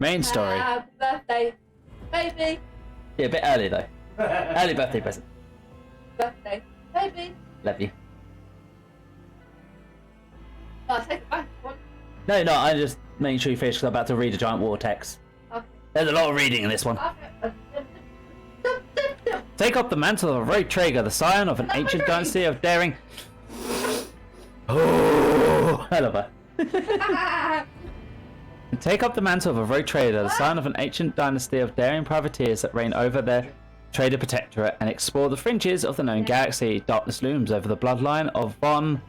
Main story. Happy birthday, baby. Yeah, a bit early though. Early birthday present. Birthday, baby. Love you. Oh, take it back. One. No, I'm just making sure you finish because I'm about to read a giant war text. Okay. There's a lot of reading in this one. Okay. Take up the mantle of Rogue Traeger, the scion of an ancient dynasty of daring. Oh, I love her. Take up the mantle of a Rogue Trader, the scion of an ancient dynasty of daring privateers that reign over their trader protectorate, and explore the fringes of the known galaxy. Darkness looms over the bloodline of von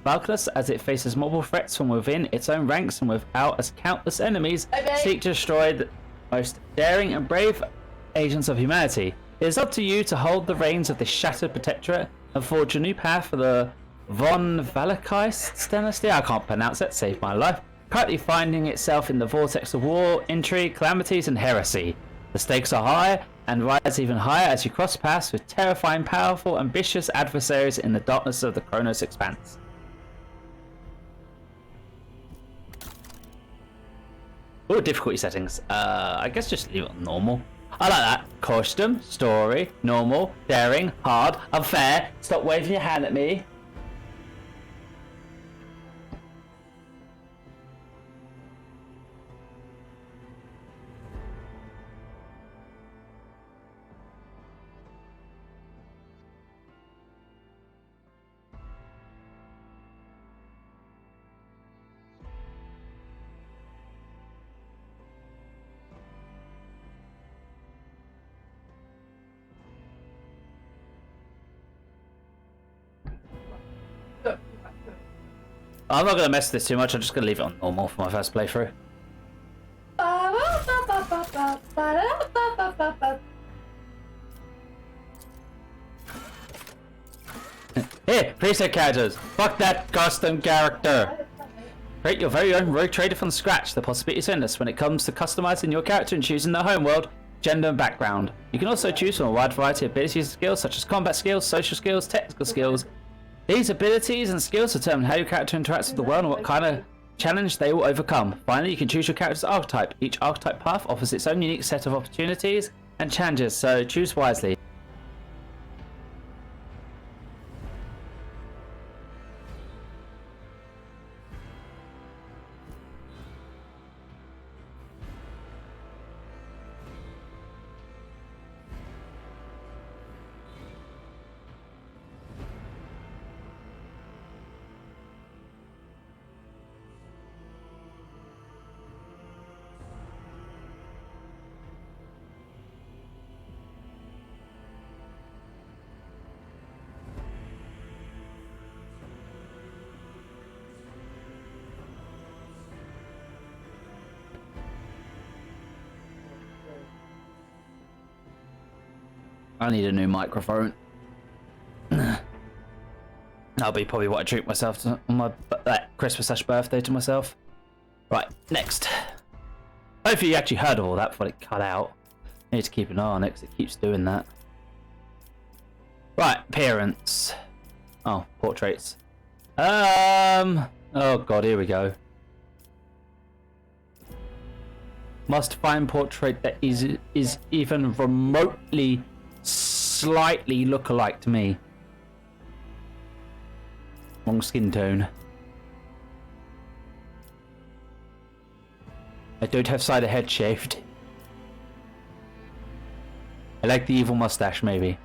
Valkyries as it faces multiple threats from within its own ranks and without, as countless enemies seek to destroy the most daring and brave agents of humanity. It is up to you to hold the reins of this shattered protectorate and forge a new path for the von Valkyries dynasty. I can't pronounce it, saved my life. Currently finding itself in the vortex of war, intrigue, calamities, and heresy. The stakes are high and rise even higher as you cross paths with terrifying, powerful, ambitious adversaries in the darkness of the Kronos expanse. Oh, difficulty settings. I guess just leave it on normal. I like that. Custom, story, normal, daring, hard, unfair. Stop waving your hand at me. I'm not going to mess with this too much, I'm just going to leave it on normal for my first playthrough. Here, preset characters. Fuck that custom character. Create your very own Rogue Trader from scratch. The possibilities are endless when it comes to customizing your character and choosing the homeworld, gender, and background. You can also choose from a wide variety of abilities and skills such as combat skills, social skills, technical skills. These abilities and skills determine how your character interacts with the world and what kind of challenge they will overcome. Finally, you can choose your character's archetype. Each archetype path offers its own unique set of opportunities and challenges, so choose wisely. I need a new microphone. That'll be probably what I treat myself to on my Christmas/birthday to myself. Right, next. Hopefully you actually heard of all that before it cut out. I need to keep an eye on it because it keeps doing that. Right, appearance. Oh, portraits. Oh god, here we go. Must find portrait that is even remotely slightly look-alike to me. Wrong skin tone. I don't have side of head shaved. I like the evil mustache, maybe.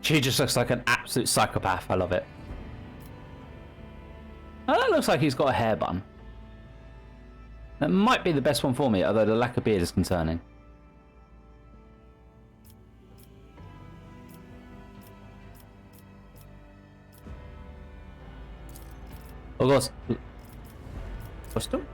She just looks like an absolute psychopath. I love it. Oh, that looks like he's got a hair bun. That might be the best one for me, although the lack of beard is concerning. Of course. Custom?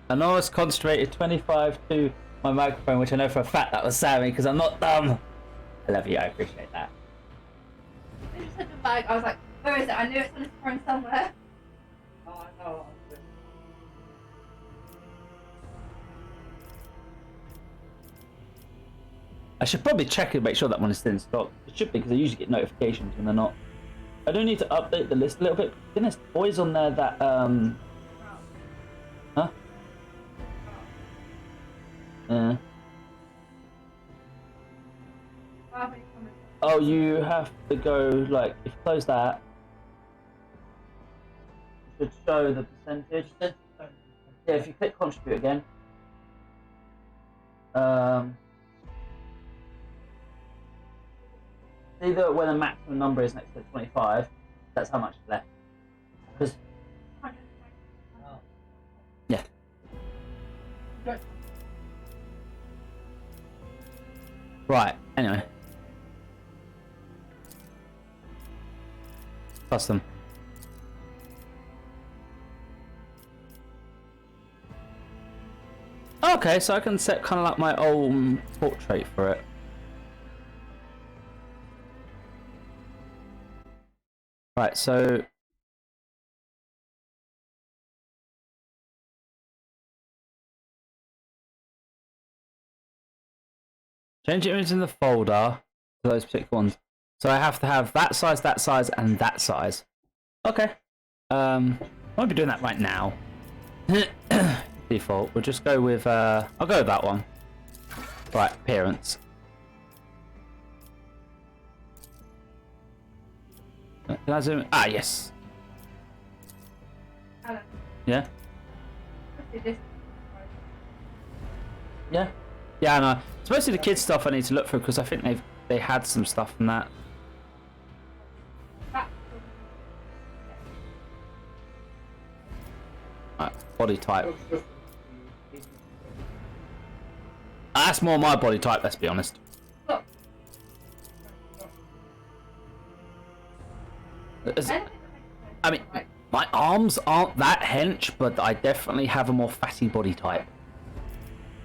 I know it's concentrated 25 to my microphone, which I know for a fact that was Sammy, because I'm not dumb. I love you, I appreciate that. You said the bag, I was like, where is it? I knew it's on his phone somewhere. Oh, I know. I should probably check and make sure that one is still in stock. It should be, because I usually get notifications when they're not. I do need to update the list a little bit. Goodness, boys on there that huh? Yeah. Oh, you have to go like if you close that, it should show the percentage. Yeah, if you click contribute again. Either when the maximum number is next to 25, that's how much is left. Because yeah. Right. Anyway. Custom. Okay, so I can set kind of like my own portrait for it. Right, so change image in the folder for those particular ones. So I have to have that size, and that size. Okay. I won't be doing that right now. Default. We'll just go with I'll go with that one. Right, appearance. Can I zoom in? Ah, yes. Alan, Yeah? this. Yeah. Yeah, I know. It's mostly the kids stuff I need to look through because I think they had some stuff from that. Right, body type. That's more my body type, let's be honest. Look. I mean, my arms aren't that hench, but I definitely have a more fatty body type.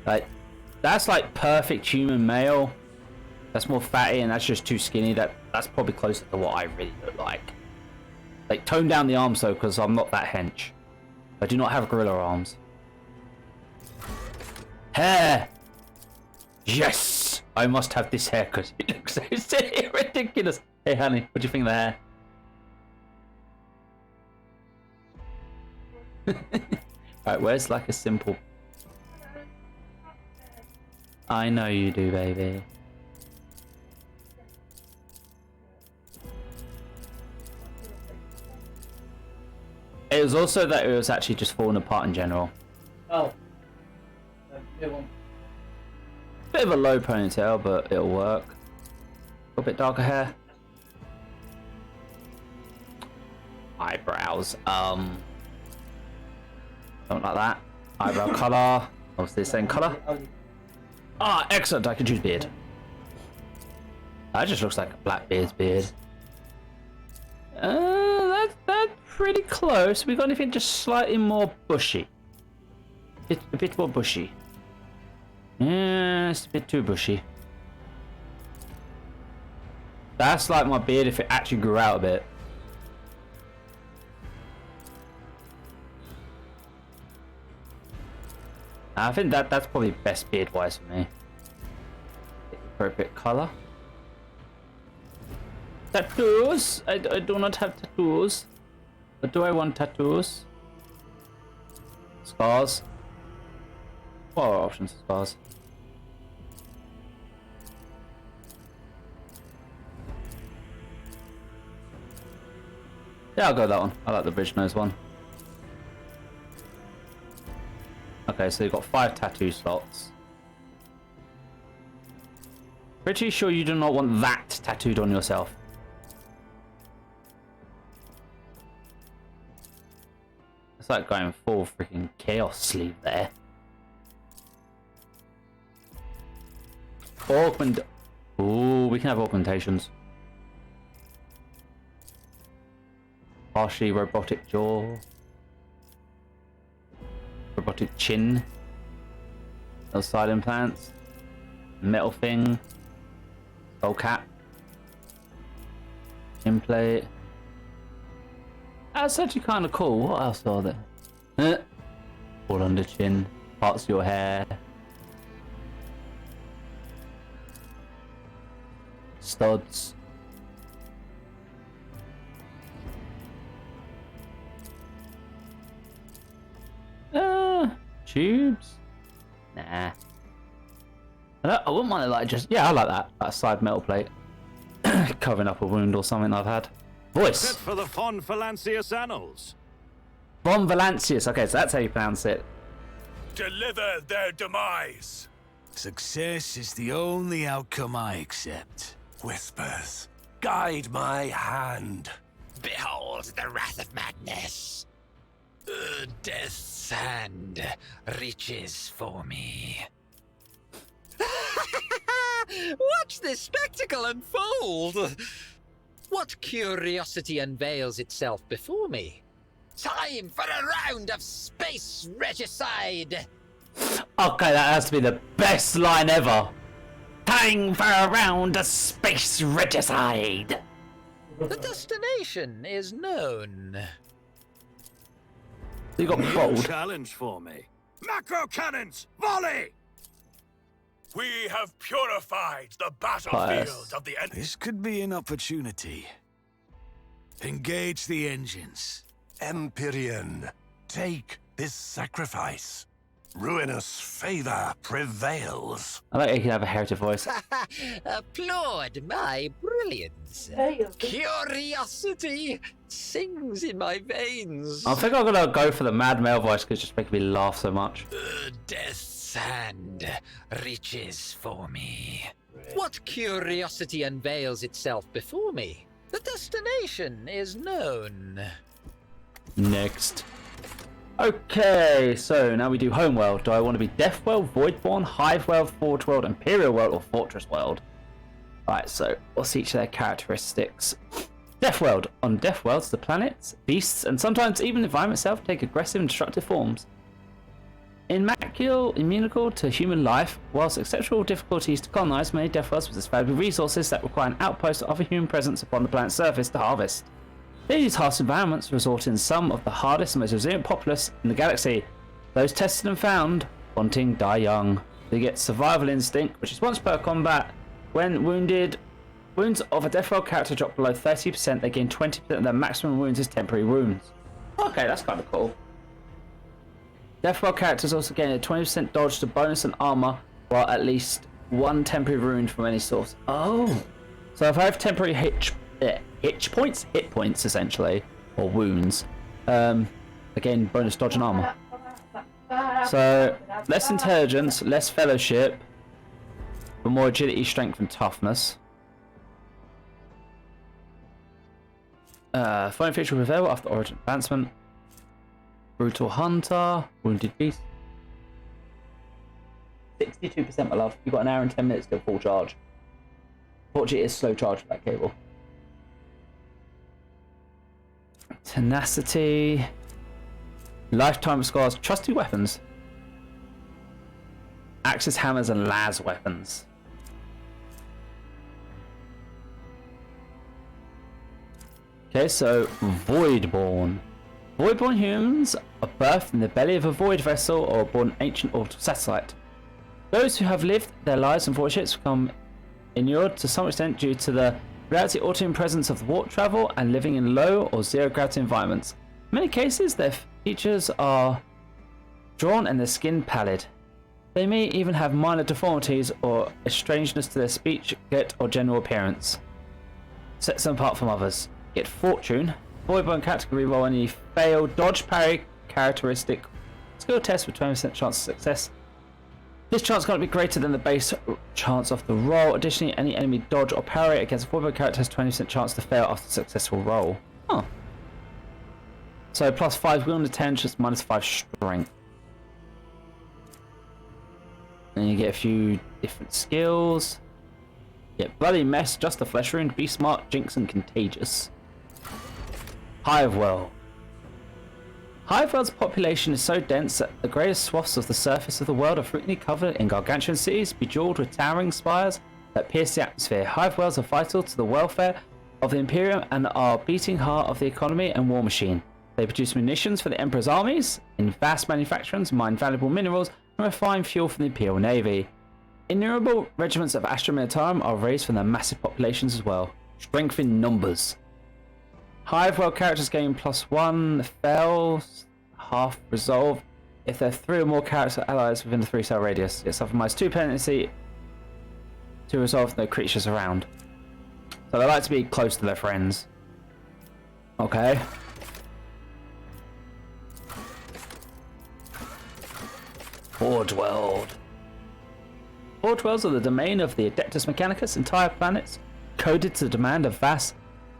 Like, that's like perfect human male. That's more fatty, and that's just too skinny. That's probably closer to what I really look like. Like, tone down the arms though, because I'm not that hench. I do not have gorilla arms. Hair! Yes! I must have this hair because it looks so silly, ridiculous. Hey honey, what do you think of the hair? Right, where's like a simple... I know you do, baby. It was also that it was actually just falling apart in general. Oh. Bit of a low ponytail, but it'll work. A bit darker hair. Eyebrows. Don't like that. Eyebrow colour. Obviously the same colour. Ah, excellent. I can choose beard. That just looks like a Blackbeard's beard. That's pretty close. We got anything just slightly more bushy? A bit more bushy. Yeah, it's a bit too bushy. That's like my beard if it actually grew out a bit. I think that's probably best beard wise for me. Appropriate colour. Tattoos? I do not have tattoos. But do I want tattoos? Scars? What are options for scars? Yeah, I'll go with that one. I like the bridge nose one. Okay, so you've got 5 tattoo slots. Pretty sure you do not want that tattooed on yourself. It's like going full freaking chaos sleeve there. Ooh, we can have augmentations. Partially robotic jaw. Robotic chin. Those side implants. Metal thing. Skull cap. Chin plate. That's actually kind of cool. What else are there? All under chin. Parts of your hair. Studs. tubes? Nah. I wouldn't mind it like just... Yeah, I like that. That side metal plate. Covering up a wound or something I've had. Voice. Fit for the Von Valancius annals. Von Valancius. Okay, so that's how you pronounce it. Deliver their demise. Success is the only outcome I accept. Whispers, guide my hand. Behold the wrath of madness. Death's hand reaches for me. Watch this spectacle unfold! What curiosity unveils itself before me? Time for a round of space regicide! Okay, that has to be the best line ever. Time for a round of space regicide. The destination is known. You got bold. Challenge for me. Macro cannons, volley! We have purified the battlefield of the enemy. This could be an opportunity. Engage the engines. Empyrean, take this sacrifice. Ruinous favor prevails. I like you can have a heritage voice. Applaud my brilliance. There you go. Curiosity sings in my veins. I think I'm gonna go for the mad male voice because it's just making me laugh so much. Death's hand reaches for me. What curiosity unveils itself before me? The destination is known. Next. Okay, so now we do Homeworld. Do I want to be Deathworld, Voidborn, Hiveworld, Forge World, Imperial World, or Fortress World? Alright, so what's each of their characteristics? Deathworld. On Deathworlds, the planets, beasts, and sometimes even the environment itself take aggressive and destructive forms. Immunical to human life, whilst exceptional difficulties to colonize, many Deathworlds possess valuable resources that require an outpost of a human presence upon the planet's surface to harvest. These harsh environments result in some of the hardest and most resilient populace in the galaxy. Those tested and found, wanting die young. They get survival instinct, which is once per combat. When wounded, wounds of a Deathworld character drop below 30%, they gain 20% of their maximum wounds as temporary wounds. Okay, that's kind of cool. Deathworld characters also gain a 20% dodge to bonus and armor, while at least one temporary wound from any source. Oh, so if I have temporary hit points essentially, or wounds, again bonus dodge and armor. So less intelligence, less fellowship, but more agility, strength, and toughness. Fine feature prevail after origin advancement. Brutal hunter, wounded beast. 62%, my love. You've got an hour and 10 minutes to full charge. Fortunately, it is slow charge for that cable. Tenacity. Lifetime scars. Trusty weapons. Axes, hammers, and las weapons. Okay, so Voidborn. Voidborn humans are birthed in the belly of a void vessel or born an ancient orbital satellite. Those who have lived their lives on void ships become inured to some extent due to the reality altering presence of warp travel and living in low or zero gravity environments. In many cases, their features are drawn and their skin pallid. They may even have minor deformities or a strangeness to their speech, gait, or general appearance. Sets them apart from others. Get Fortune. Voidborn category roll any failed dodge parry characteristic skill test with 20% chance of success. This chance cannot be greater than the base chance of the roll. Additionally, any enemy dodge or parry against a Voidborn character has 20% chance to fail after a successful roll. Huh. So plus 5 will intelligence, minus 5 strength. And you get a few different skills. You get Bloody Mess, Just the Flesh Wound, Be Smart, Jinx, and Contagious. Hiveworld. Hiveworld's population is so dense that the greatest swaths of the surface of the world are frequently covered in gargantuan cities, bejeweled with towering spires that pierce the atmosphere. Hiveworlds are vital to the welfare of the Imperium and are beating heart of the economy and war machine. They produce munitions for the Emperor's armies, in vast manufactories, mine valuable minerals, and refine fuel for the Imperial Navy. Innumerable regiments of Astra Militarum are raised from their massive populations as well. Strength in numbers. Hiveworld characters gain +1 fails, half resolve, if there are 3 or more character allies within the 3-cell radius. It suffers -2 penalty to resolve no creatures around. So they like to be close to their friends. Okay. Forge World. Forge Worlds are the domain of the Adeptus Mechanicus, entire planets coded to the demand of vast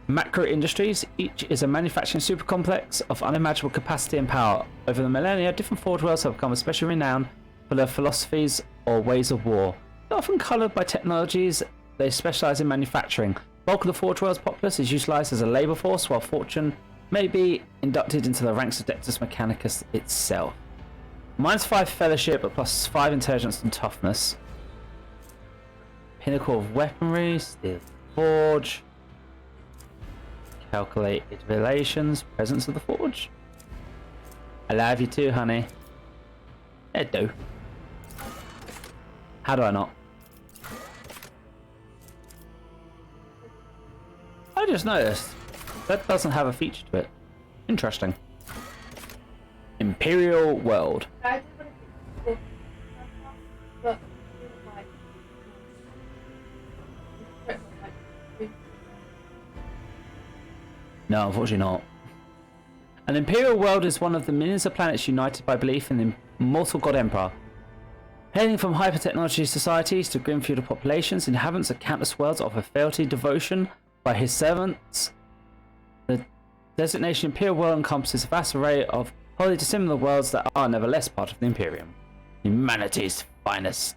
macro industries. Each is a manufacturing supercomplex of unimaginable capacity and power. Over the millennia, different Forge Worlds have become especially renowned for their philosophies or ways of war. They're often coloured by technologies they specialise in manufacturing. The bulk of the Forge World's populace is utilised as a labour force, while fortune may be inducted into the ranks of Adeptus Mechanicus itself. -5 fellowship, but +5 intelligence and toughness. Pinnacle of weaponry, steel forge. Calculated relations, presence of the forge. I love you too, honey. Yeah, do. How do I not? I just noticed that doesn't have a feature to it. Interesting. Imperial World. I just want to do but No, unfortunately not. An Imperial World is one of the millions of planets united by belief in the immortal God Emperor. Hailing from hyper-technology societies to grim feudal populations, inhabitants of countless worlds offer fealty devotion by his servants. The designation Imperial World encompasses a vast array of wholly dissimilar worlds that are nevertheless part of the Imperium. Humanity's finest.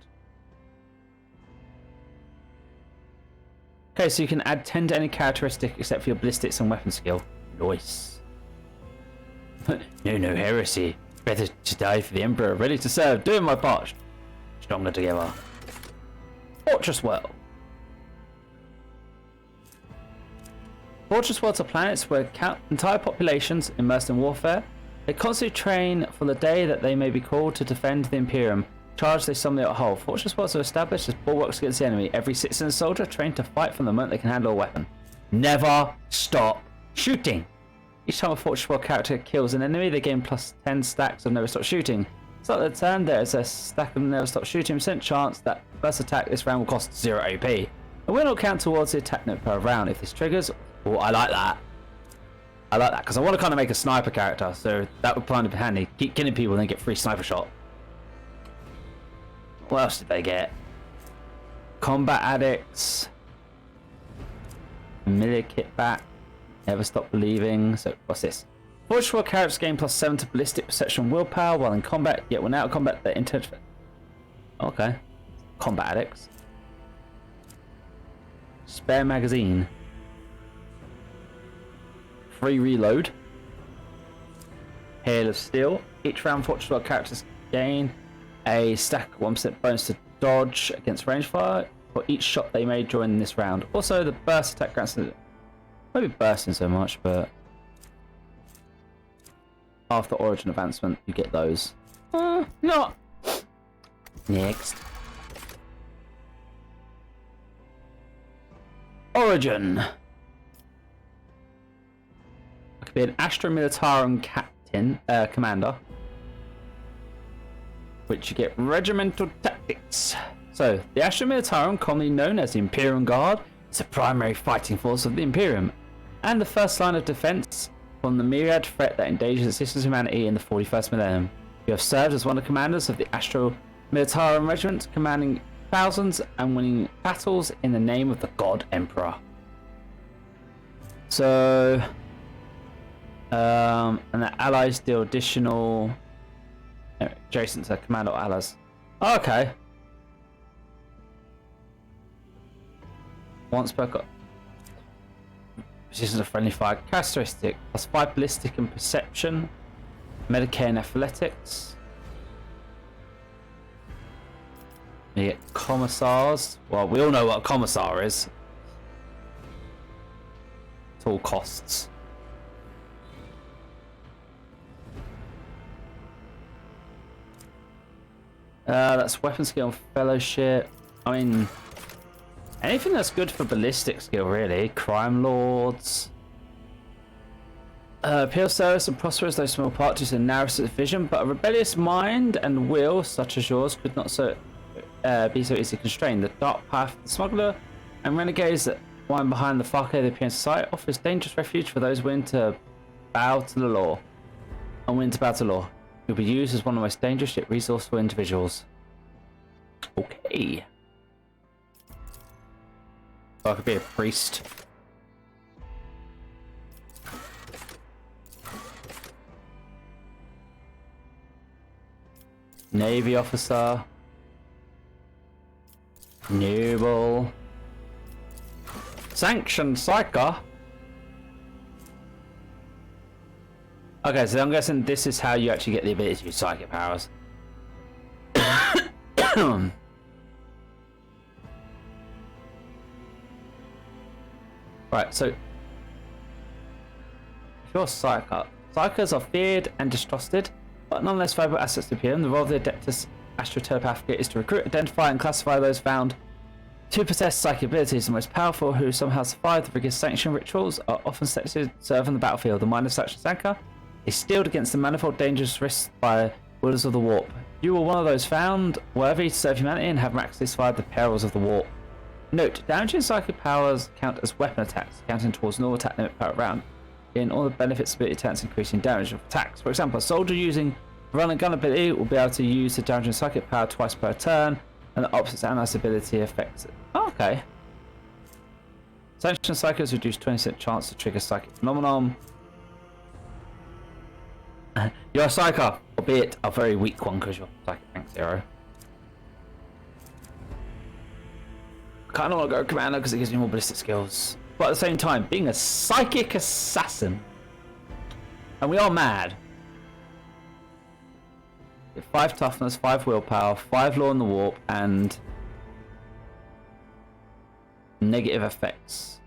Okay, so you can add 10 to any characteristic except for your ballistics and weapon skill. Nice. No heresy. Better to die for the Emperor, ready to serve, doing my part. Stronger together. Fortress World. Fortress Worlds are planets where entire populations immersed in warfare. They constantly train for the day that they may be called to defend the Imperium. Charge they summon at whole. Fortress Worlds are established as bulwarks against the enemy. Every citizen and soldier trained to fight from the moment they can handle a weapon. Never stop shooting. Each time a Fortress World character kills an enemy, they gain +10 stacks of never stop shooting. Start the turn, there is a stack of never stop shooting, % chance that first attack this round will cost 0 AP. A win will count towards the attack note per round. If this triggers, oh, I like that. I like that because I want to kind of make a sniper character, so that would kind of be handy. Keep killing people and then get free sniper shot. What else did they get? Combat addicts. Familiar kit back. Never stop believing. So what's this? Fortress World characters gain +7 to ballistic perception and willpower while in combat, yet when out of combat they're intelligent. Okay. Combat addicts. Spare magazine. Free reload. Hail of Steel. Each round Fortress World characters gain a stack 1% bonus to dodge against range fire for each shot they made during this round. Also, the burst attack grants maybe bursting so much, but after Origin advancement, you get those. Not next. Origin. I could be an Astra Militarum captain, commander, which you get regimental tactics. So, the Astra Militarum, commonly known as the Imperium Guard, is the primary fighting force of the Imperium, and the first line of defense from the myriad threat that endangers the existence of humanity in the 41st millennium. You have served as one of the commanders of the Astra Militarum Regiment, commanding thousands and winning battles in the name of the God Emperor. So, and the allies deal additional adjacent to commando allies. Oh, okay. Once per resistance of friendly fire characteristic, +5 ballistic and perception, Medicare and athletics. You get commissars. Well, we all know what a commissar is. At all costs. That's weapon skill and fellowship. I mean, anything that's good for ballistic skill, really. Crime lords. Appeal service and prosperous, though small part due to narrow vision, but a rebellious mind and will, such as yours, could not be so easily constrained. The dark path of the smuggler and renegades that wind behind the facade of the appearance site offers dangerous refuge for those willing to bow to the law. Unwilling to bow to the law. You'll be used as one of the most dangerous yet resourceful individuals. Okay. So I could be a priest. Navy officer. Noble. Sanctioned psyker. Okay, so I'm guessing this is how you actually get the ability to use psychic powers. Right, so if you're psyker. Psykers are feared and distrusted, but nonetheless valuable assets to PM. The role of the Adeptus Astrotelepathica is to recruit, identify, and classify those found to possess psychic abilities. The most powerful who somehow survived the rigorous sanction rituals are often selected to serve on the battlefield. The mind of such a Sanka is steeled against the manifold dangerous risks by wielders of the warp. You were one of those found worthy to serve humanity and have miraculously survived the perils of the warp. Note, damaging psychic powers count as weapon attacks, counting towards normal attack limit per round. In all the benefits ability attacks increasing damage of attacks. For example, a soldier using run and gun ability will be able to use the damaging psychic power twice per turn, and the opposite analyze ability affects it. Oh, okay. Sanctioned psychos reduce 20% chance to trigger psychic phenomenon. You're a psyker, albeit a very weak one because you're psychic rank 0. I kind of want to go commander because it gives me more ballistic skills. But at the same time, being a psychic assassin, and we are mad. 5 toughness, 5 willpower, 5 law in the warp, and negative effects.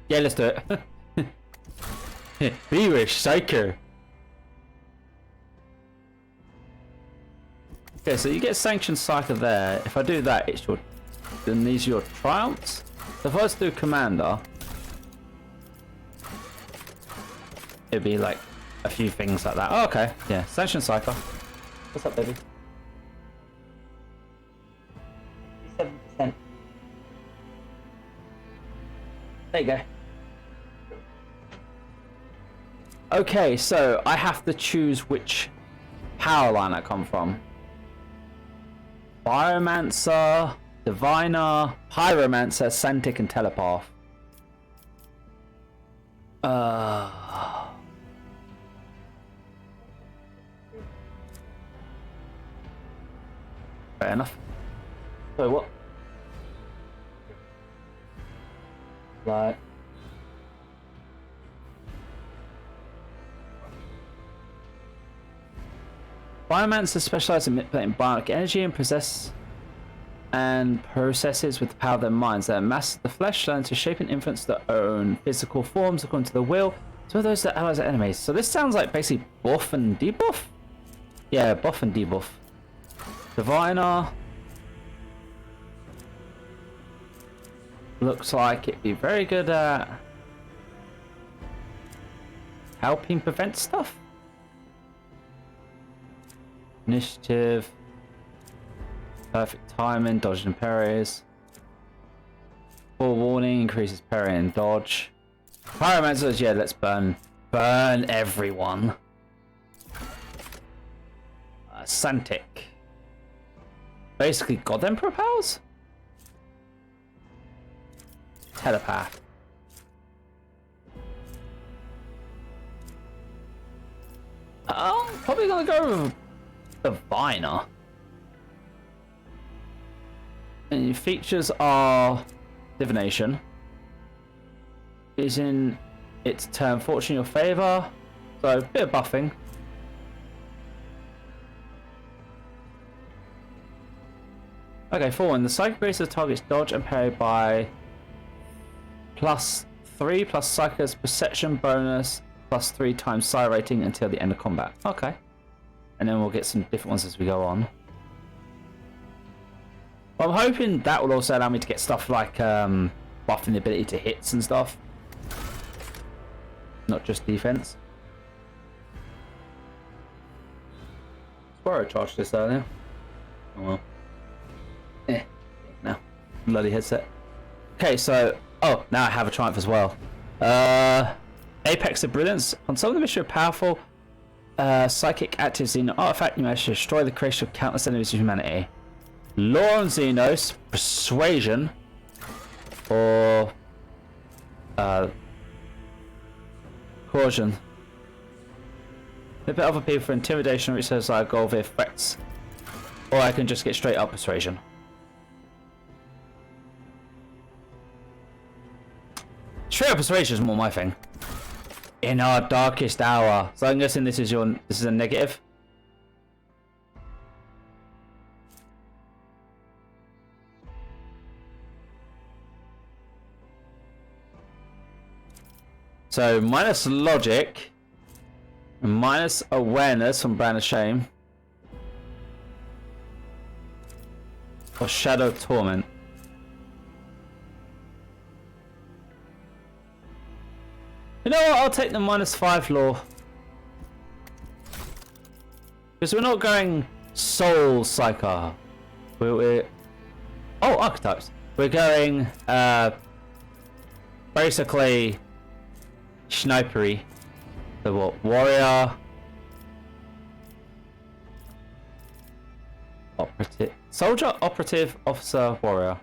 Yeah, let's do it. Bearish Psyker. Okay, so you get sanctioned Psyker there. If I do that, it's your. Then these are your triumphs. So if I was to do commander, it'd be like a few things like that. Oh, okay, yeah, sanctioned Psyker. What's up, baby? 7%. There you go. Okay, so I have to choose which power line I come from. Pyromancer, Diviner, Pyromancer, Santic, and Telepath. Fair enough. So what? Like. Biomancers specialize in manipulating bionic energy and processes with the power of their minds. They master the flesh, learn to shape and influence their own physical forms according to their will. So are those that allies are enemies. So this sounds like basically buff and debuff. Yeah, buff and debuff. Diviner. Looks like it'd be very good at helping prevent stuff. Initiative. Perfect timing, dodge and parries. Forewarning increases parry and dodge. Pyromancers, yeah, let's burn everyone. Santic. Basically God Emperor powers? Telepath. I'm probably gonna go with Diviner. And your features are divination. Is in its turn fortune in your favour. So a bit of buffing. Okay, forward. The psychic graces targets dodge and parry by +3 plus Psycho's perception bonus +3 times psi rating until the end of combat. Okay. And then we'll get some different ones as we go on. I'm hoping that will also allow me to get stuff like buffing the ability to hits and stuff. Not just defense. Swear I charged this earlier. Oh well. No. Bloody headset. Okay, so... Oh, now I have a triumph as well. Apex of Brilliance. On some of the mission of powerful psychic actives in an artifact, you manage to destroy the creation of countless enemies of humanity. Law on Xenos, Persuasion, or Coercion. Flip other people for intimidation, which says I goal via threats. Or I can just get straight up Persuasion. Straight up Persuasion is more my thing. In our darkest hour. So I'm guessing this is a negative. So minus logic, minus awareness from Brand of Shame, or Shadow Torment. You know what? I'll take the -5 law. Because we're not going soul psycho. We're oh, archetypes. We're going basically snipery. So what? Warrior, operative, soldier, operative, officer, warrior.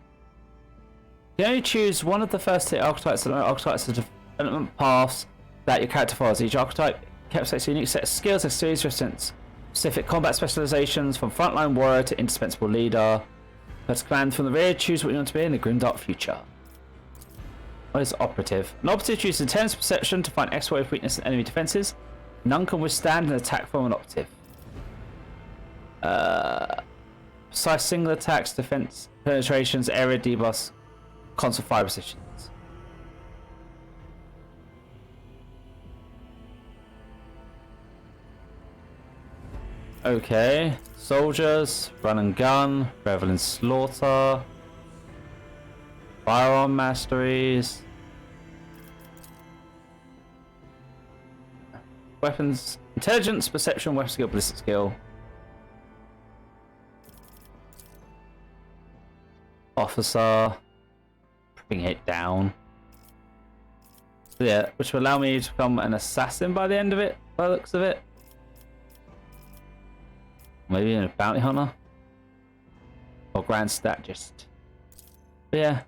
You only choose one of the first 2 archetypes. And archetypes are development paths that your character follows. Each archetype encapsulates a unique set of skills and series resistance, specific combat specializations from frontline warrior to indispensable leader. Let's command from the rear. Choose what you want to be in the grimdark future. What is operative? An operative chooses intense perception to find exploit weakness in enemy defenses. None can withstand an attack from an operative. Precise single attacks, defense, penetrations, area debuffs, constant fire resistance. Okay, soldiers, run and gun, revel in slaughter, firearm masteries, weapons, intelligence, perception, weapon skill, ballistic skill, officer, bring it down. Yeah, which will allow me to become an assassin by the end of it, by the looks of it. Maybe a bounty hunter or grand strategist. But yeah.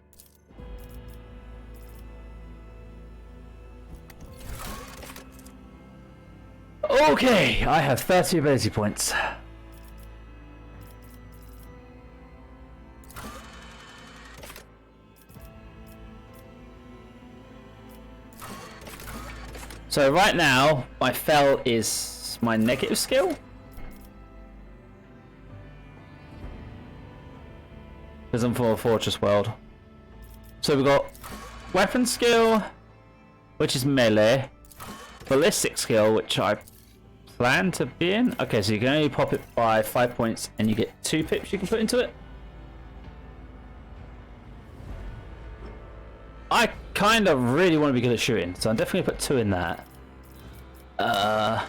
Okay, I have 30 ability points. So right now, my fell is my negative skill. Because I'm for a fortress world. So we've got weapon skill, which is melee. Ballistic skill, which I plan to be in. Okay, so you can only pop it by 5 points and you get 2 pips you can put into it. I kind of really want to be good at shooting, so I'm definitely going to put 2 in that. Are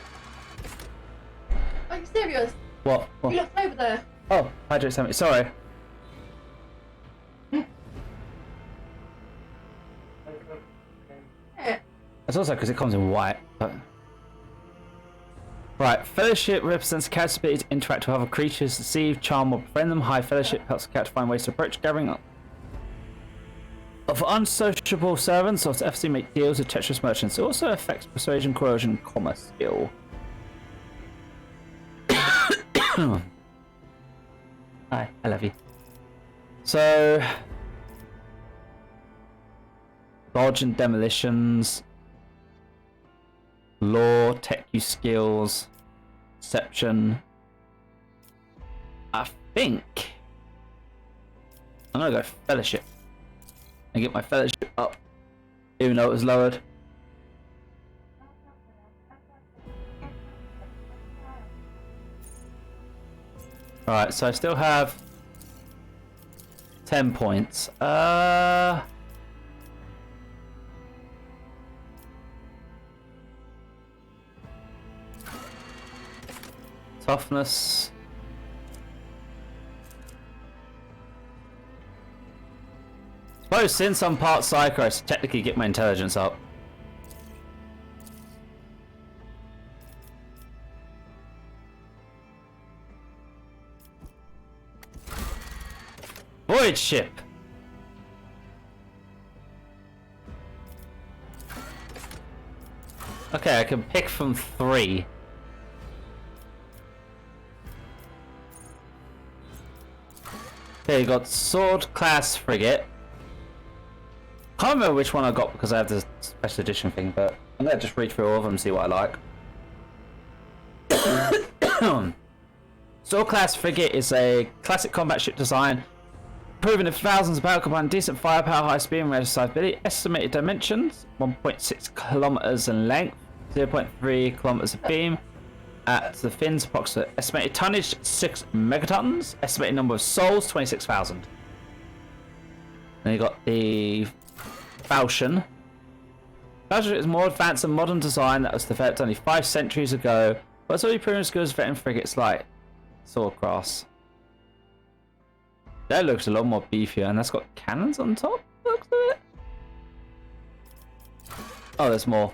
you serious? What? You looked over there. Oh, hydrate something. Sorry. Yeah. It's also because it comes in white. But... Right, Fellowship represents the character's ability to interact with other creatures, deceive, charm, or befriend them. High Fellowship helps the character find ways to approach gathering up of unsociable servants, or to FC make deals with treacherous merchants. It also affects persuasion, coercion, and commerce skill. Hi, I love you. So, dodge and demolitions, law, tech use skills, deception. I think I'm gonna go fellowship and get my fellowship up, even though it was lowered. Alright, so I still have 10 points. Toughness. Suppose since I'm part psycho, I should technically get my intelligence up. Void ship. Okay, I can pick from 3. Okay, you got sword class frigate. Can't remember which one I got because I have the special edition thing, but I'm gonna just read through all of them and see what I like. Sword class frigate is a classic combat ship design, proven in thousands of battle combined decent firepower, high speed, and range survivability. Estimated dimensions: 1.6 kilometers in length, 0.3 kilometers of beam. At the fins, approximate estimated tonnage 6 megatons. Estimated number of souls 26,000. Then you got the Falchion. Falchion is more advanced and modern design that was developed only 5 centuries ago, but it's already proven as good as veteran frigates like Swordcross. That looks a lot more beefier, and that's got cannons on top. Looks of it. Oh, there's more.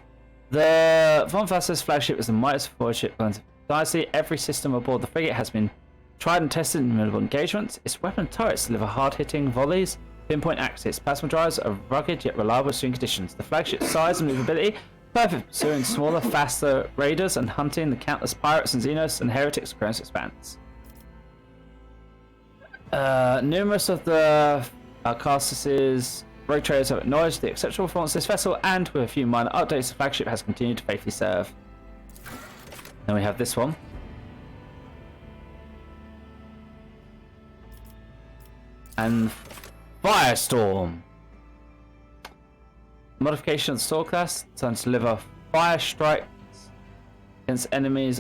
The Von Vasser's flagship is the mightiest forward ship guns of Dynasty. Every system aboard the frigate has been tried and tested in multiple engagements. Its weapon turrets deliver hard-hitting volleys, pinpoint axis. Plasma drives are rugged yet reliable in extreme conditions. The flagship's size and movability perfect for pursuing smaller, faster raiders and hunting the countless pirates and Xenos and heretics across its expanse. Numerous of the Carcasses rogue traders have acknowledged the exceptional performance of this vessel, and with a few minor updates, the flagship has continued to faithfully serve. Then we have this one. And Firestorm. Modification of the sword class designed to deliver fire strikes against enemies,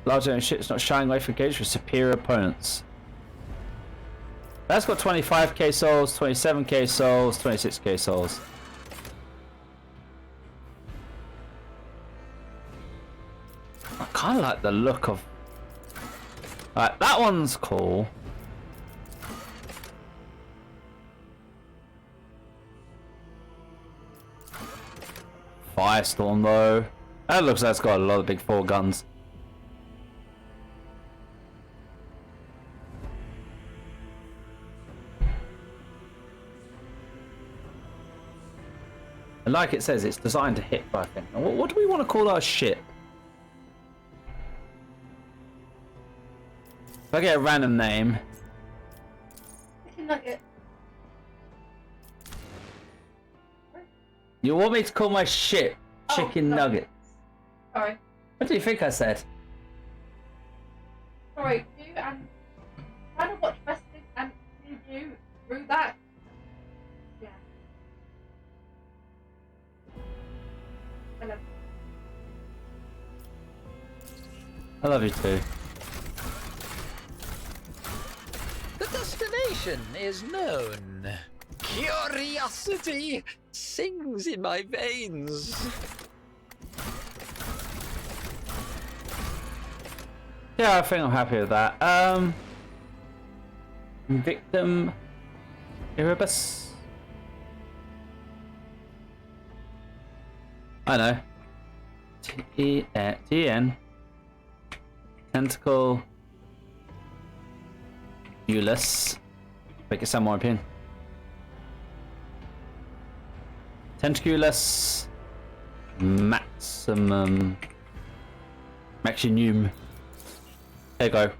larger ships not shying away from engagement with superior opponents. That's got 25k souls, 27k souls, 26k souls. I kind of like the look of... Alright, that one's cool. Firestorm though. That looks like it's got a lot of big 4 guns. And like it says, it's designed to hit by a thing. What do we want to call our ship? If I get a random name. Chicken nugget. You want me to call my ship Chicken no. Nugget? Sorry. What do you think I said? Sorry, you and trying to watch wrestling and you through that. Yeah. Hello. I love you too. The destination is known. Curiosity sings in my veins. Yeah, I think I'm happy with that. Victim Erebus. I know. T-N Tentacle Ulysses. Make it sound more appealing. Tentaculus Maximum Maximum. There you go.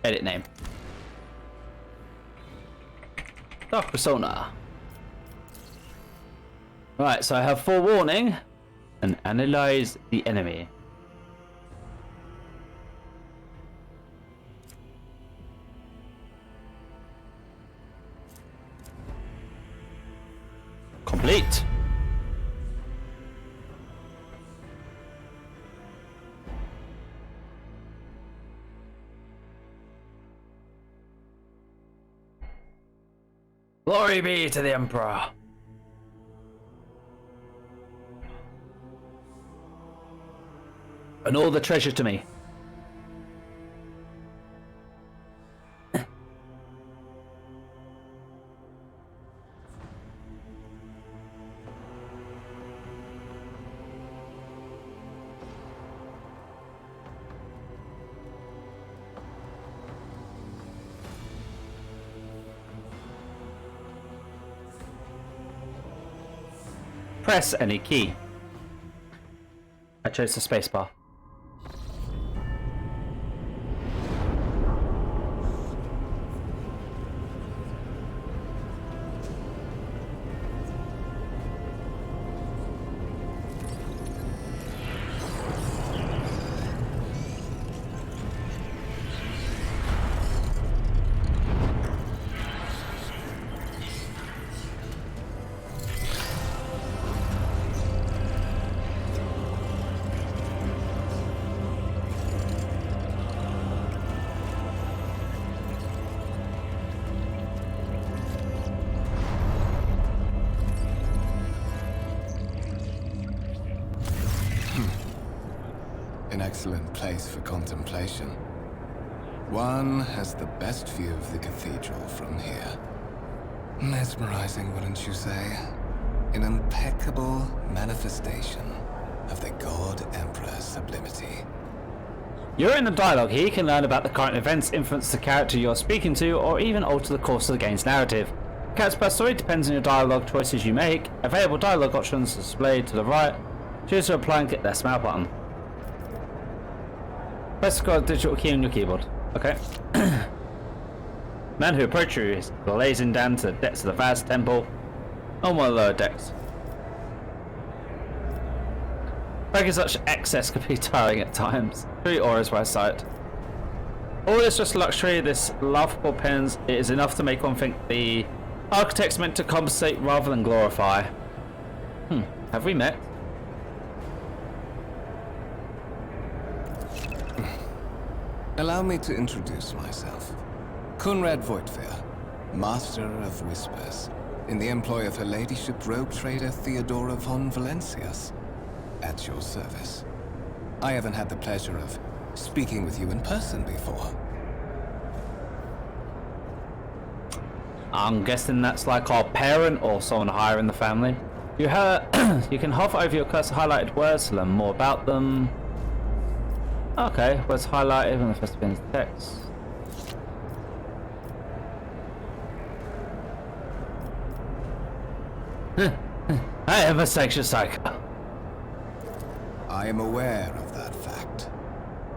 Edit name. Dark Persona. Right, so I have forewarning and analyze the enemy. Complete. Glory be to the Emperor. And all the treasure to me. Press any key. I chose the spacebar. An excellent place for contemplation. One has the best view of the cathedral from here. Mesmerizing, wouldn't you say? An impeccable manifestation of the God Emperor's sublimity. During the dialogue here, you can learn about the current events, influence the character you're speaking to, or even alter the course of the game's narrative. The character's backstory depends on your dialogue choices you make. Available dialogue options are displayed to the right. Choose to apply and click the smile button. Press the digital key on your keyboard. Okay. Man who approach you is blazing down to the depths of the vast temple on one of the lower decks. Breaking such excess can be tiring at times. 3 auras by sight. All this just luxury, this laughable pens, it is enough to make one think the architect's meant to compensate rather than glorify. Have we met? Allow me to introduce myself. Conrad Voigtveer, Master of Whispers, in the employ of Her Ladyship Rogue Trader Theodora von Valencias. At your service. I haven't had the pleasure of speaking with you in person before. I'm guessing that's like our parent or someone higher in the family. You can hover over your cursor highlighted words to learn more about them. Okay, words highlighted when the first begins text. I am a sexual psycho. I am aware of that fact.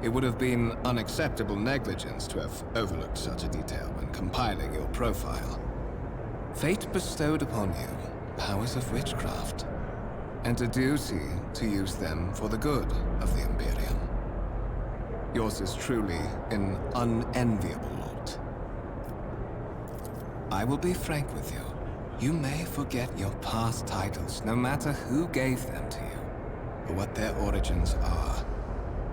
It would have been unacceptable negligence to have overlooked such a detail when compiling your profile. Fate bestowed upon you powers of witchcraft, and a duty to use them for the good of the Imperium. Yours is truly an unenviable lot. I will be frank with you. You may forget your past titles, no matter who gave them to you, or what their origins are.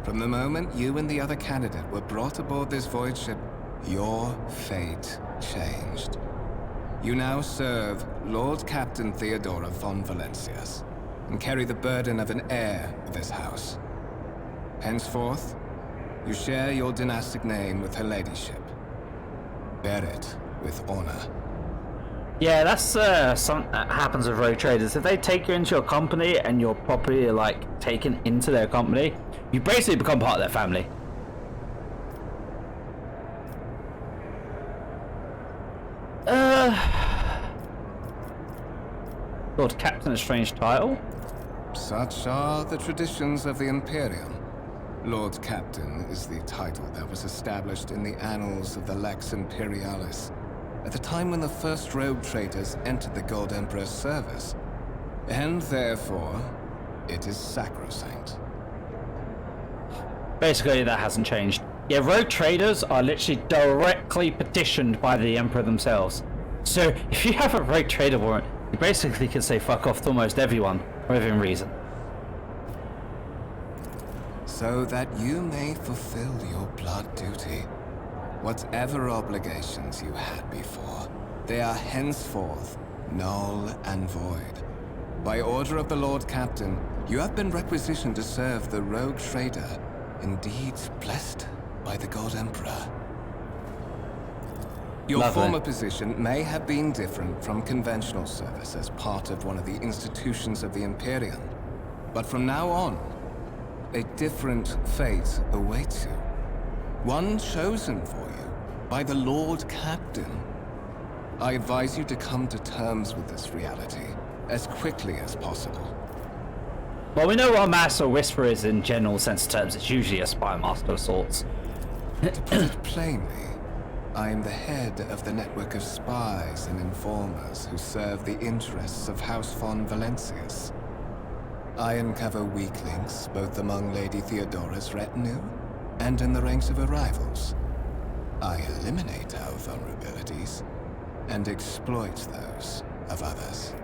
From the moment you and the other candidate were brought aboard this void ship, your fate changed. You now serve Lord Captain Theodora von Valencias, and carry the burden of an heir of this house. Henceforth, you share your dynastic name with Her Ladyship. Bear it with honor. Yeah, that's something that happens with rogue traders. If they take you into your company and you're properly like taken into their company, you basically become part of their family. Lord Captain, a strange title. Such are the traditions of the Imperium. Lord Captain is the title that was established in the annals of the Lex Imperialis at the time when the first rogue traders entered the God Emperor's service, and therefore, it is sacrosanct. Basically, that hasn't changed. Yeah, rogue traders are literally directly petitioned by the Emperor themselves. So, if you have a rogue trader warrant, you basically can say fuck off to almost everyone, within reason. So that you may fulfill your blood duty. Whatever obligations you had before, They are henceforth null and void. By order of the Lord Captain, you have been requisitioned to serve the rogue trader, indeed blessed by the God Emperor. Your Lovely. former position may have been different from conventional service as part of one of the institutions of the Imperium, but from now on, a different fate awaits you. One chosen for you by the Lord Captain. I advise you to come to terms with this reality as quickly as possible. Well, we know what a Master Whisperer is in general sense terms. It's usually a spy master of sorts. To put it plainly, I am the head of the network of spies and informers who serve the interests of House von Valencius. I uncover weak links both among Lady Theodora's retinue and in the ranks of her rivals. I eliminate our vulnerabilities and exploit those of others.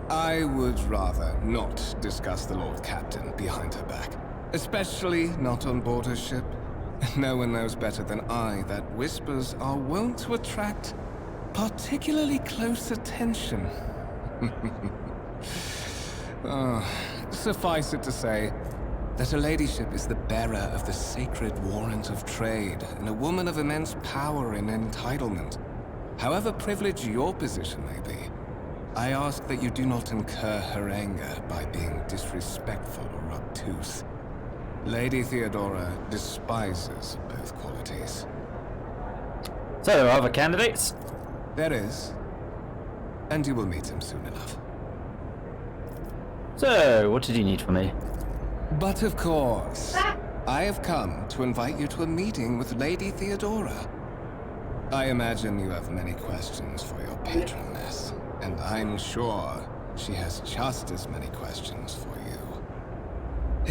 I would rather not discuss the Lord Captain behind her back, especially not on board her ship. No one knows better than I that whispers are wont to attract particularly close attention. Suffice it to say that her ladyship is the bearer of the sacred warrant of trade and a woman of immense power and entitlement. However privileged your position may be, I ask that you do not incur her anger by being disrespectful or obtuse. Lady Theodora despises both qualities. So there are other candidates? There is, and you will meet him soon enough. So, what did you need from me? But of course, I have come to invite you to a meeting with Lady Theodora. I imagine you have many questions for your patroness, and I'm sure she has just as many questions for you.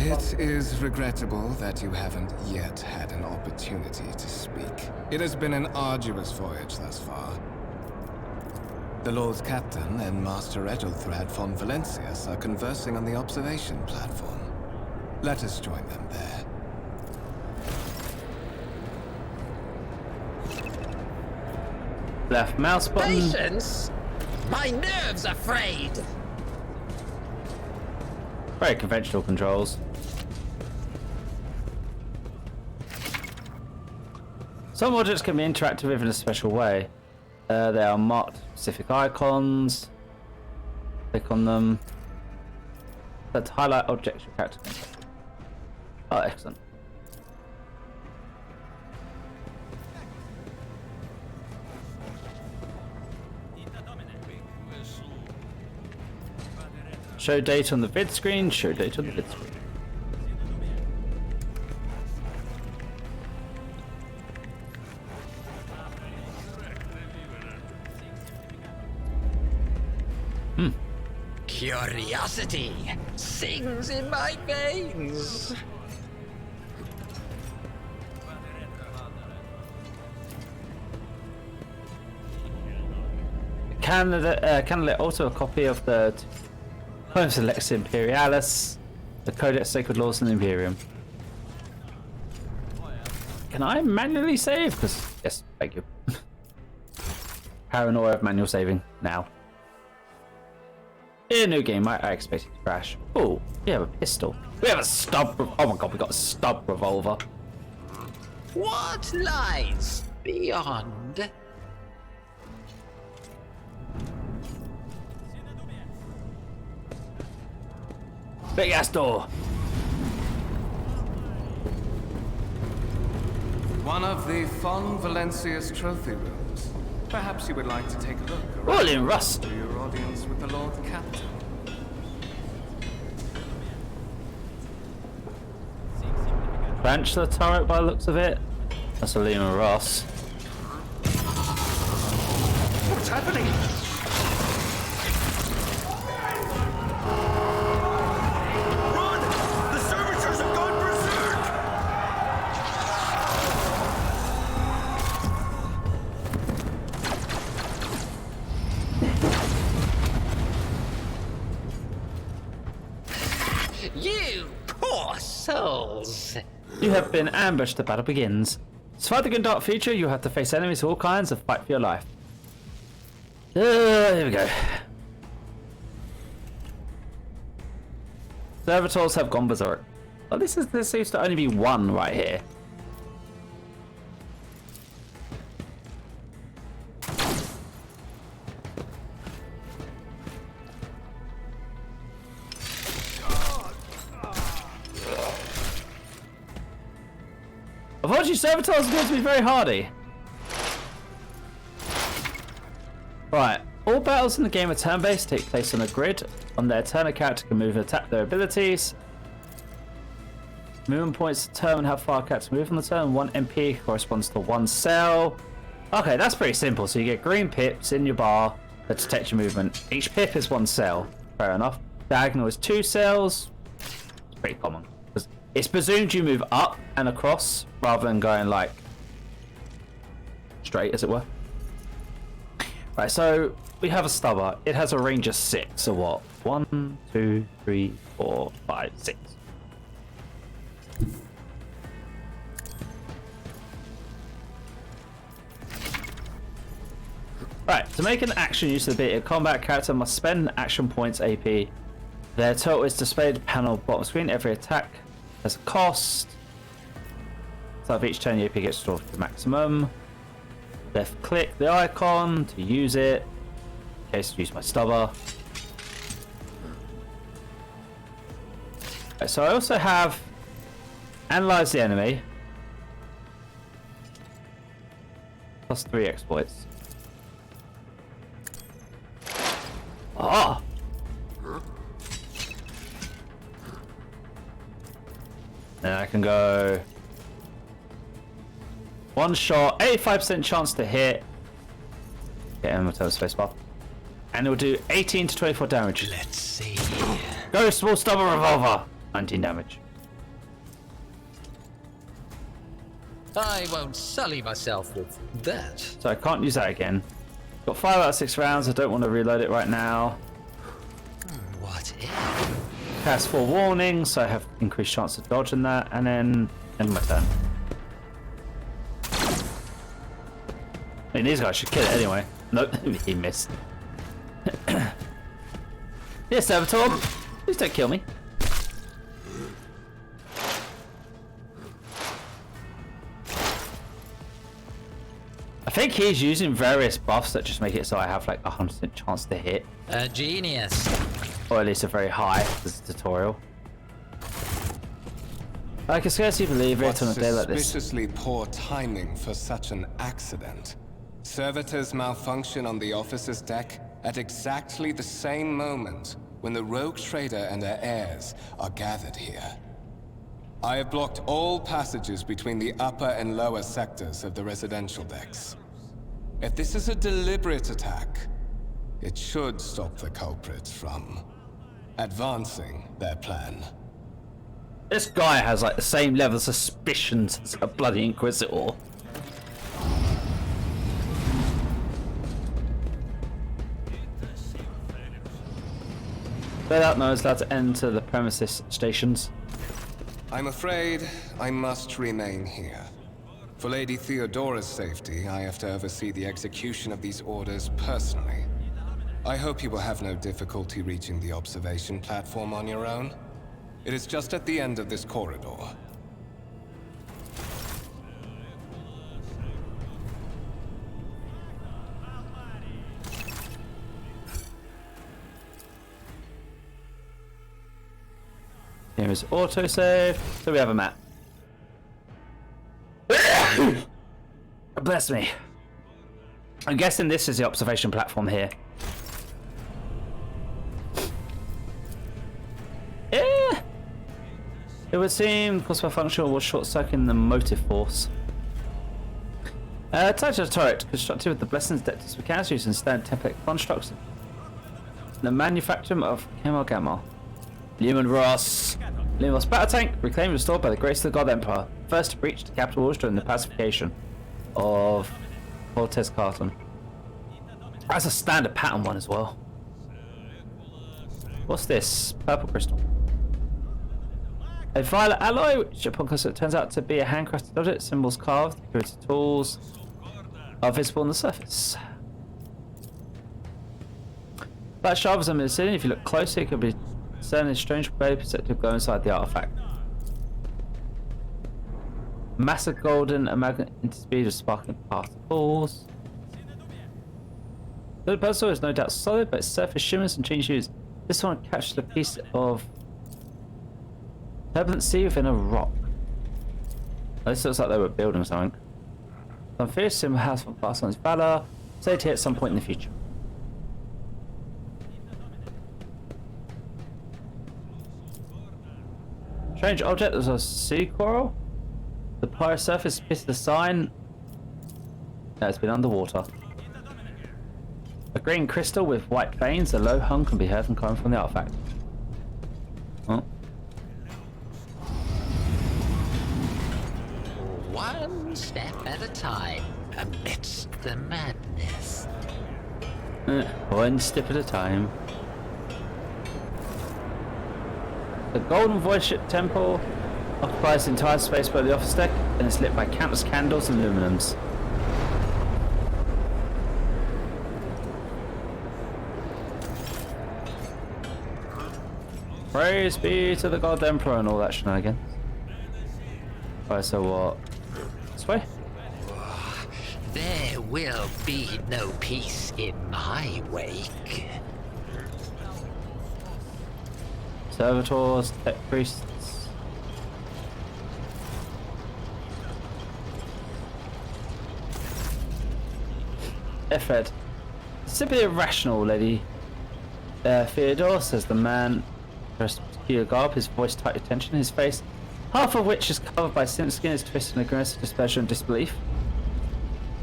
It is regrettable that you haven't yet had an opportunity to speak. It has been an arduous voyage thus far. The Lord Captain and Master Edelthrad von Valencius are conversing on the observation platform. Let us join them there. Left mouse button. Patience? My nerves are frayed. Very conventional controls. Some objects can be interacted with in a special way. They are marked specific icons. Click on them. Let's highlight objects your character can. Oh, excellent. Show data on the vid screen. Show data on the vid screen. Curiosity sings in my veins. Candidate also a copy of the Poems of Lex Imperialis, the Codex Sacred Laws of the Imperium. Can I manually save? Because yes, thank you. Paranoia of manual saving now. In a new game, I expect it to crash. Oh, we have a pistol. We have a stub. Oh my god, we got a stub revolver. What lies beyond? Big ass door. One of the von Valencius trophy rooms. Perhaps you would like to take a look All around in rust. to your audience with the Lord Captain. Branch the turret by the looks of it. That's a Lima Ross. What's happening? Run! The servitors have gone berserk! You poor souls. You have been ambushed. The battle begins. To fight the good dark future, you have to face enemies of all kinds and fight for your life. Here we go. Servitors have gone berserk. Oh, there seems to only be one right here. Unfortunately, servitors appear to be very hardy. Right, all battles in the game are turn-based, take place on a grid. On their turn, a character can move and attack their abilities. Movement points determine how far a character can move on the turn. 1 MP corresponds to 1 cell. Okay, that's pretty simple. So you get green pips in your bar that detect your movement. Each pip is 1 cell. Fair enough. Diagonal is 2 cells. It's pretty common. It's presumed you move up and across rather than going like straight, as it were. Right, so we have a stubber. It has a range of 6. So what? 1, 2, 3, 4, 5, 6. Right, to make an action use of the ability, a combat character must spend action points AP. Their total is displayed panel bottom screen. Every attack has a cost. So of each turn, your AP gets restored to the maximum. Left click the icon to use it. In case I use my stubber. Right, so I also have analyze the enemy. Plus 3 exploits. Ah! Then I can go 1 shot, 85% chance to hit. Get him with a spacebar. And it will do 18 to 24 damage. Let's see. Go small stubber revolver. 19 damage. I won't sully myself with that. So I can't use that again. Got 5 out of 6 rounds. I don't want to reload it right now. What if? Cast 4 warnings, so I have increased chance of dodging that, and then end my turn. I mean, these guys should kill it anyway. Nope, he missed. Yes, Saboteur, please don't kill me. I think he's using various buffs that just make it so I have like 100% chance to hit. A genius. Or at least a very high this tutorial. I can scarcely believe it on a day like this. Suspiciously poor timing for such an accident. Servitors malfunction on the officer's deck at exactly the same moment when the rogue trader and her heirs are gathered here. I have blocked all passages between the upper and lower sectors of the residential decks. If this is a deliberate attack, it should stop the culprits from advancing their plan. This guy has like the same level of suspicions as a bloody Inquisitor. Without no is allowed to enter the premises stations. I'm afraid I must remain here. For Lady Theodora's safety, I have to oversee the execution of these orders personally. I hope you will have no difficulty reaching the observation platform on your own. It is just at the end of this corridor. Here is autosave. So we have a map. Bless me. I'm guessing this is the observation platform here. It would seem possible function was short-circuiting the motive force. Attached to the turret, constructed with the blessings deptus mechanicus using standard template constructs. The manufacturing of Camel Gamma. Lumen Ross. Lumen Ross battle tank, reclaimed and restored by the grace of the God Emperor. First to breach the capital walls during the pacification of Cortez Carton. That's a standard pattern one as well. What's this? Purple crystal. A violet alloy, which upon consideration turns out to be a handcrafted object, symbols carved, created tools are visible on the surface. That sharp as I'm in the ceiling, if you look closely, it could be discerning a strange barely perceptible glow inside the artifact. Massive golden amalgam interspeed of sparkling particles. The puzzle is no doubt solid, but its surface shimmers and changes hues. This one catches a piece of turbulent sea within a rock. Oh, this looks like they were building something. Some fierce symbol has from past on its valor. Saved here at some point in the future. Strange object. There's a sea coral. The pirate surface missed the sign. No, it's been underwater. A green crystal with white veins. A low hum can be heard from coming from the artifact. Oh. One step at a time amidst the madness. One step at a time. The golden void ship temple occupies the entire space below the office deck and is lit by countless candles and luminums. Praise be to the God Emperor and all that shenanigans. Alright, so what? This way? There will be no peace in my wake. Servitors, tech priests. Efred. Simply irrational, Lady Theodore, says the man dressed in obscure garb, his voice tightly tensioned, his face, half of which is covered by simp skin, is twisted in a grimace of displeasure and disbelief.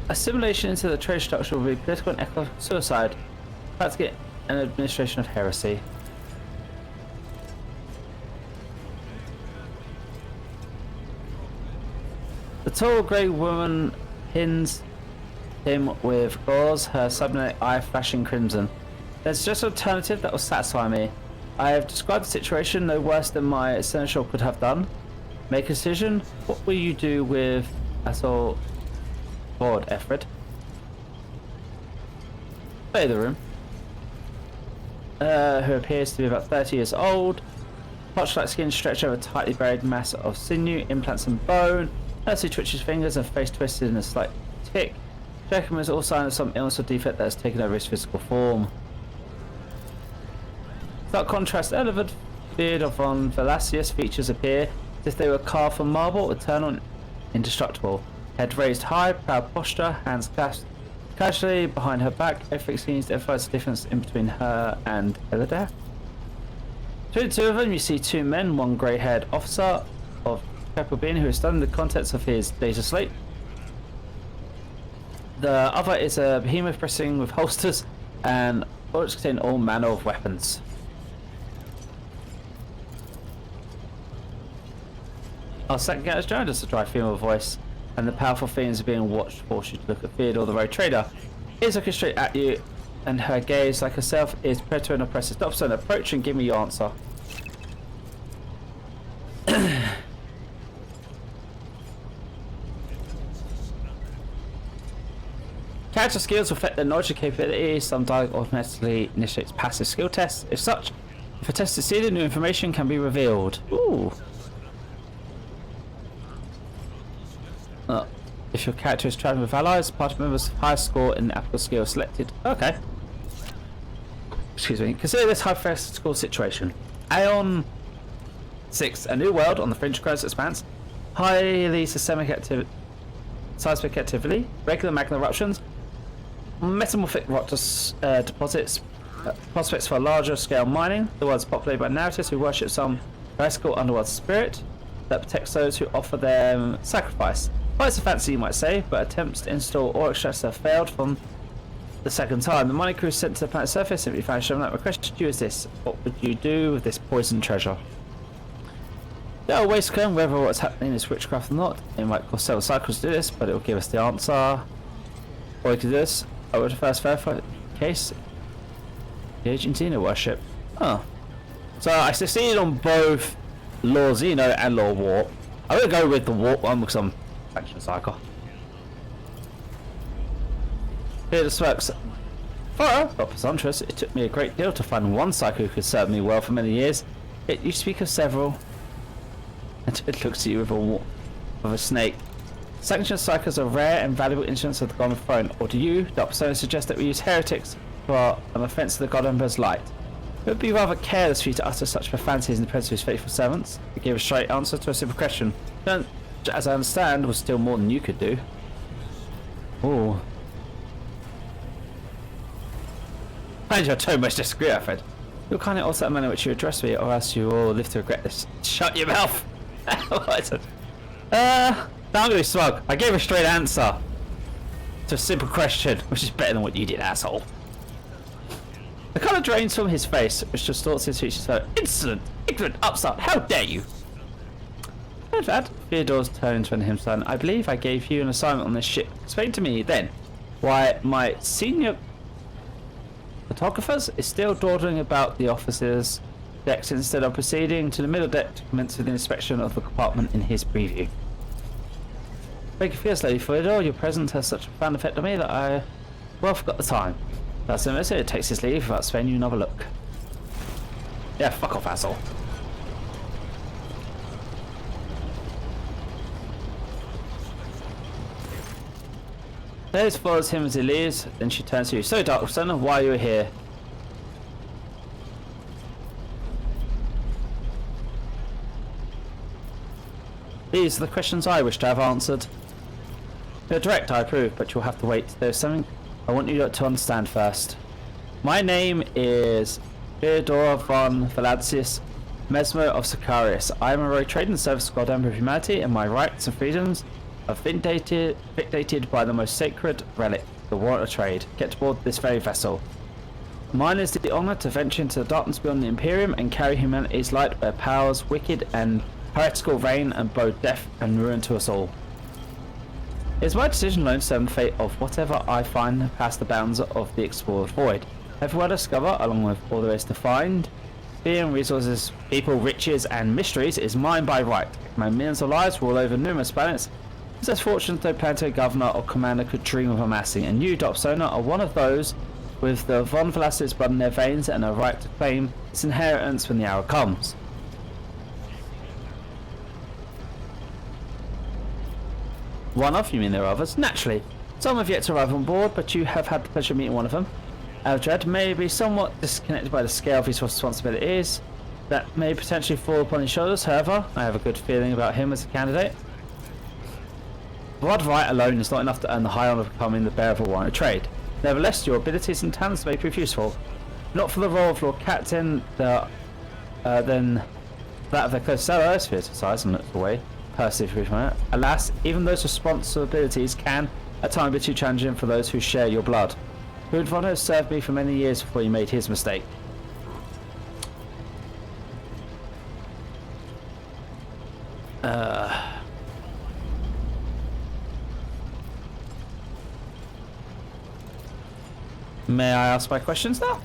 Assimilation into the trade structure will be political and economic suicide, practically an administration of heresy. The tall grey woman pins him with gauze, her cybernetic eye flashing crimson. There's just an alternative that will satisfy me. I have described the situation no worse than my seneschal could have done. Make a decision. What will you do with Assault Board, Efred? Play the room. Who appears to be about 30 years old. Potch-like skin stretched over a tightly buried mass of sinew, implants and bone. As he twitches fingers and face twisted in a slight tick. Checking is all signs of some illness or defect that has taken over his physical form. Without contrast, elevated beard of von Velasius features appear as if they were carved from marble, eternal and indestructible. Head raised high, proud posture, hands clasped casually behind her back. Everything seems to emphasize the difference in between her and Eladair. Between the two of them, you see two men, one grey-haired officer of Pepper Bean who is studying the contents of his data slate. The other is a behemoth bristling with holsters and bullets contain all manner of weapons. Our second guy has joined us, a dry female voice, and the powerful feelings of being watched force you to look at Theodore the Road Trader. He is looking straight at you, and her gaze, like herself, is predatory and oppressive. Stop, son, approach and give me your answer. Character skills affect their knowledge and capabilities. Some dialogue automatically initiates passive skill tests. If such, if a test is succeeded, new information can be revealed. Ooh. If your character is traveling with allies, party members have highest score in the applicable skill selected. Okay. Excuse me. Consider this hypothetical situation. Aeon 6, a new world on the fringe of Crow's Expanse. Highly seismic activity, regular magma eruptions, metamorphic rock deposits, prospects for larger scale mining. The world is populated by narratives who worship some heretical underworld spirit that protects those who offer them sacrifice. Well, it's a fancy, you might say, but attempts to install or extract have failed from the second time. The mining crew sent to the planet's surface simply found showing that my question to you is this: what would you do with this poisoned treasure? There are ways to learn whether what's happening is witchcraft or not. It might cost several cycles to do this, but it will give us the answer. Or we could do this. I would first verify the case. Engage in Xena worship. Oh. So I succeeded on both Lore Xeno and Lore Warp. I'm gonna go with the Warp one because I'm faction cycle. Here the Smirks. For a presumptuous, it took me a great deal to find one psycho who could serve me well for many years. Yet you speak of several. And it looks at you with a snake. Sanctioned psychos are rare and valuable instruments of the God Throne, or do you, the persona, suggest that we use heretics for an offence to the God Emperor's light? It would be rather careless for you to utter such profanities in the presence of his faithful servants. He gave a straight answer to a simple question. Don't, as I understand, was still more than you could do. Ooh. Find your tone most disagree, Alfred. You'll kindly alter the manner in which you address me, or else you will live to regret this. Shut your mouth! What is it? Now I'm gonna be smug. I gave a straight answer to a simple question, which is better than what you did, asshole. The colour drains from his face, which distorts his features so insolent, ignorant, upstart, how dare you! In fact, Theodore's turned to him, son. I believe I gave you an assignment on this ship. Explain to me, then, why my senior photographers is still dawdling about the officers' decks instead of proceeding to the middle deck to commence with the inspection of the compartment in his preview. Make you feel, Lady Theodore, your presence has such a profound effect on me that I well forgot the time. That's the message. It takes his leave without sparing you another look. Yeah, fuck off, asshole. Liz follows him as he leaves, then she turns to you. So, Dark Son, why are you here? These are the questions I wish to have answered. You're direct, I approve, but you'll have to wait. There's something I want you to understand first. My name is Theodora von Valancius, Mesmer of Sicarius. I am a rogue trader in the service of God Emperor of Humanity, and my rights and freedoms are dictated by the most sacred relic, the warrant of trade. Get aboard this very vessel. Mine is the honour to venture into the darkness beyond the Imperium and carry humanity's light where powers wicked and heretical reign and bow death and ruin to us all. It is my decision alone to serve the fate of whatever I find past the bounds of the explored void. Everywhere I discover, along with all there is to find, being, resources, people, riches, and mysteries, is mine by right. My millions of lives rule over numerous planets. Possess fortunes no planetary governor or commander could dream of amassing, and you, Dopsona, are one of those with the von Valancius blood in their veins and a right to claim its inheritance when the hour comes. One of? You mean there are others? Naturally. Some have yet to arrive on board, but you have had the pleasure of meeting one of them. Eldred may be somewhat disconnected by the scale of his responsibilities that may potentially fall upon his shoulders. However, I have a good feeling about him as a candidate. Blood right alone is not enough to earn the high honour of becoming the bearer of a warrant of trade. Nevertheless, your abilities and talents may prove useful. Not for the role of Lord Captain, then that of their close allies, Fears sighs and looks away. Alas, even those responsibilities can at times be too challenging for those who share your blood. Rudvon served me for many years before he made his mistake. May I ask my questions now?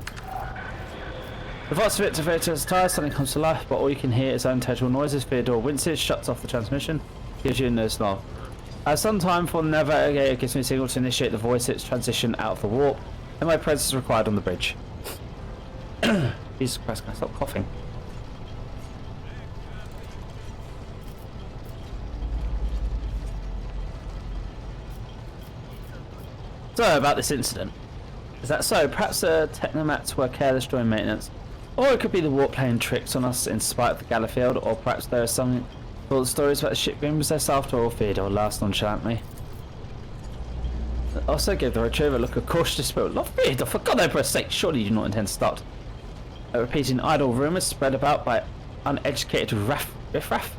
The voice of it to Theodore's tire, something comes to life, but all you can hear is unintelligible noises. Theodore winces, shuts off the transmission, gives you a no snarl. As some time for the navigator gives me a signal to initiate the voice, its transition out of the warp, and my presence is required on the bridge. Jesus Christ, can I stop coughing? So, about this incident. Is that so? Perhaps the technomats were careless during maintenance. Or it could be the warp playing tricks on us in spite of the Gallowfield, or perhaps there are some stories about the ship being possessed after all. Theodore laughed nonchalantly. Also gave the retriever a look of cautious dispute. Lord Theodore, for God Emperor's sake, surely you do not intend to start repeating idle rumours spread about by uneducated riffraff?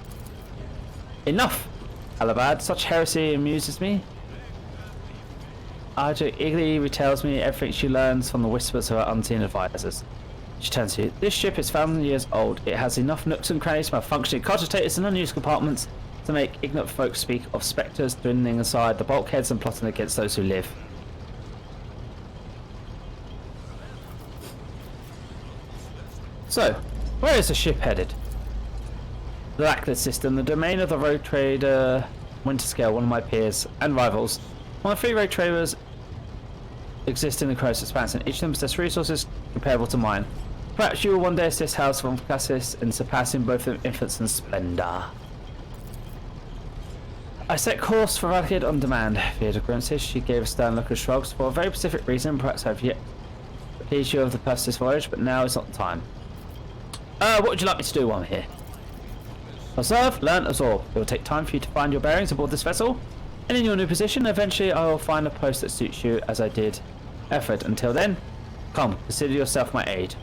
Enough, Alabad. Such heresy amuses me. Arja eagerly retells me everything she learns from the whispers of her unseen advisors. She turns to you. This ship is 1,000 years old. It has enough nooks and crannies, malfunctioning cogitators and unused compartments to make ignorant folk speak of spectres dwindling aside the bulkheads and plotting against those who live. So, where is the ship headed? The Lackless system, the domain of the rogue trader Winterscale, one of my peers and rivals. One of 3 rogue traders exist in the Cross Expanse, and each of them possess resources comparable to mine. Perhaps you will one day assist House von Cassis in surpassing both of them infants and splendor. I set course for Valakid on demand. Via the grimaces, she gave a stern look of shrugs. For a very specific reason, perhaps I've yet pleased you of the purpose of this voyage, but now is not the time. What would you like me to do while I'm here? Observe, learn, absorb. It will take time for you to find your bearings aboard this vessel, and in your new position, eventually I will find a post that suits you as I did effort. Until then, come, consider yourself my aid.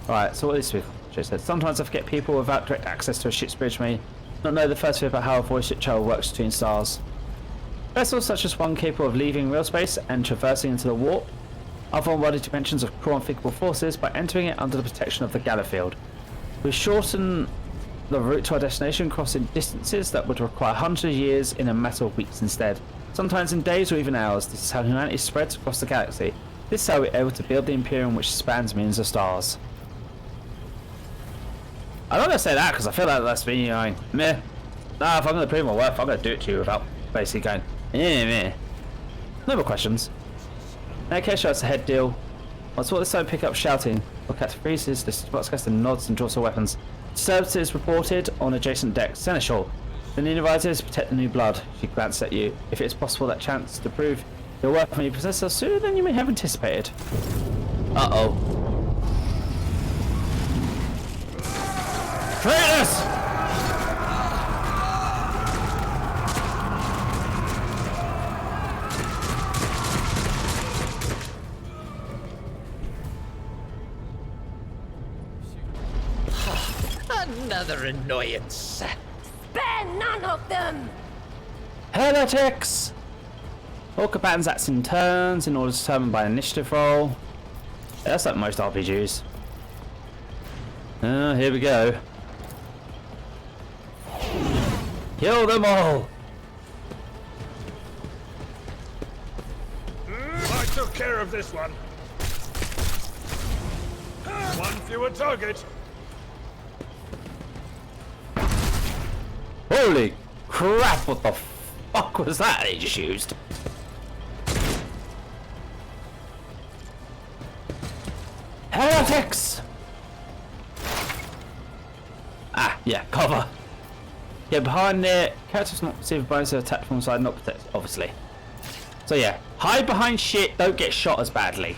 Right, so what is this? She said, sometimes I forget people without direct access to a ship's bridge may not know the first bit about how a voice ship travel works between stars. Vessels such as one capable of leaving real space and traversing into the warp other embodied dimensions of cruel unthinkable forces by entering it under the protection of the Gallowfield. We shorten the route to our destination, crossing distances that would require hundreds of years in a matter of weeks instead. Sometimes in days or even hours. This is how humanity spreads across the galaxy. This is how we're able to build the Imperium which spans millions of stars. I'm not going to say that because I feel like that's me going, meh. Nah, if I'm going to prove my worth, I'm going to do it to you without basically going, meh. No more questions. In that case, that's a head deal. Once all this time pick up shouting, or Captain freezes, the sportscaster nods and draws her weapons. Services reported on adjacent decks. Seneschal. The new advisors protect the new blood. She glanced at you. If it's possible that chance to prove your worth when you possess her sooner than you may have anticipated. Uh-oh. Traitors! Another annoyance. Spare none of them! Heretics! All combatants act in turns in order to determine by initiative roll. Yeah, that's like most RPGs. Here we go. Kill them all! I took care of this one. One fewer target. Holy crap, what the fuck was that they just used? Heretics! Ah, yeah, cover. Yeah, behind there, characters not receive bonus of attack from the side, not protect, obviously. So yeah, hide behind shit, don't get shot as badly.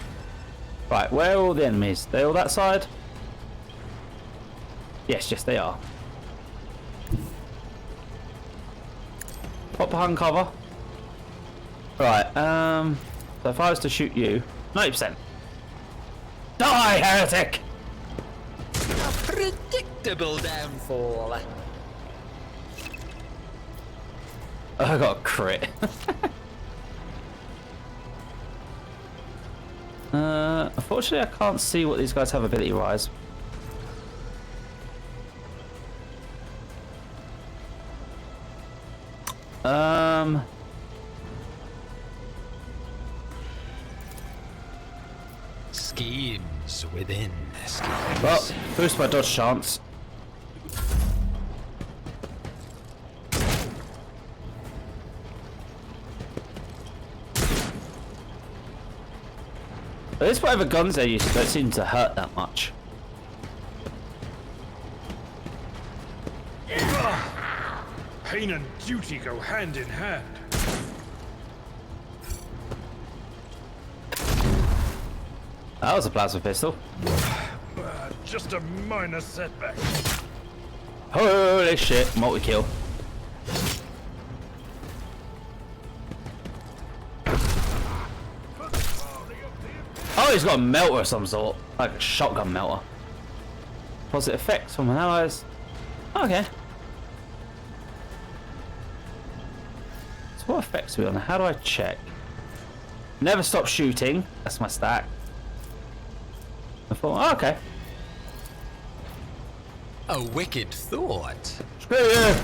Right, where are all the enemies? They all that side? Yes, they are. Pop behind cover. Right, so if I was to shoot you, 90%. Die, heretic! A predictable downfall. I got a crit. Unfortunately, I can't see what these guys have ability-wise. Schemes within schemes. Well, boost my dodge chance. At least whatever guns they use don't seem to hurt that much. Pain and duty go hand in hand. That was a plasma pistol. Just a minor setback. Holy shit, multi-kill. Oh, he's got a melter of some sort. Like a shotgun melter. Positive effects from an allies. Okay. So what effects are we on? How do I check? Never stop shooting. That's my stat. I thought, oh, okay. A wicked thought. Screw you!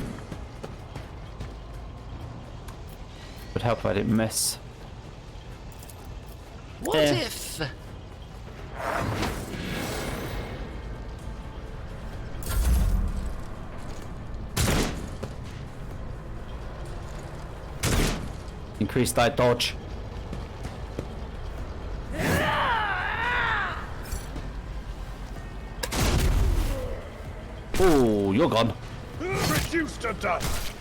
Would help if I didn't miss. What Yeah. if... Increase thy dodge. Oh, you're gone. Reduced to dust.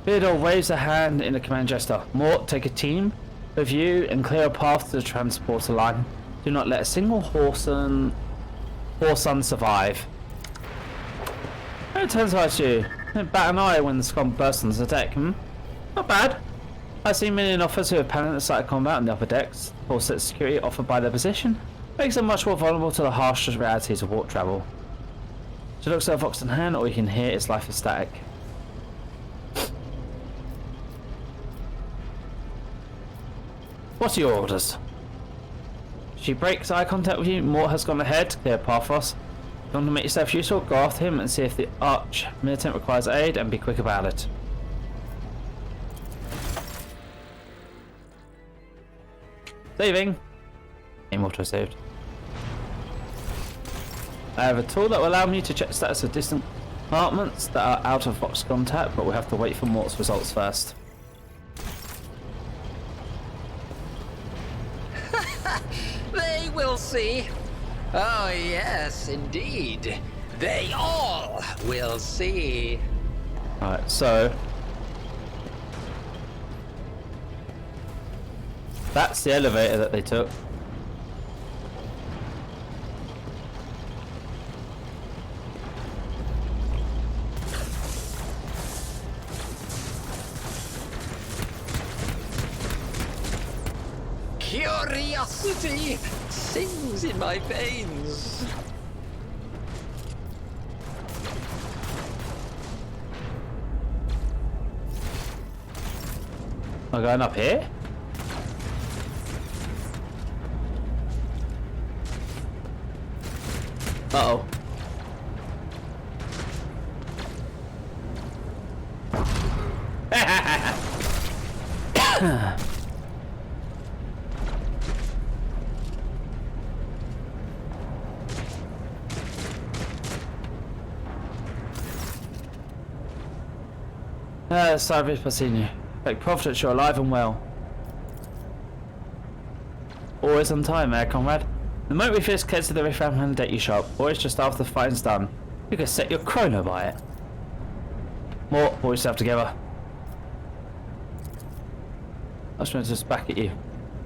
Theodore waves a hand in a command gesture. Mort, take a team of you and clear a path to the transporter line. Do not let a single Whoreson survive. It turns out you. Bat an eye when the scum bursts on the deck. Not bad. I've seen many offers who have panicked at the sight of combat on the upper decks. The full set of security offered by their position makes them much more vulnerable to the harsh realities of warp travel. She looks at a Vox in hand, or you can hear its life is static. What are your orders? She breaks eye contact with you. Mort has gone ahead to clear a path for us. If you want to make yourself useful, go after him and see if the arch militant requires aid, and be quick about it. Saving. Aim auto saved. I have a tool that will allow me to check the status of distant compartments that are out of Vox contact, but we have to wait for Mort's results first. They will see. Oh, yes, indeed. They all will see. Alright, so that's the elevator that they took. Curiosity sings in my veins. Am I going up here? Uh-oh. Sorry for seeing you. Take profit, you're alive and well. Always on time, comrade. The moment we first get to the Riff Ram deck you shop, always just after the fighting's done, you can set your chrono by it. More, pull yourself together. I was trying to just back at you.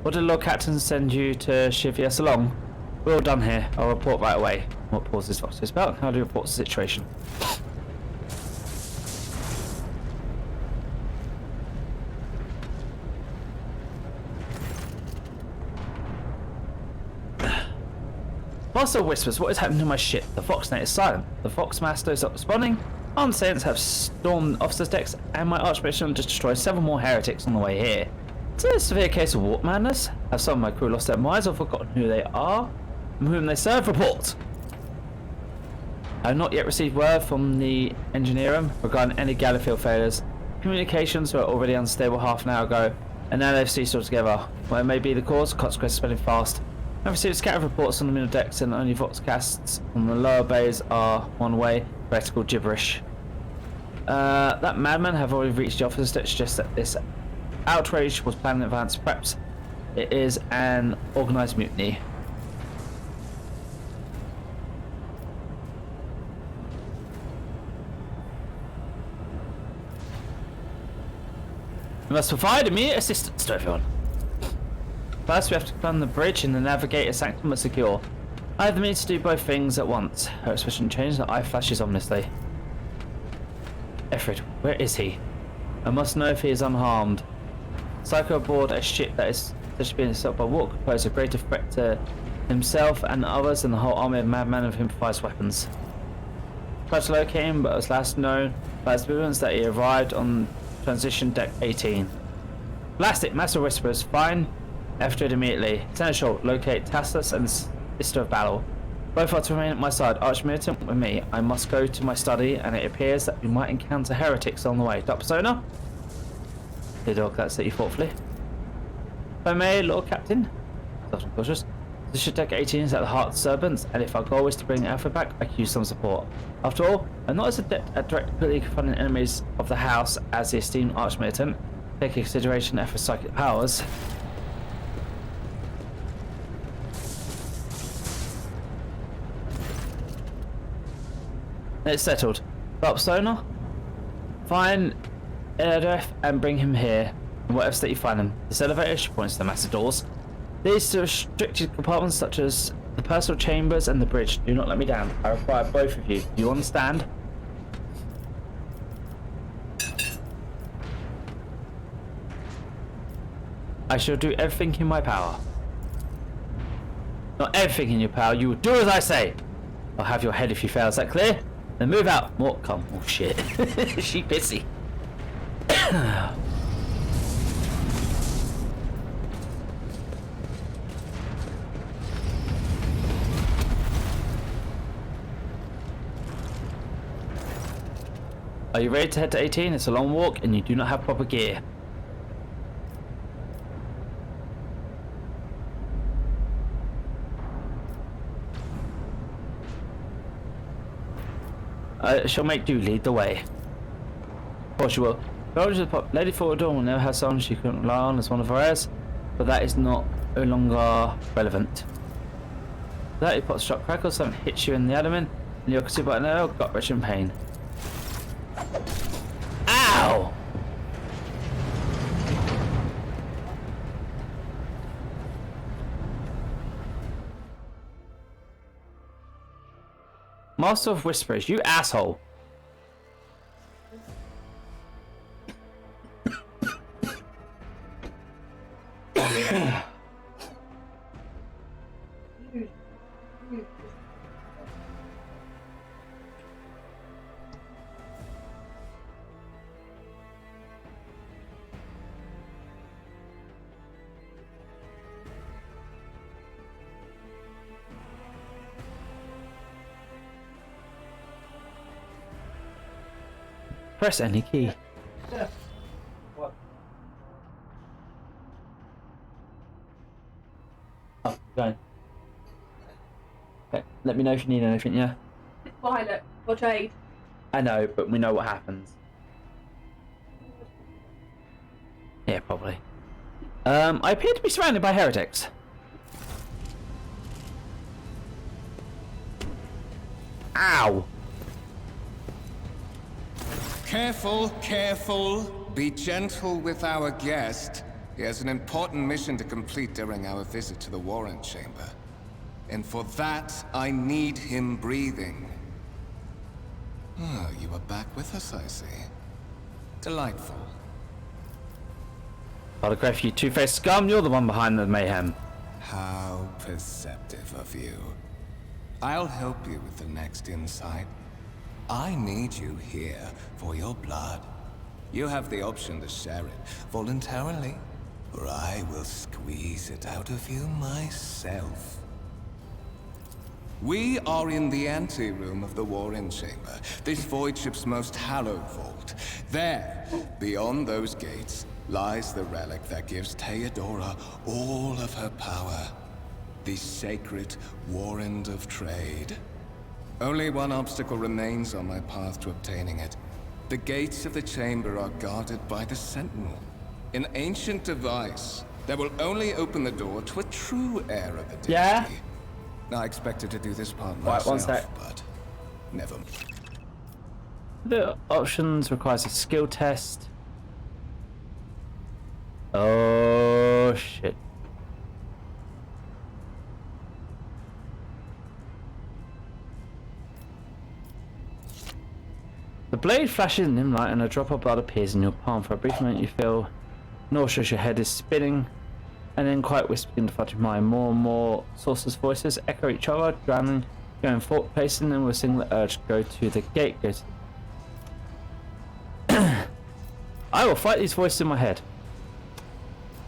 What did Lord Captain send you to chivvy us along? We're all done here. I'll report right away. What pauses Fox's belt? How do you report the situation? Master whispers, what is happening to my ship? The Foxnet is silent. The Foxmaster is not responding. Armed Saints have stormed officers' decks, and my Archbishop just destroyed several more heretics on the way here. Is it a severe case of warp madness? Have some of my crew lost their minds or forgotten who they are and whom they serve? Report! I have not yet received word from the engineer room regarding any Galliffield failures. Communications were already unstable half an hour ago, and now they've ceased altogether. What may be the cause, consequences spreading fast. I've received scattered reports on the middle decks, and only Vox casts on the lower bays are one way, practical gibberish. That madman have already reached the officers deck, suggests that this outrage was planned in advance. Perhaps it is an organised mutiny. We must provide immediate assistance to everyone. First, we have to climb the bridge and the navigator sanctum must secure. I have the means to do both things at once. Her expression changed, her eye flashes ominously. Ephraim, where is he? I must know if he is unharmed. Psycho aboard a ship that is such being assaulted by warp could pose a greater threat to himself and others and the whole army of madmen of improvised weapons. Tried to locate him, but was last known by his movements that he arrived on transition deck 18. Blast it, Master Whispers. Fine. After it immediately. Seneschal, locate Tassus and Sister of Battle. Both are to remain at my side. Archmilitant with me. I must go to my study, and it appears that we might encounter heretics on the way. Dr. Persona? The dog, that's it, you thoughtfully. If I may, Lord Captain. Soft and cautious. Position deck 18 is at the heart of the serpents, and if our goal is to bring Alpha back, I could use some support. After all, I'm not as adept at directly confronting enemies of the house as the esteemed Archmilitant. Take into consideration Alpha's psychic powers. It's settled. Dr. Persona? Find Eldreth and bring him here, in whatever state you find him. This elevator, she points to the massive doors. These to restricted compartments such as the personal chambers and the bridge. Do not let me down. I require both of you. Do you understand? I shall do everything in my power. Not everything in your power. You will do as I say. I'll have your head if you fail. Is that clear? Then move out. More. Come. Oh shit. She busy. Are you ready to head to 18? It's a long walk and you do not have proper gear. I shall make do. Lead the way. Of course you will. Lady Forwardor will never have someone she can rely on as one of her heirs, but that is no longer relevant. That you put struck crackle, something hits you in the abdomen, and you're considered by an arrow, got rich in pain. Ow! Master of Whispers, you asshole. Press any key. What? Oh, going. Okay, let me know if you need anything, yeah? Violet or Jade. I know, but we know what happens. Yeah, probably. I appear to be surrounded by heretics. Ow! Careful, careful. Be gentle with our guest. He has an important mission to complete during our visit to the Warrant Chamber. And for that, I need him breathing. Oh, you are back with us, I see. Delightful. Autograph, you two-faced scum, you're the one behind the mayhem. How perceptive of you. I'll help you with the next insight. I need you here for your blood. You have the option to share it voluntarily, or I will squeeze it out of you myself. We are in the anteroom of the Warren Chamber, this void ship's most hallowed vault. There, beyond those gates, lies the relic that gives Theodora all of her power. The sacred Warrant of Trade. Only one obstacle remains on my path to obtaining it. The gates of the chamber are guarded by the Sentinel. An ancient device that will only open the door to a true heir of the dynasty. Yeah? I expected to do this part Right, one myself, sec. but never. The options requires a skill test. Oh shit. The blade flashes in dim light and a drop of blood appears in your palm. For a brief moment you feel nauseous, your head is spinning. and then quiet whisper into Fudge's mind. More and more sources' voices echo each other, drowning, going forward, pacing them with a single urge. Go to the gate. Go to... I will fight these voices in my head.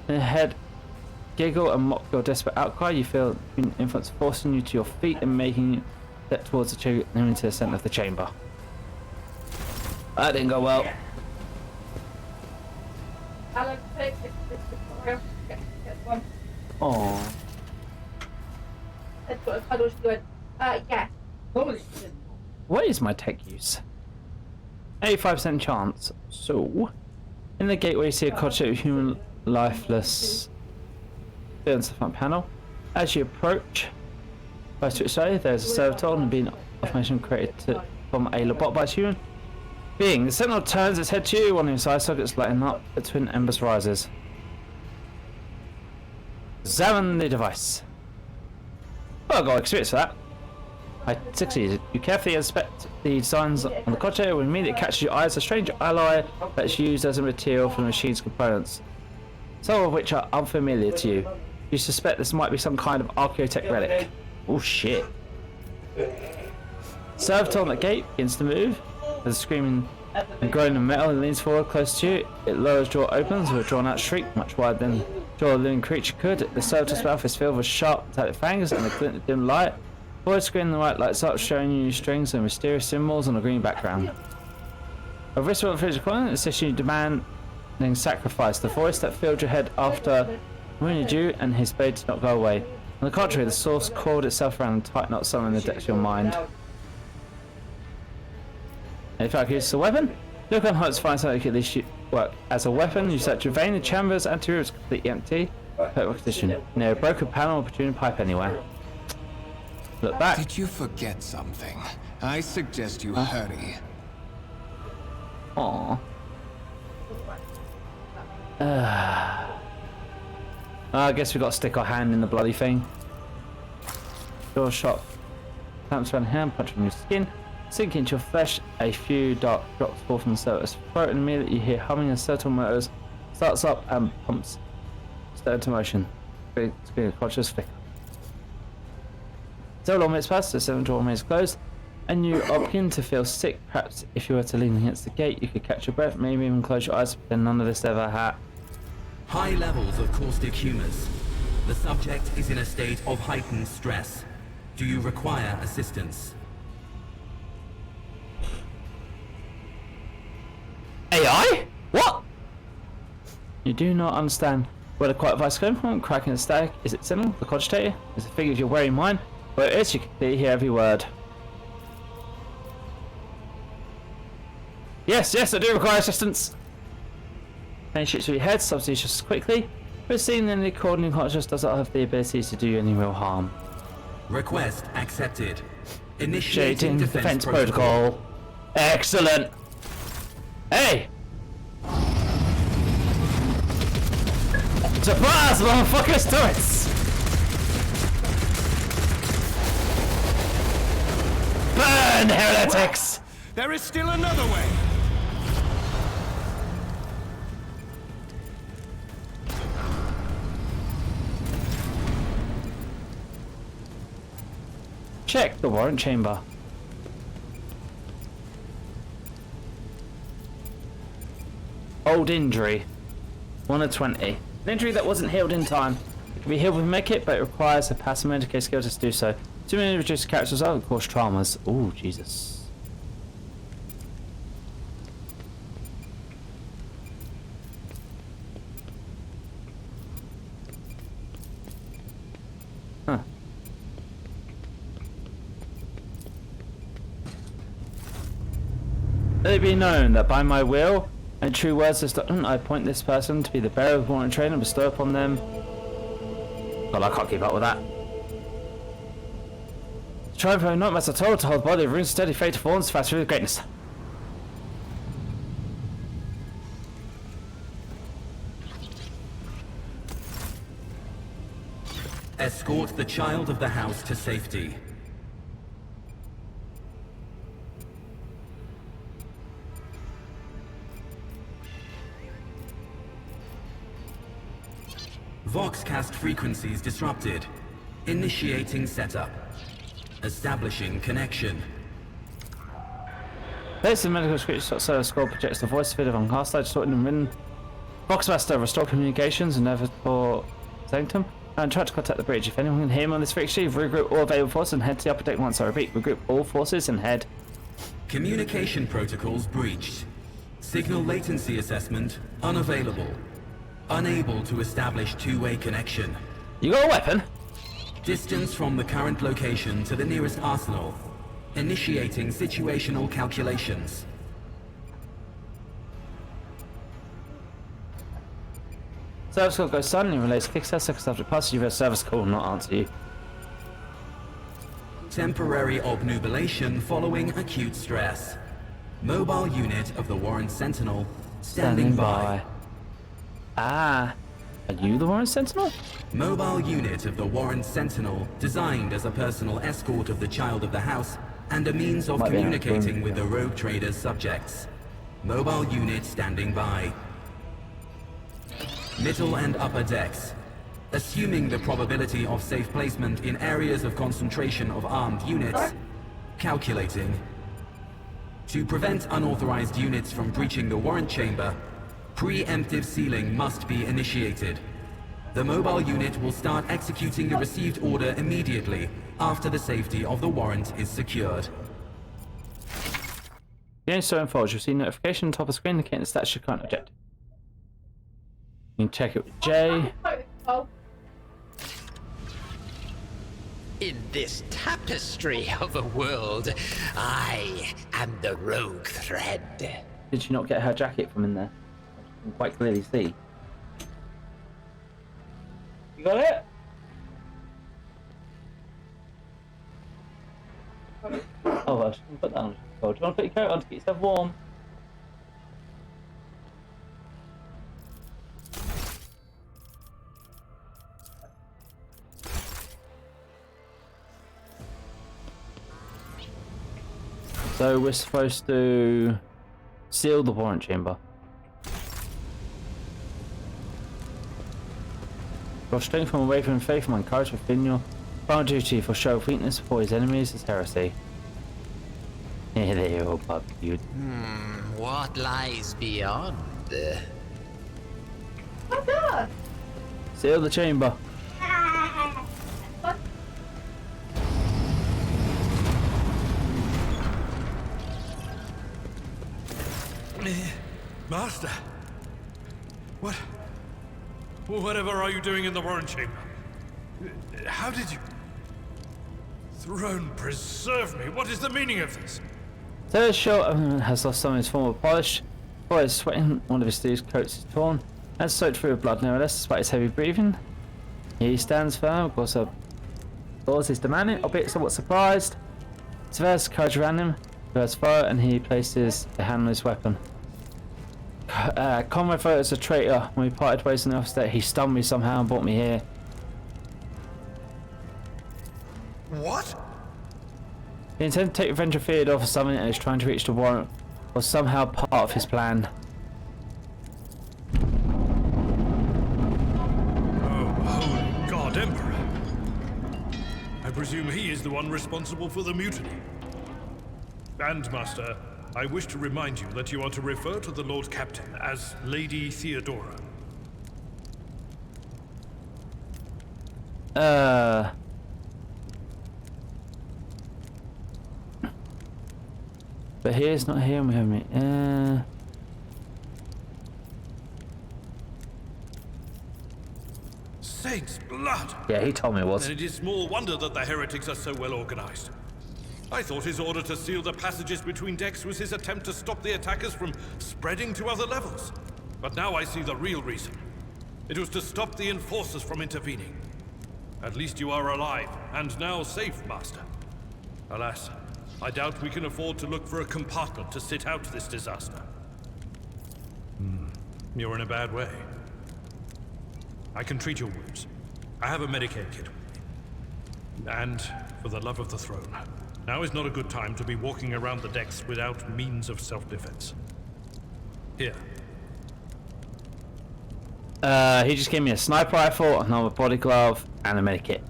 In your head, giggle and mock your desperate outcry. You feel an influence forcing you to your feet and making you step towards the chamber and into the center of the chamber. That didn't go well. Alan, take this tutorial. Get one. Aww. That's what a cuddle should do. Yeah. What is my tech use? 85% chance. So, in the gateway you see a cottage of human lifeless on the front panel. As you approach, close to its side, there's a servitor and being automation created from a lobotomized human being. The sentinel turns its head to you, one of his eye sockets lighting up, the twin embers rises. Examine the device. Well, I got experience for that. I succeeded. You carefully inspect the signs on the cottage when immediately catches your eyes a strange alloy that's used as a material for the machine's components, some of which are unfamiliar to you. You suspect this might be some kind of archaeotech relic. Oh shit. Servitor on the gate begins to move. There's a screaming and groaning of metal and leans forward close to you. It lowers jaw opens with a drawn out shriek, much wider than jaw a living creature could. The servitor's mouth is filled with sharp metallic fangs and a glint of dim light. Void screen on the right lights up, showing you strings and mysterious symbols on a green background. A visceral physical insists you demanding sacrifice. The voice that filled your head after wounded you and his blade did not go away. On the contrary, the source coiled itself around and tightened up some in the depths of your mind. And if I could use a weapon, look on how to find something that could at least work as a weapon. You search your vein, the chamber's anterior is completely empty. Perfect condition. Near a broken panel or protruding pipe anywhere. Look back. Did you forget something? I suggest you hurry. Aww. I guess we got to stick our hand in the bloody thing. Door shot. Clamps around the hand, punch from your skin. Sink into your flesh. A few dark drops fall from the surface. Throat, and immediately you hear humming and certain motors. Starts up and pumps. Stir into motion. Screen of conscious flicker. Several minutes pass, the 7th door remains closed, and you are beginning to feel sick. Perhaps if you were to lean against the gate, you could catch your breath, maybe even close your eyes, but then none of this ever had. High levels of caustic humors. The subject is in a state of heightened stress. Do you require assistance? AI? What? You do not understand where the quiet voice comes from, cracking the static. Is it Sentinel, the cogitator? Is it figure of your weary mind? Where it is, you can clearly hear every word. Yes, I do require assistance. And shoots through your head, substitutes just quickly. But seeing that the according conscious does not have the ability to do you any real harm. Request accepted. Initiating defense protocol. Excellent. Hey! Surprise, motherfuckers, turrets! Burn, heretics! There is still another way. Check the warrant chamber. Old injury. 1 of 20. An injury that wasn't healed in time. It can be healed with medkit, but it requires a passive medicated skill to do so. Too many reduced characters are, of course, traumas. Oh, Jesus. Huh. Let it be known that by my will and true words of document, I appoint this person to be the bearer of warrant training and bestow upon them. God, I can't keep up with that. Try for not master told to hold the body of runes steady fate to falls fast through the greatness. Escort the child of the house to safety. Voxcast frequencies disrupted. Initiating setup. Establishing connection. This is medical service score projects the voice feed of on hostile distorting and written. Voxmaster, restore communications and never for sanctum. And try to contact the bridge. If anyone can hear me on this fixture, regroup all available forces and head to the upper deck once I repeat. Regroup all forces and head. Communication protocols breached. Signal latency assessment unavailable. Unable to establish two-way connection. You got a weapon? Distance from the current location to the nearest arsenal. Initiating situational calculations. Service call goes silent and relays 6 seconds after passage. Your service call will not answer you. Temporary obnubilation following acute stress. Mobile unit of the Warren Sentinel standing by. Ah, are you the Warren Sentinel? Mobile unit of the Warren Sentinel designed as a personal escort of the child of the house and a means of communicating with the rogue trader's subjects. Mobile unit standing by. Middle and upper decks. Assuming the probability of safe placement in areas of concentration of armed units. Calculating. To prevent unauthorized units from breaching the warrant chamber, preemptive sealing must be initiated. The mobile unit will start executing the received order immediately after the safety of the warrant is secured. The so unfolds. You'll see a notification on top of the screen indicating the status of your current objective. You can check it with J. In this tapestry of a world, I am the rogue thread. Did you not get her jacket from in there? I can quite clearly see. You got it? Oh, I should put that on. Do you want to put your coat on to get yourself warm? So we're supposed to seal the warrant chamber. Your strength from away from faith and courage within your final duty for show of weakness before his enemies is heresy. Yeah, they all bug you. What lies beyond? Oh god! Seal the chamber. What? Master! What? Whatever are you doing in the warrant chamber? How did you... Throne preserve me! What is the meaning of this? So short has lost some of his former polish. Boy is sweating, one of his sleeves coats is torn and soaked through with blood nevertheless despite his heavy breathing. He stands firm, of course Laws is demanding, albeit somewhat surprised. Severus courage around him, reverse fire, and he places a hand on his weapon. Conrad thought it was a traitor. When we parted ways in the office there, he stunned me somehow and brought me here. What? He intended to take revenge of Theodore for something and is trying to reach the warrant was somehow part of his plan. Oh, holy God, Emperor! I presume he is the one responsible for the mutiny. And, Master, I wish to remind you that you are to refer to the Lord Captain as Lady Theodora. But he is not here with me. Saints' blood! Yeah, he told me it was. Then it is small wonder that the heretics are so well organized. I thought his order to seal the passages between decks was his attempt to stop the attackers from spreading to other levels. But now I see the real reason. It was to stop the enforcers from intervening. At least you are alive, and now safe, Master. Alas, I doubt we can afford to look for a compartment to sit out this disaster. You're in a bad way. I can treat your wounds. I have a Medicaid kit with me. And, for the love of the throne, now is not a good time to be walking around the decks without means of self-defense. Here. He just gave me a sniper rifle, an armored body glove, and a medikit.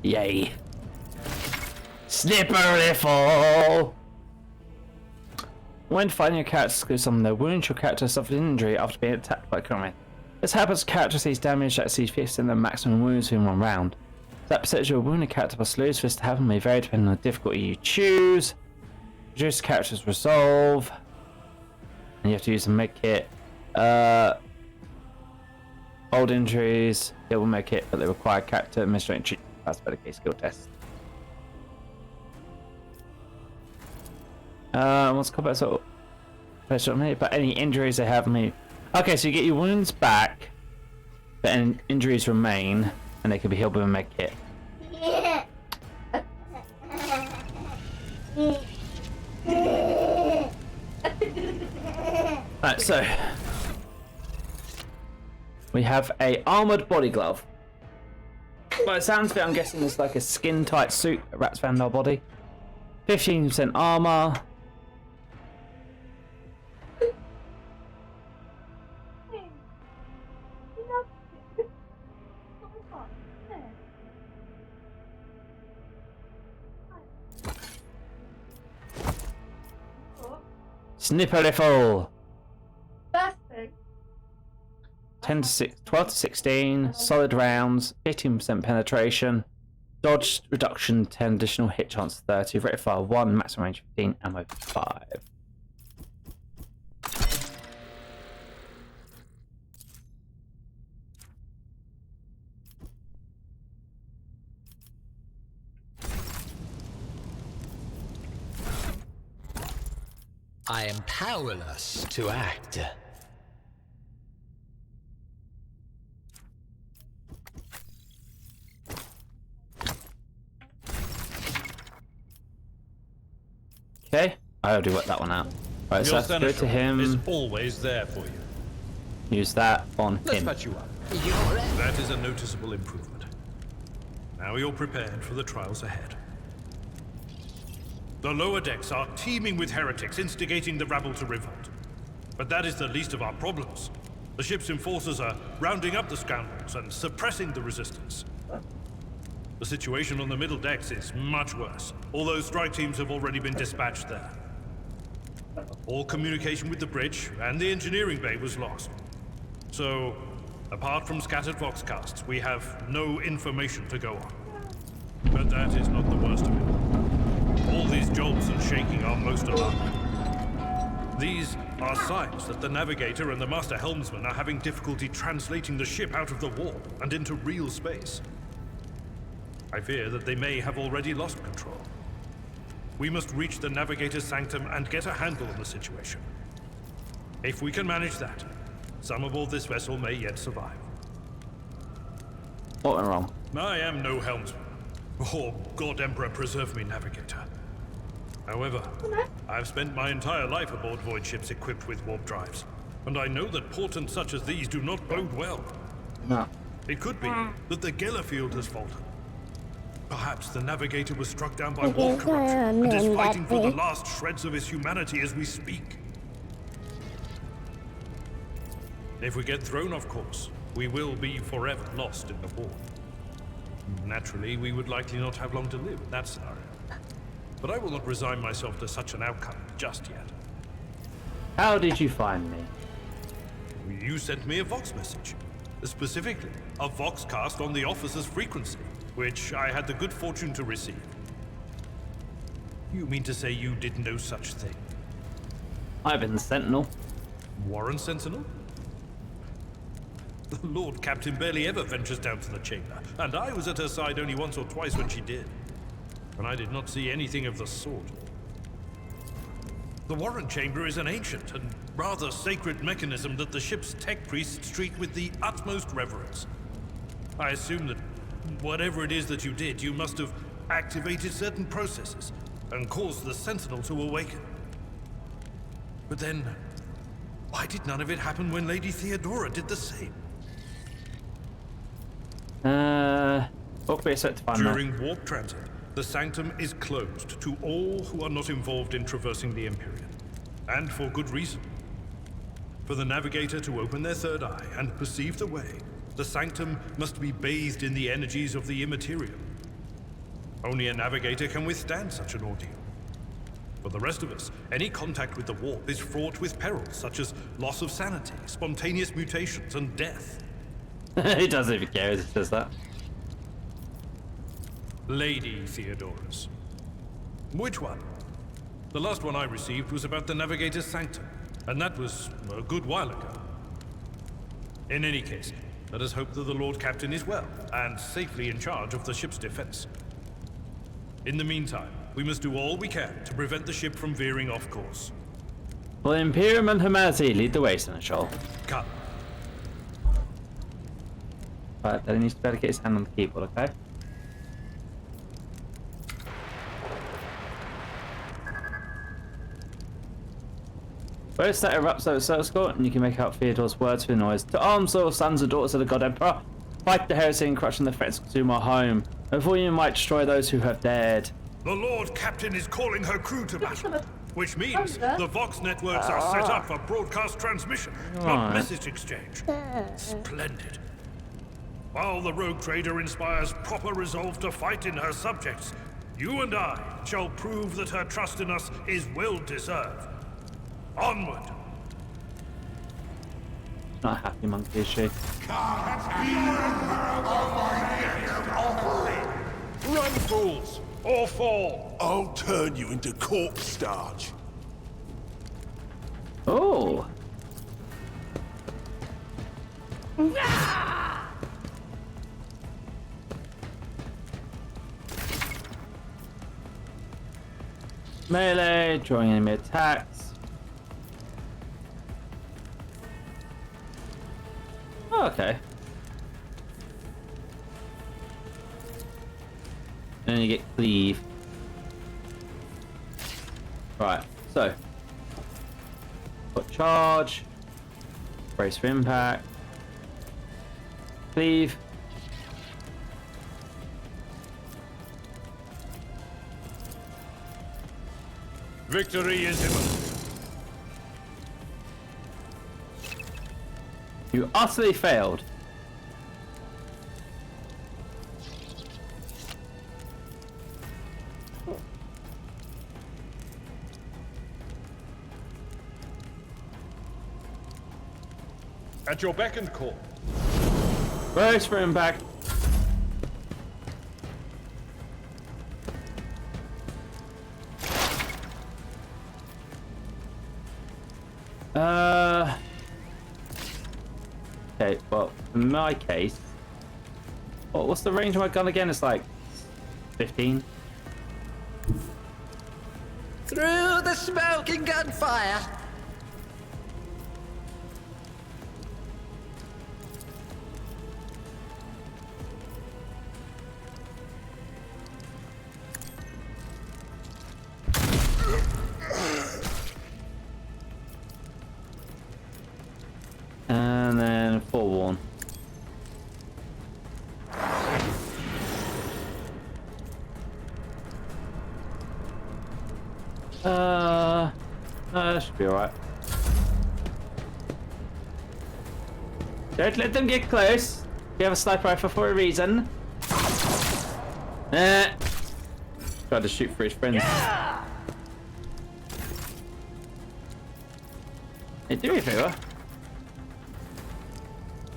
Yay. Sniper rifle! When finding your character to summon their wounds, your character suffers an injury after being attacked by a crewmate. This happens to character sees damage that sees 50% of their maximum wounds in one round. That percentage of a wounded character must lose for this to happen may vary depending on the difficulty you choose. Reduce character's resolve. And you have to use a medkit. Old injuries, it will make it, but they require character administrating treatment. That's better case skill test. What's combat sort of me? But any injuries they have me. Okay, so you get your wounds back, but injuries remain, and they can be healed with a med kit. Alright, so we have a armored body glove. By the sounds of it, I'm guessing it's like a skin tight suit that wraps around our body. 15% armor. Sniper rifle. First thing. 12 to 16, solid rounds, 15% penetration, dodge reduction 10, additional hit chance 30, rate of fire 1, maximum range 15, ammo 5. I am powerless to act. Okay, I already worked that one out. Right, so Your let's go to senator him. is always there for you. Use that on Let's him. patch you up. That is a noticeable improvement. Now you're prepared for the trials ahead. The lower decks are teeming with heretics instigating the rabble to revolt. But that is the least of our problems. The ship's enforcers are rounding up the scoundrels and suppressing the resistance. The situation on the middle decks is much worse, although strike teams have already been dispatched there. All communication with the bridge and the engineering bay was lost. So, apart from scattered voxcasts, we have no information to go on. But that is not the worst of it. All these jolts and shaking are most alarming. These are signs that the navigator and the master helmsman are having difficulty translating the ship out of the warp and into real space. I fear that they may have already lost control. We must reach the navigator's sanctum and get a handle on the situation. If we can manage that, some aboard this vessel may yet survive. What went wrong? I am no helmsman. Oh, God Emperor preserve me, navigator. However, I've spent my entire life aboard void ships equipped with warp drives, and I know that portents such as these do not bode well. No. It could be that the Gellerfield has faltered. Perhaps the navigator was struck down by warp corruption and is fighting for the last shreds of his humanity as we speak. If we get thrown off course, we will be forever lost in the warp. Naturally, we would likely not have long to live in that scenario. But I will not resign myself to such an outcome just yet. How did you find me? You sent me a Vox message. Specifically, a Voxcast on the officer's frequency, which I had the good fortune to receive. You mean to say you did no such thing? I've been the Sentinel. Warren Sentinel? The Lord Captain barely ever ventures down to the chamber, and I was at her side only once or twice when she did. And I did not see anything of the sort. The Warren Chamber is an ancient and rather sacred mechanism that the ship's tech priests treat with the utmost reverence. I assume that whatever it is that you did, you must have activated certain processes and caused the Sentinel to awaken. But then, why did none of it happen when Lady Theodora did the same? What we set to find During warp transit, the Sanctum is closed to all who are not involved in traversing the Empyrean. And for good reason. For the navigator to open their third eye and perceive the way, the sanctum must be bathed in the energies of the immaterial. Only a navigator can withstand such an ordeal. For the rest of us, any contact with the warp is fraught with perils such as loss of sanity, spontaneous mutations, and death. He doesn't even care as he says that. Lady Theodorus. Which one? The last one I received was about the navigator's sanctum, and that was a good while ago. In any case, let us hope that the Lord Captain is well, and safely in charge of the ship's defense. In the meantime, we must do all we can to prevent the ship from veering off course. Well, Imperium and humanity lead the way, Seneschal. Come. Right, then he needs to be able to get his hand on the keyboard, okay? Burst that erupts over Circle, and you can make out Theodore's words through the noise. To arms, loyal sons and daughters of the God Emperor! Fight the heresy and crush the threats to our home. Before you might destroy those who have dared. The Lord Captain is calling her crew to battle, which means the Vox networks are set up for broadcast transmission, not message exchange. Splendid. While the rogue trader inspires proper resolve to fight in her subjects, you and I shall prove that her trust in us is well deserved. Onward! Not a happy monkey, is she? Run, fools! Or fall! I'll turn you into corpse starch. Oh! Melee, drawing enemy attacks. Oh, okay. And then you get cleave. Right, so. Got charge. Brace for impact. Cleave. Victory is imminent. You utterly failed. At your beck and call. Brace for impact. Okay, well, in my case, what's the range of my gun again? It's like 15. Through the smoke and gunfire. And then forewarn. No, that should be alright. Don't let them get close. You have a sniper rifle for a reason. Tried to shoot for his friends. Hey, do me a favour.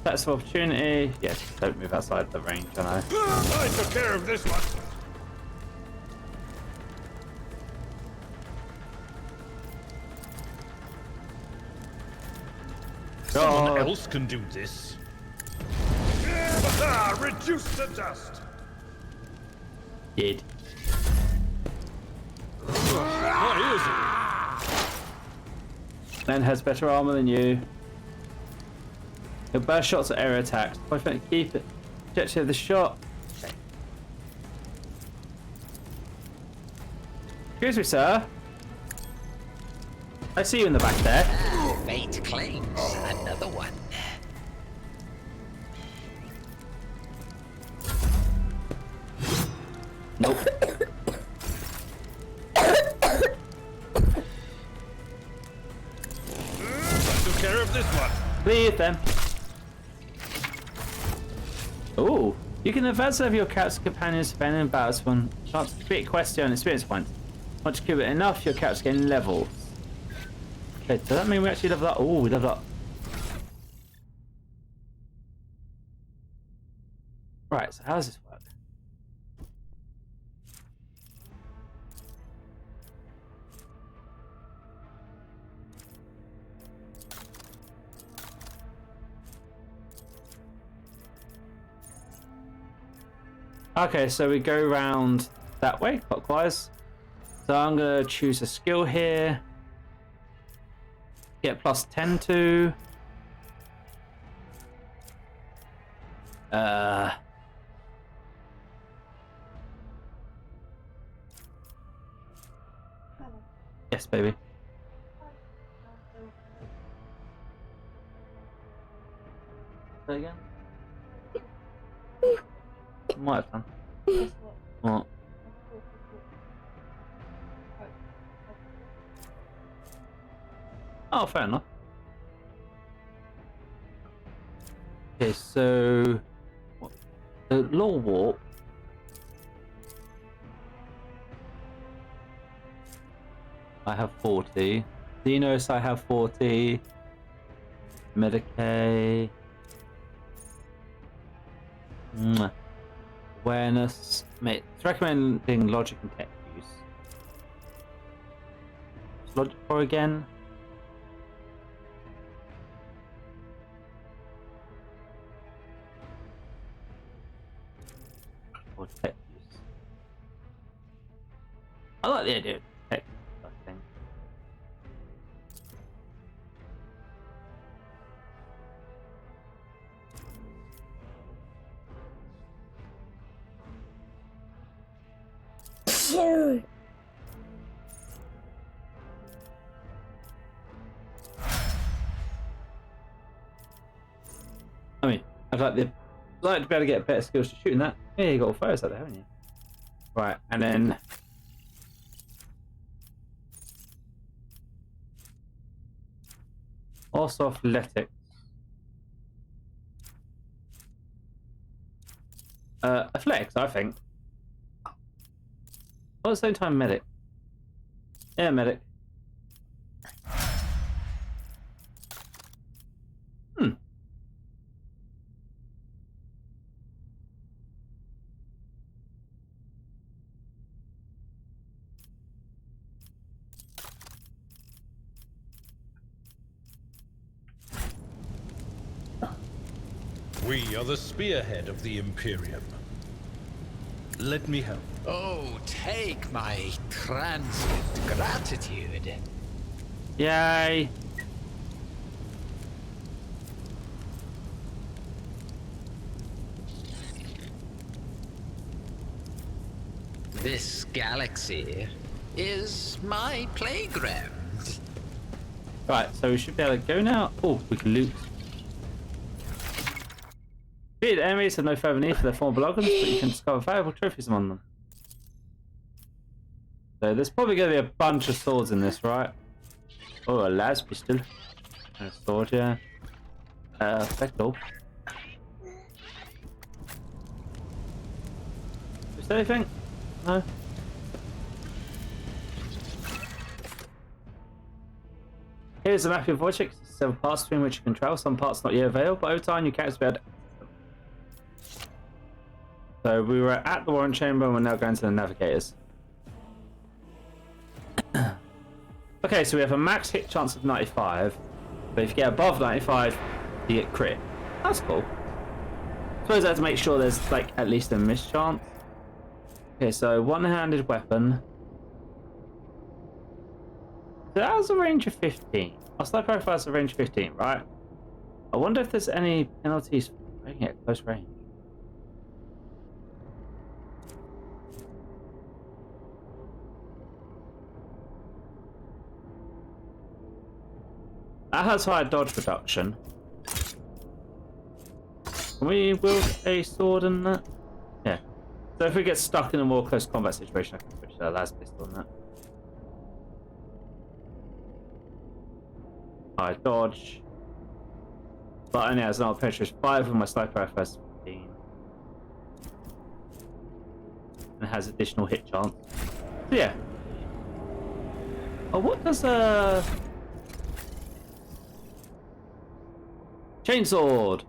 That's an opportunity. Yes, don't move outside the range, I know. I took care of this one. Someone else can do this. Reduce to dust. Did. What is it? Man has better armor than you. Your burst shots are area attacks. I think keep it. Objective of the shot. Okay. Excuse me, sir. I see you in the back there. Fate claims another one. Nope. I took care of this Leave them. Ooh. You can advance over your character's companions spending in battles when chance to complete a quest and experience points. Once you complete it enough, your character's gain levels. Okay, does that mean we actually level up? Oh, we level up. Right, so how does this work? Okay, so we go around that way, clockwise. So I'm gonna choose a skill here. Get plus 10 to. Yes, baby. Say again? Might have done. What? Oh, fair enough. Okay, so the law warp. I have 40. Xenos, I have 40. Medicaid. Awareness. Mate, it's recommending logic and tech use. Is logic for again? Or tech use? I like the idea of tech use, I think. I mean, I'd like to be able to get better skills to shooting that. Yeah, you got all fires out there, haven't you? Right, and then also athletics. Athletics, I think. At the same time, medic. Yeah, medic. We are the spearhead of the Imperium. Let me help. Oh, take my transient gratitude. Yay! This galaxy is my playground. Right, so we should be able to go now. Oh, we can loot. Defeated enemies have no further need for their former belongings, but you can discover valuable trophies among them. So there's probably going to be a bunch of swords in this, right? Oh, a las pistol. And a sword, yeah. Perfecto. Is there anything? No? Here's a map of Wojcik. Several parts between which you can travel. Some parts not yet available, but over time you can be able to. So we were at the Warren Chamber and we're now going to the Navigators. Okay, so we have a max hit chance of 95. But if you get above 95, you get crit. That's cool. I suppose I have to make sure there's like at least a miss chance. Okay, so one-handed weapon. So that has a range of 15. Our sniper rifle has a range of 15, right? I wonder if there's any penalties for making it close range. That has higher dodge reduction. Can we wield a sword in that? Yeah. So if we get stuck in a more close combat situation, I can switch to the las pistol on that. High dodge. but only has an old penetration 5 with my sniper rifle has 15. And has additional hit chance. So yeah. Oh, what does Chainsword?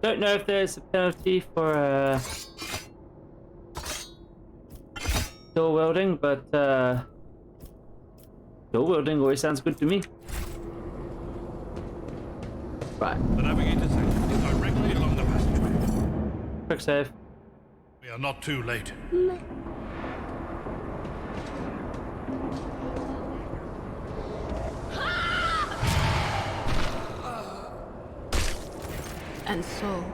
Don't know if there's a penalty for dual wielding, but dual wielding always sounds good to me. Right. The navigator section is directly along the passageway. Quick save. We are not too late. And so,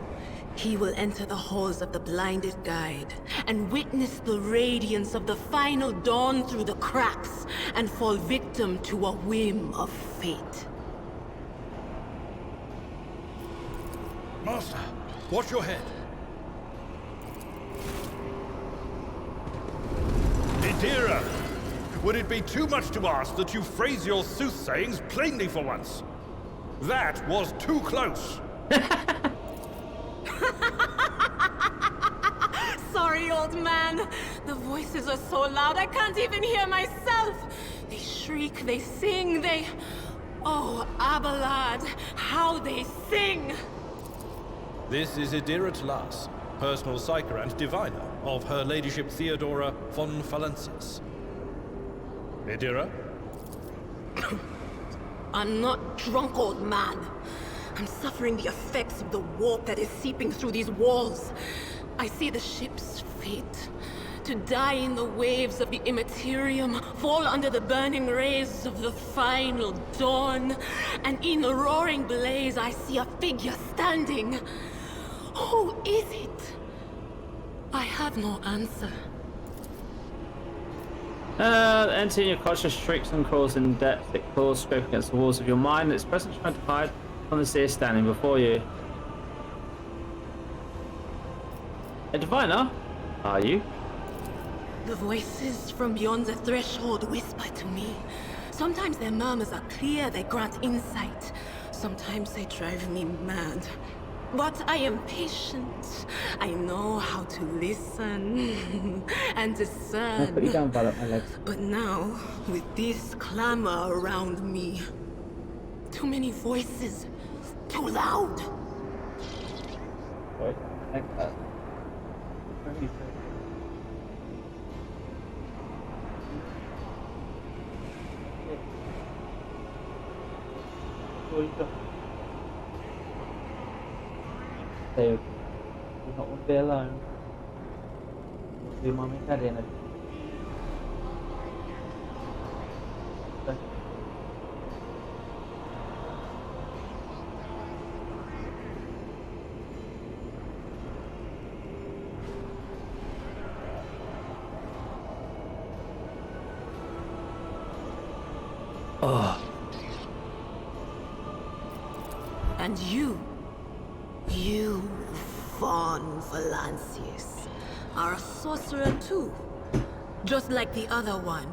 he will enter the halls of the blinded guide and witness the radiance of the final dawn through the cracks and fall victim to a whim of fate. Master, watch your head. Idira, would it be too much to ask that you phrase your soothsayings plainly for once? That was too close. Sorry, old man. The voices are so loud I can't even hear myself. They shriek, they sing, they... Oh, Abelard, how they sing! This is Idira Tlas, personal psyker and diviner of Her Ladyship Theodora von Valencius. Idira? I'm not drunk, old man. I'm suffering the effects of the warp that is seeping through these walls. I see the ship's fate. To die in the waves of the immaterium, fall under the burning rays of the final dawn. And in the roaring blaze, I see a figure standing. Who is it? I have no answer. Enter your conscious shrieks and crawls in depth. It claws scrape against the walls of your mind. Its presence trying to hide from the seer standing before you. A diviner? Are you? The voices from beyond the threshold whisper to me. Sometimes their murmurs are clear, they grant insight. Sometimes they drive me mad. But I am patient. I know how to listen and discern. Put you down, Violet, my legs. But now, with this clamor around me, too many voices, too loud. Wait, like that. So, you don't want to be alone. You want to be mommy and daddy and everything. Oh. And you, von Valencius, are a sorcerer too. Just like the other one.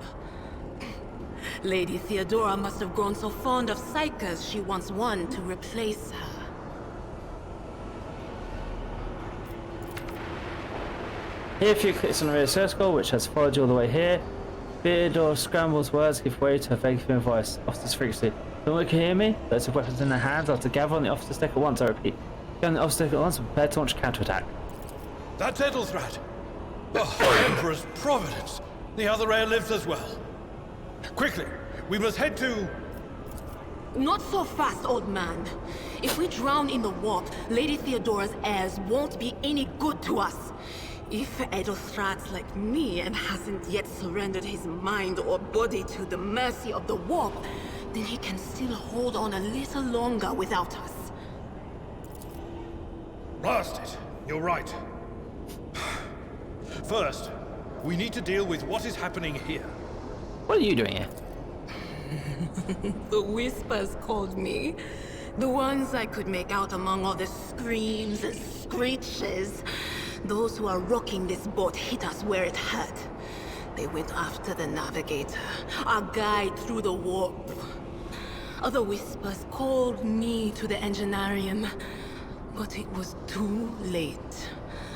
Lady Theodora must have grown so fond of psychers she wants one to replace her. Here, a few clicks on the rear circle, which has followed you all the way here. Theodore scrambles words, give way to a vague human voice. Officers freakishly. Someone can hear me? Those with weapons in their hands are to gather on the officer's deck at once, I repeat. Get on the officer's deck at once and prepare to launch counterattack. That Tettlesrat! Oh, Emperor's Providence! The other heir lives as well. Quickly, we must head to... Not so fast, old man. If we drown in the warp, Lady Theodora's heirs won't be any good to us. If Edelstrad's like me and hasn't yet surrendered his mind or body to the mercy of the warp, then he can still hold on a little longer without us. Blast it! You're right. First, we need to deal with what is happening here. What are you doing here? The whispers called me. The ones I could make out among all the screams and screeches. Those who are rocking this boat hit us where it hurt. They went after the navigator, our guide through the warp. Other whispers called me to the engineerium, but it was too late.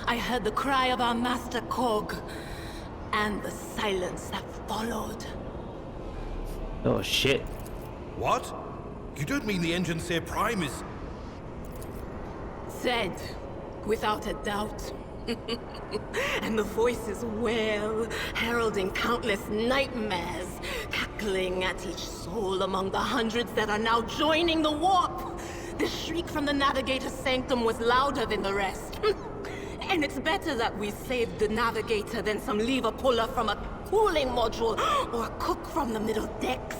I heard the cry of our master cog, and the silence that followed. Oh shit. What? You don't mean the Enginseer Prime is... Said, without a doubt. And the voices wail, heralding countless nightmares, cackling at each soul among the hundreds that are now joining the warp. The shriek from the Navigator's sanctum was louder than the rest. And it's better that we saved the Navigator than some lever puller from a cooling module or a cook from the middle decks.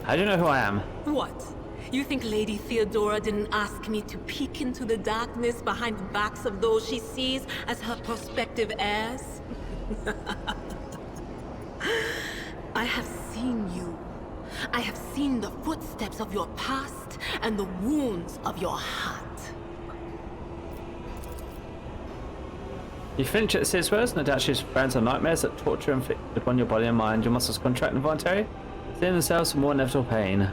How do you know who I am? What? You think Lady Theodora didn't ask me to peek into the darkness behind the backs of those she sees as her prospective heirs? I have seen you. I have seen the footsteps of your past and the wounds of your heart. You flinch at Cid's words, no doubt she's experienced some nightmares that torture and inflict upon your body and mind. Your muscles contract involuntarily, seeing themselves for more inevitable pain.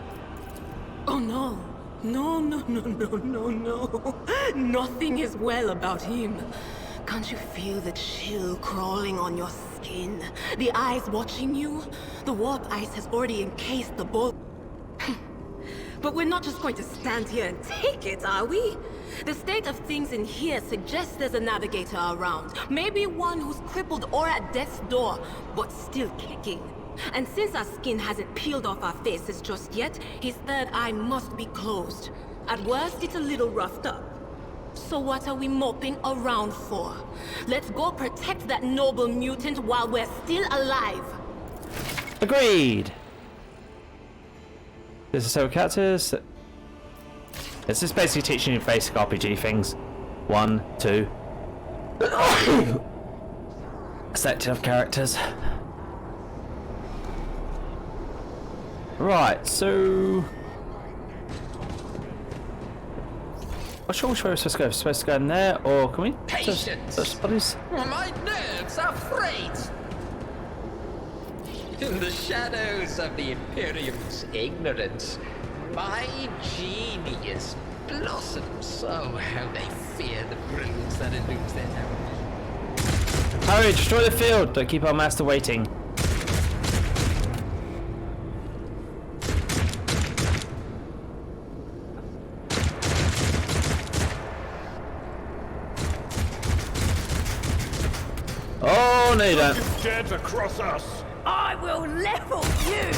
Oh no. No. Nothing is well about him. Can't you feel the chill crawling on your skin? The eyes watching you? The warp ice has already encased the boat. But we're not just going to stand here and take it, are we? The state of things in here suggests there's a navigator around. Maybe one who's crippled or at death's door, but still kicking. And since our skin hasn't peeled off our faces just yet, his third eye must be closed. At worst, it's a little roughed up. So what are we moping around for? Let's go protect that noble mutant while we're still alive. Agreed. This is so characters. This is basically teaching you basic RPG things. 1, 2. Selection of characters. Right, so... Not sure which way we're supposed to go. We're supposed to go in there, or can we... Patience! Bodies? My nerves are frayed! In the shadows of the Imperium's ignorance, my genius blossoms. Oh, how they fear the brilliance that eludes their knowledge. Hurry, destroy the field! Don't keep our master waiting. Oh, no you don't. You dare to cross us! I will level you!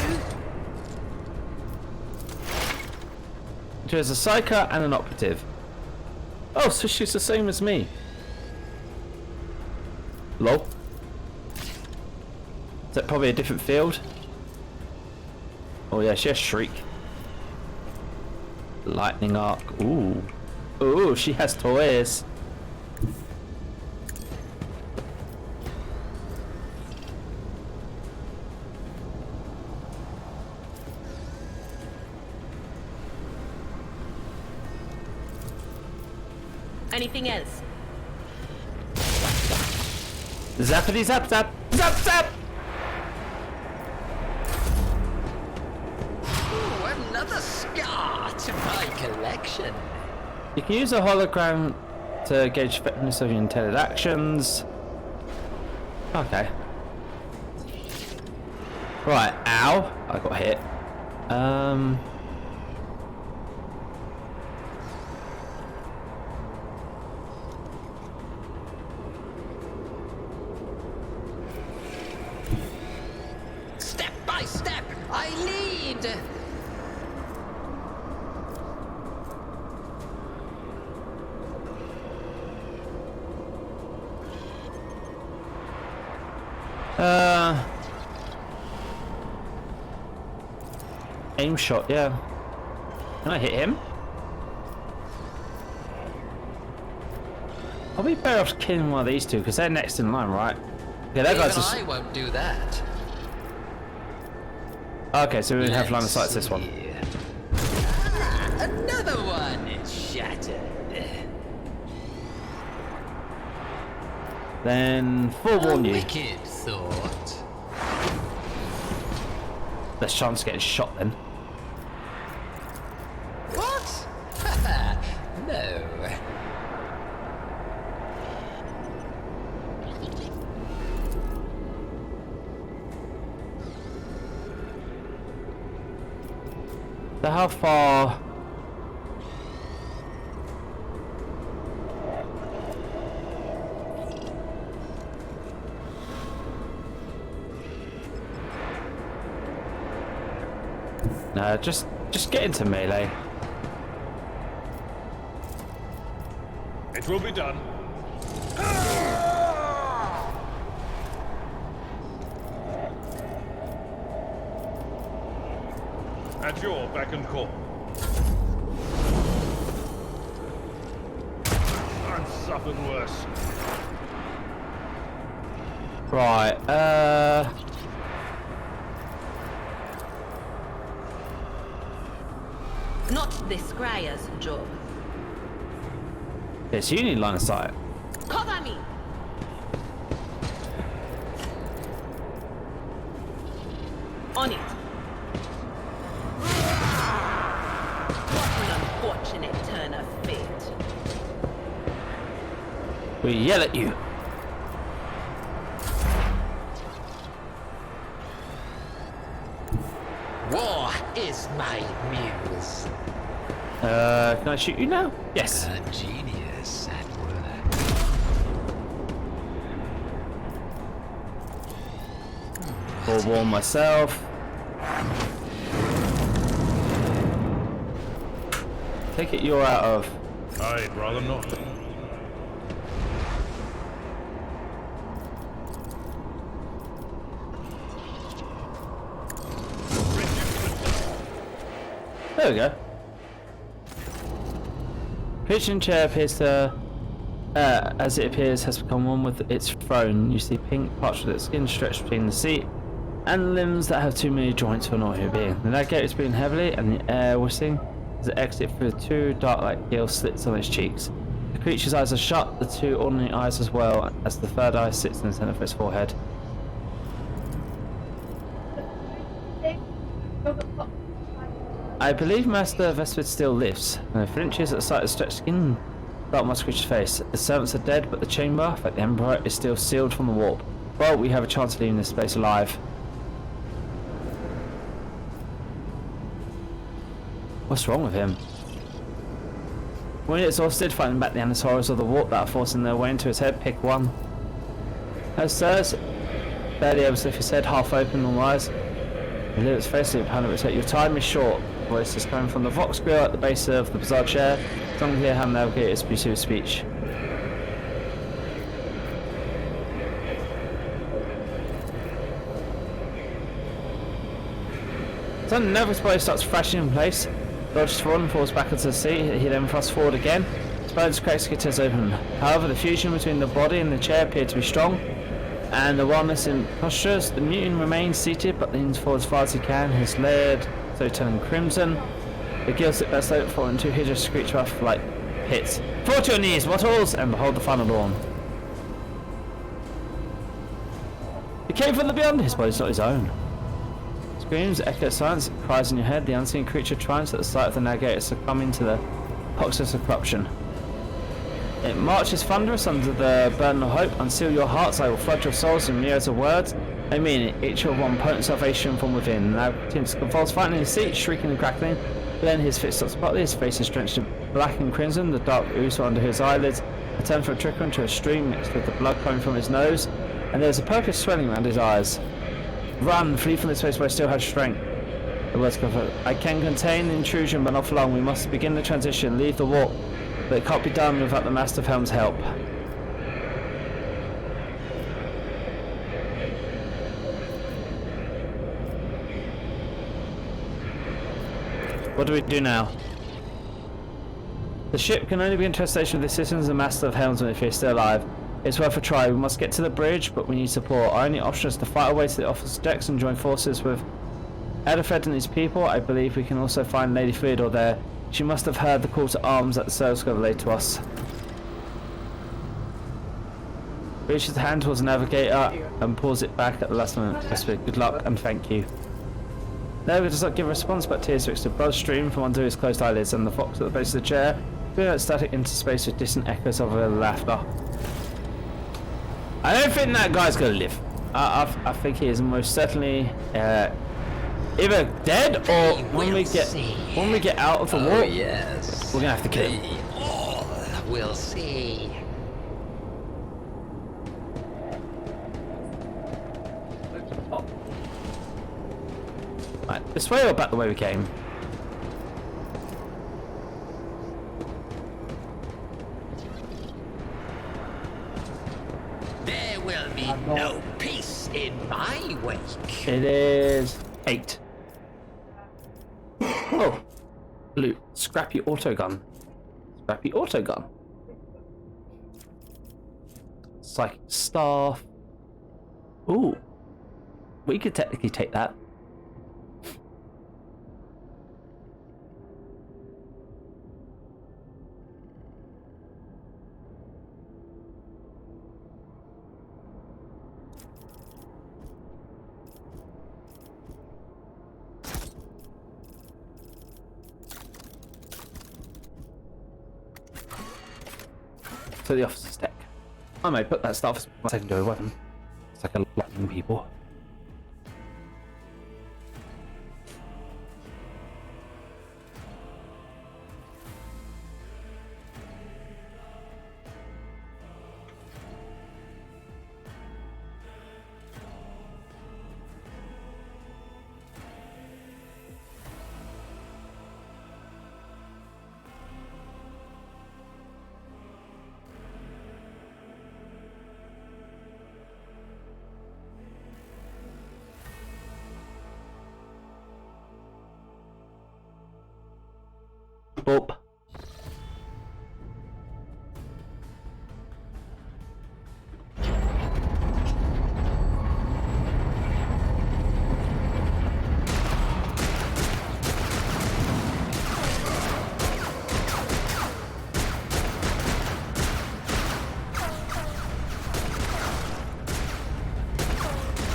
There's a psyker and an operative. Oh, so she's the same as me. Lol. Is that probably a different field? Oh yeah, she has Shriek. Lightning Arc. Ooh. Ooh, she has toys. Anything else? Zappity zap zap zap zap! Ooh, another scar to my collection. You can use a hologram to gauge effectiveness of your intended actions. Okay. Right, ow. I got hit. Step by step, I lead. Aim shot, yeah. Can I hit him? I'll be better off killing one of these two because they're next in line, right? Yeah, that guy's just... I won't do that. Okay, so we have line of sight to this one. Another one is shattered. then forewarn you. Wicked thought. Less chance of getting shot then. What? No. So how far? No, just get into melee. It will be done. At your beck and call. I've suffered worse. Right, Not this Scryer's job. yes, you need line of sight. Cover me! On it. What an unfortunate turn of fate. We yell at you. War is my muse. Can I shoot you now? Yes. A genius at work. Forewarn myself. Take it you're out of. I'd rather not. There we go. Pigeon chair appears to, as it appears, has become one with its throne. You see pink parts with its skin stretched between the seat and limbs that have too many joints for an ordinary being. The navigator is breathing heavily and the air whistling as it exits through two dark like gill slits on its cheeks. The creature's eyes are shut, the two ordinary eyes as well, as the third eye sits in the center of its forehead. I believe Master Vespid still lives, and flinches at the sight of stretched skin, dark muscular creature's face. The servants are dead, but the chamber, like the Emperor, is still sealed from the warp. Well, we have a chance of leaving this space alive. What's wrong with him? When exhausted, fighting back the Anasaurus of the warp that are forcing their way into his head, pick one. As sirs, barely able to lift his head half open, normal eyes. He lifts face to the panel, your time is short. Voice is coming from the Vox grill at the base of the bizarre chair. It's unclear how navigators pursue speech. Suddenly, Neville's body starts thrashing in place. Dodges forward and falls back into the seat. He then thrusts forward again. His bones cracks get his open. However, the fusion between the body and the chair appeared to be strong, and the wildness in postures. The mutant remains seated, but leans forward as far as he can. His layered, so turning crimson. The gills sit best over for into hideous screech off like hits. Fall to your knees, mortals, and behold the final dawn. He came from the beyond. His body's not his own. Screams echo silence, cries in your head. The unseen creature triumphs at the sight of the navigator succumbing to the poxus of corruption. It marches thunderous under the burden of hope. Unseal your hearts, I will flood your souls in myriads of words. I mean it, each will want potent salvation from within. Now continues to convulse, fighting in his seat, shrieking and crackling. Then his fit stops abruptly, his face is drenched in black and crimson, the dark ooze under his eyelids, a turn from a trickle into a stream mixed with the blood coming from his nose, and there's a purplish swelling around his eyes. Run, flee from this place where I still have strength. The words come out. I can contain the intrusion, but not for long. We must begin the transition, leave the warp, but it can't be done without the Master of Helm's help. What do we do now? The ship can only be in translation with the assistance of the Master of Helmsman if he is still alive. It's worth a try. We must get to the bridge, but we need support. Our only option is to fight our way to the officer's decks and join forces with Adafed and his people. I believe we can also find Lady Theodore there. She must have heard the call to arms that the Servs relayed to us. Reaches the hand towards the navigator and pulls it back at the last moment. Good luck and thank you. Navigator does not give a response, but tears mixed with blood stream from under his closed eyelids, and the fox at the base of the chair spewing out static into space with distant echoes of her laughter. I don't think that guy's gonna live. I think he is most certainly either dead or when we get out of the war, yes. we're gonna have to kill him. We all will see. Right, this way or back the way we came? There will be no peace in my wake. It is 8. Oh, loot. Scrappy autogun. Scrappy autogun. Psychic staff. Ooh, we could technically take that. To the officer's deck. I may put that stuff as my secondary weapon. It's like a lightning people. Boop.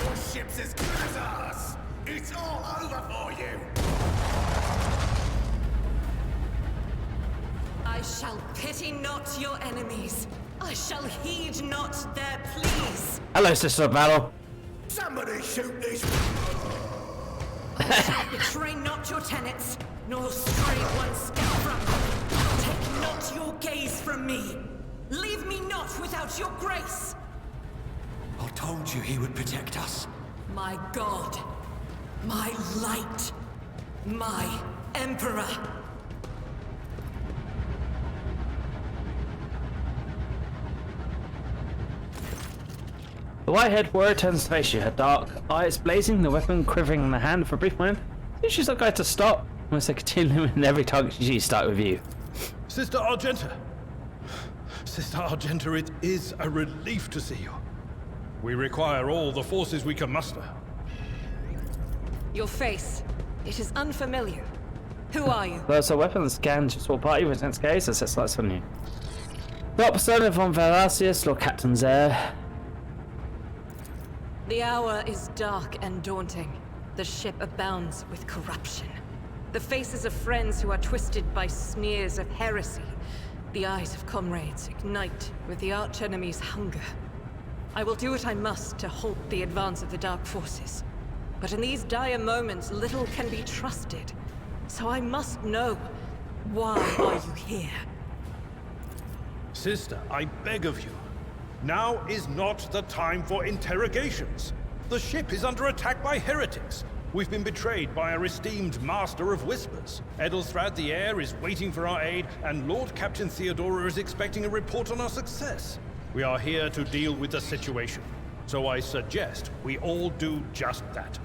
Your ship's as good as ours. It's all over for you. I shall pity not your enemies. I shall heed not their pleas. Hello, Sister of Battle. Somebody shoot this. I shall betray not your tenets, nor stray one step from them. Take not your gaze from me. Leave me not without your grace. I told you he would protect us. My God, my light, my Emperor. The white-haired warrior turns to face you, her dark eyes blazing, the weapon quivering in the hand for a brief moment. She's not going to stop unless they continue in every target she start with you. Sister Argenta! Sister Argenta, it is a relief to see you. We require all the forces we can muster. Your face, it is unfamiliar. Who are you? There's a weapon scan to swap party with intense gaze and sets lights on you. The persona von Velasius, Lord Captain Zare. The hour is dark and daunting. The ship abounds with corruption. The faces of friends who are twisted by sneers of heresy. The eyes of comrades ignite with the archenemy's hunger. I will do what I must to halt the advance of the dark forces. But in these dire moments, little can be trusted. So I must know, why are you here? Sister, I beg of you. Now is not the time for interrogations. The ship is under attack by heretics. We've been betrayed by our esteemed Master of Whispers. Edelstrad the Heir is waiting for our aid, and Lord Captain Theodora is expecting a report on our success. We are here to deal with the situation. So I suggest we all do just that.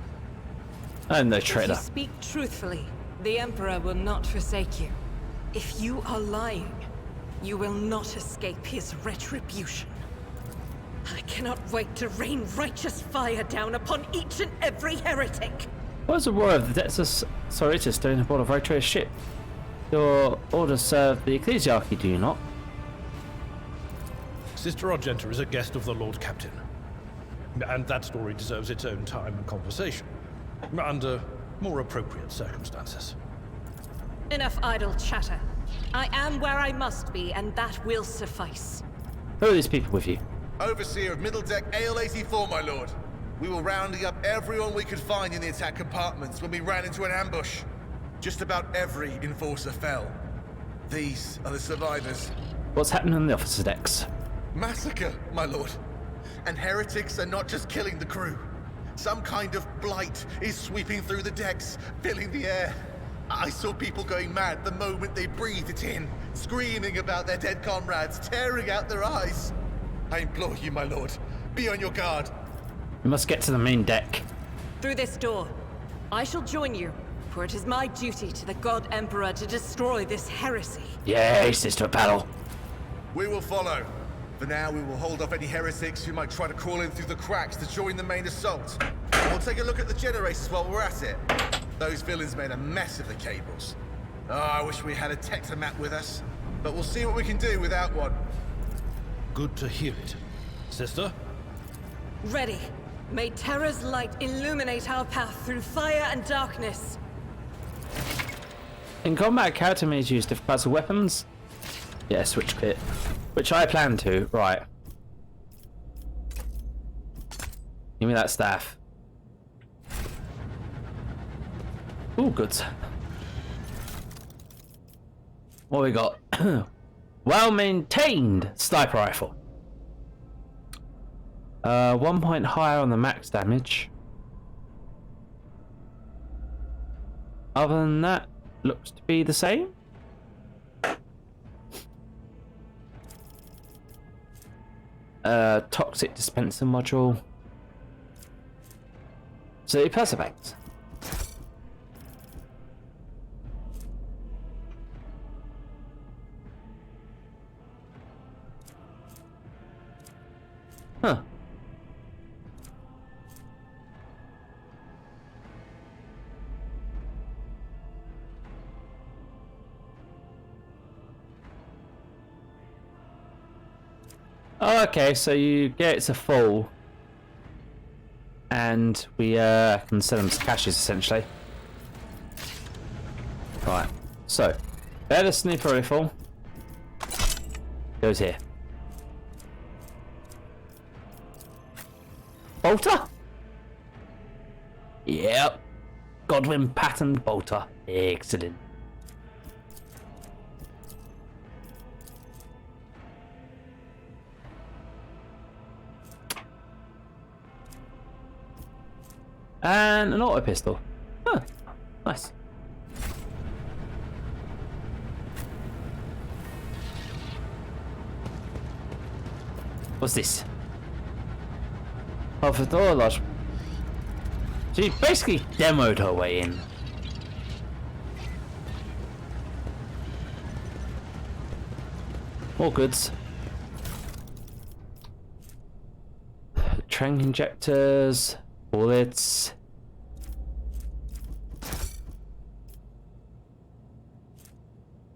I'm no If you traitor. speak truthfully, the Emperor will not forsake you. If you are lying, you will not escape his retribution. I cannot wait to rain righteous fire down upon each and every heretic. What is the roar of the Dexus Soritus doing aboard a Votraeus ship? Your orders serve the Ecclesiarchy, do you not? Sister Argenta is a guest of the Lord Captain. And that story deserves its own time and conversation. Under more appropriate circumstances. Enough idle chatter. I am where I must be, and that will suffice. Who are these people with you? Overseer of Middle Deck AL-84, my lord. We were rounding up everyone we could find in the attack compartments when we ran into an ambush. Just about every enforcer fell. These are the survivors. What's happening on the officer decks? Massacre, my lord. And heretics are not just killing the crew. Some kind of blight is sweeping through the decks, filling the air. I saw people going mad the moment they breathed it in, screaming about their dead comrades, tearing out their eyes. I implore you, my lord, be on your guard. We must get to the main deck. Through this door. I shall join you, for it is my duty to the God Emperor to destroy this heresy. Yay, Sister of Battle. We will follow. For now, we will hold off any heretics who might try to crawl in through the cracks to join the main assault. We'll take a look at the generators while we're at it. Those villains made a mess of the cables. Oh, I wish we had a Tectomat with us. But we'll see what we can do without one. Good to hear it. Sister? Ready. May Terra's light illuminate our path through fire and darkness. In combat, a character may use different types of weapons. Yeah, switch kit. Which I plan to. Right. Give me that staff. Ooh, good. What we got? Well-maintained sniper rifle. 1 point higher on the max damage. Other than that, looks to be the same. Toxic dispenser module. So it perseveres. Huh. Oh, okay, so you get it's a full, and we can sell them as caches essentially. Right, so better sniper rifle goes here. Bolter? Yep, Godwin patterned bolter. Excellent. And an auto pistol. Huh. Nice. What's this? Oh, for the door lodge. She basically demoed her way in. More goods. Trank injectors. Bullets.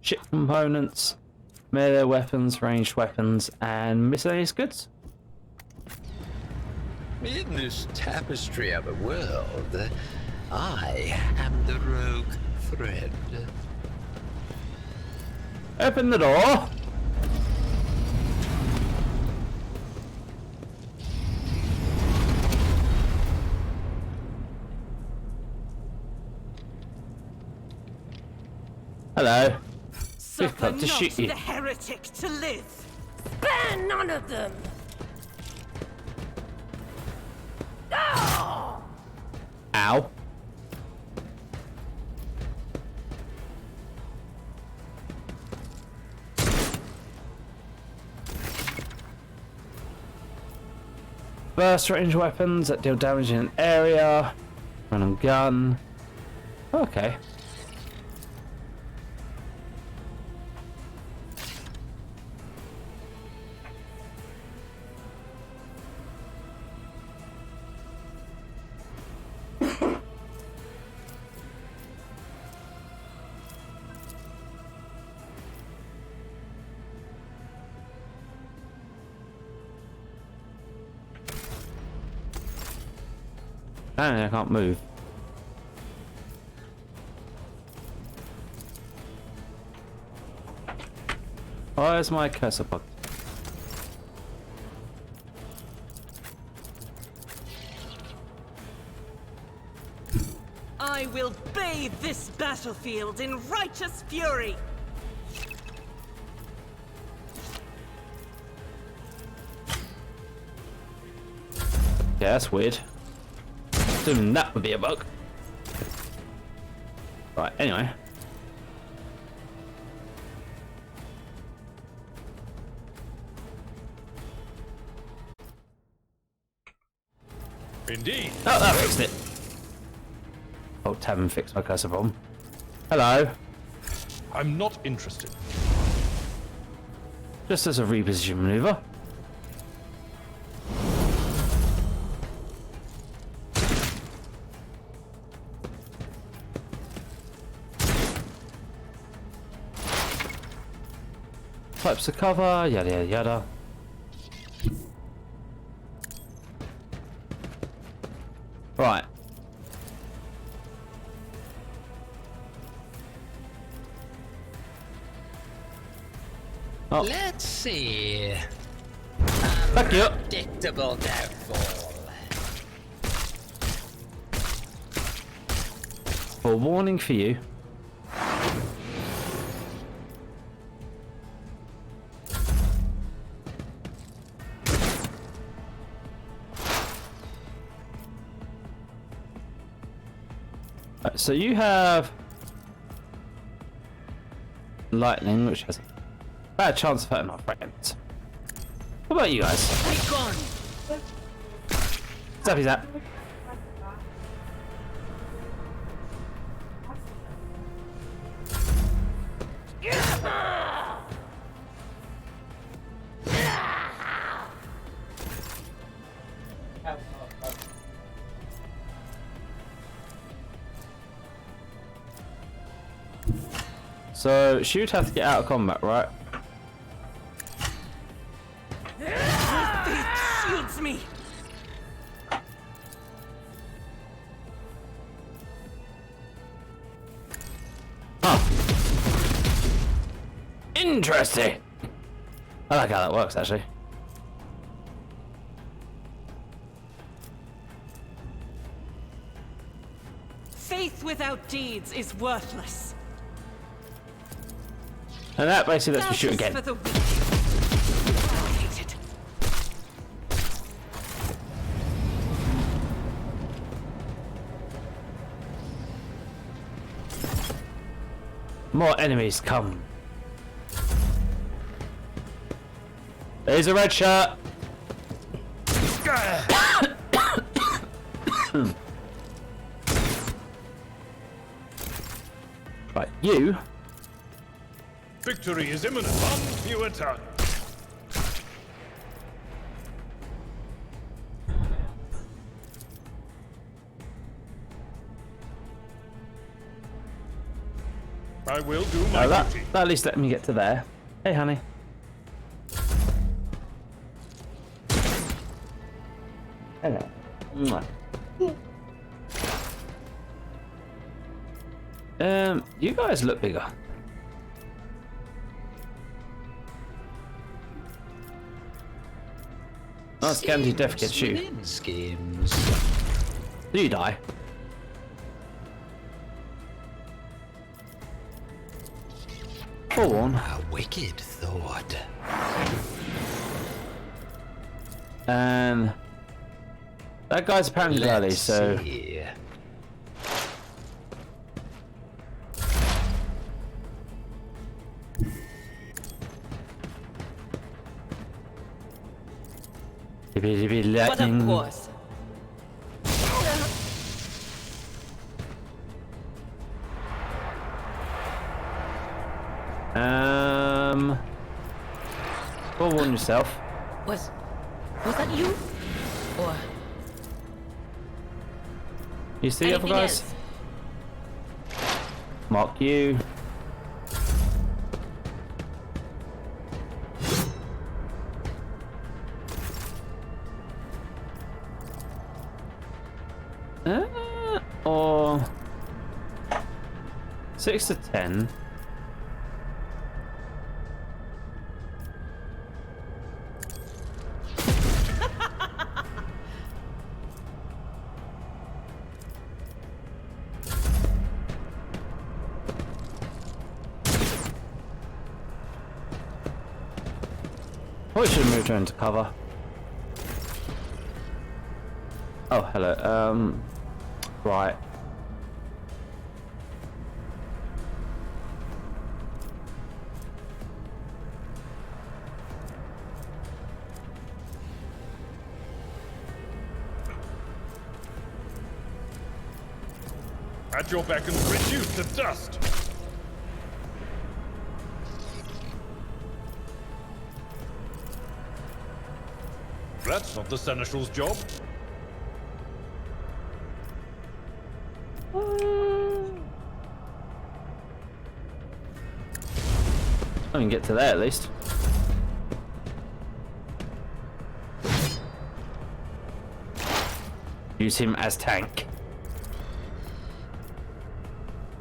Ship components, melee weapons, ranged weapons, and miscellaneous goods. In this tapestry of a world, I am the rogue thread. Open the door. Hello. We've come to shoot you. The heretic to live. Spare none of them! Ow. Burst range weapons that deal damage in an area. Run and gun. Okay. Apparently I can't move. Where's my cursor bug? I will bathe this battlefield in righteous fury. Yeah, that's weird. Assuming that would be a bug. Right, anyway. Indeed. Oh, that fixed it. Oh, Tavern fixed my cursor problem. Hello. I'm not interested. Just as a reposition maneuver. Types of cover, yada yada yada. Right. Oh. Let's see. Fuck you. Predictable downfall. For warning for you. Right, so you have lightning, which has a bad chance of hurting our friends. What about you guys? Be gone. Zappy zap. So she would have to get out of combat, right? Faith shields me. Interesting. I like how that works, actually. Faith without deeds is worthless. And that basically lets me shoot That is again. for the weak. Eradicated. More enemies come. There's a red shirt. Right, you. Victory is imminent. On fewer turn. I will do my duty. That at least let me get to there. Hey, honey. Hello. Mwah. You guys look bigger. Oh, Scanty Death gets you. Within schemes. Do you die? Forewarn. A wicked thought. And that guy's apparently early, so see. What of course? Forewarn yourself. Was that you? Or You see the other anything guys? else? Mark you. Or 6 to 10. Probably should have moved her into cover. Oh, hello. Right. At your beck and reduced to dust. That's not the Seneschal's job. I can get to there at least. Use him as tank.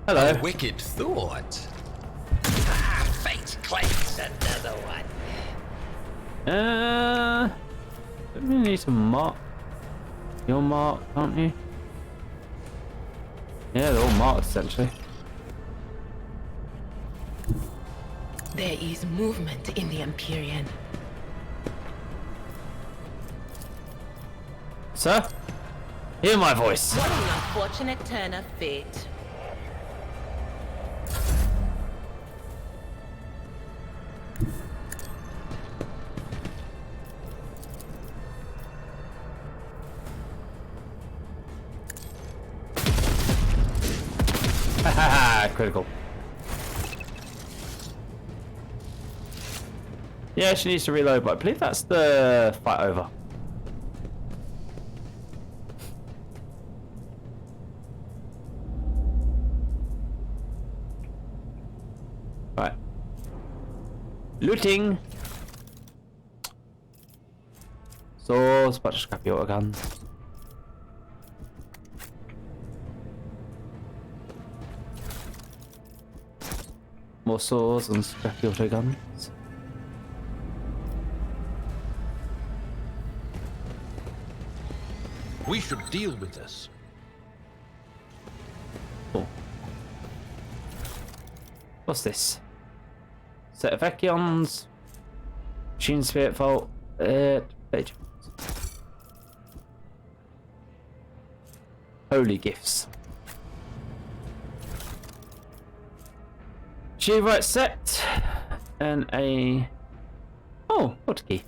Hello. A wicked thought. Ah, fate claims another one. Don't really need to mark. You're marked, aren't you? Yeah, they're all marked essentially. There is movement in the Empyrean. Sir? Hear my voice. What an unfortunate turn of fate. Haha, critical. Yeah, she needs to reload, but I believe that's the fight over. Right. Looting. Swords, bunch of scrappy auto guns. More swords and scrappy auto guns. We should deal with this. Oh. What's this? Set of Echions. Machine Spirit Vault. Page. Holy gifts. Right set. And a... Oh, hotkey.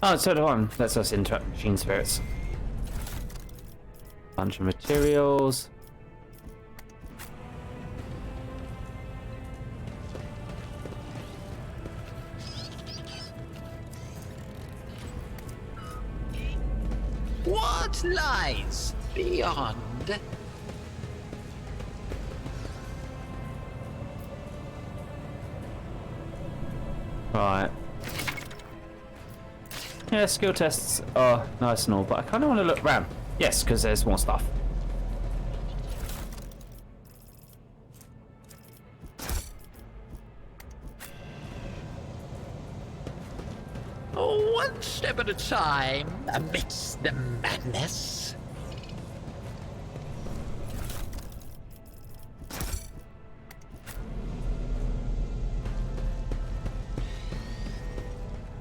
Oh, it's sort of on. Lets us interact with machine spirits. Bunch of materials. What lies beyond? Right. Yeah, skill tests are nice and all, but I kind of want to look around. Yes, because there's more stuff. One step at a time amidst the madness.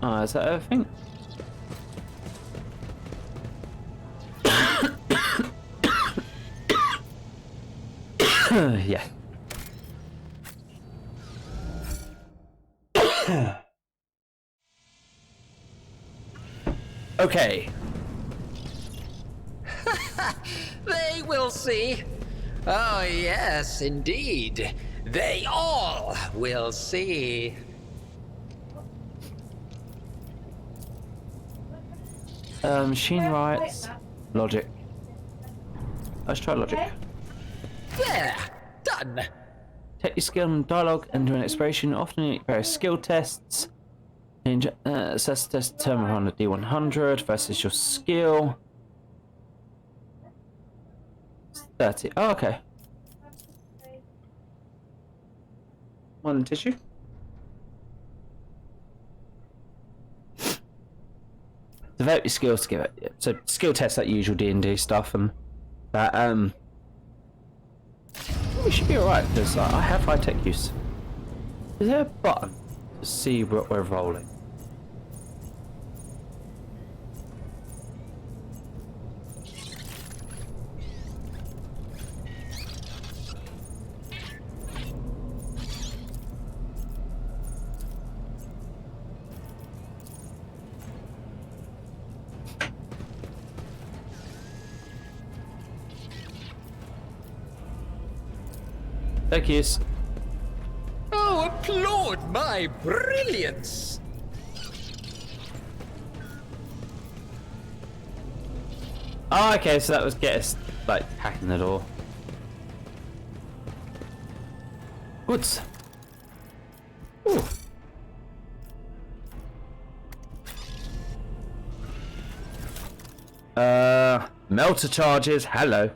Oh, is that everything? Yeah. Okay. They will see. Oh, yes, indeed. They all will see. Machine rights, logic. Let's try logic. There, done. Take your skill and dialogue and do an exploration. Often need various skill tests. Change assess test determine on a D100 versus your skill. 30. Oh, okay. One tissue. Develop your skills to give it. So skill tests like usual D&D stuff, and that we should be alright because I have high tech use. Is there a button to see what we're rolling? Thank you. Oh, applaud my brilliance! Oh, okay, so that was get us like hacking the door. Goods. Ooh. Melter charges. Hello.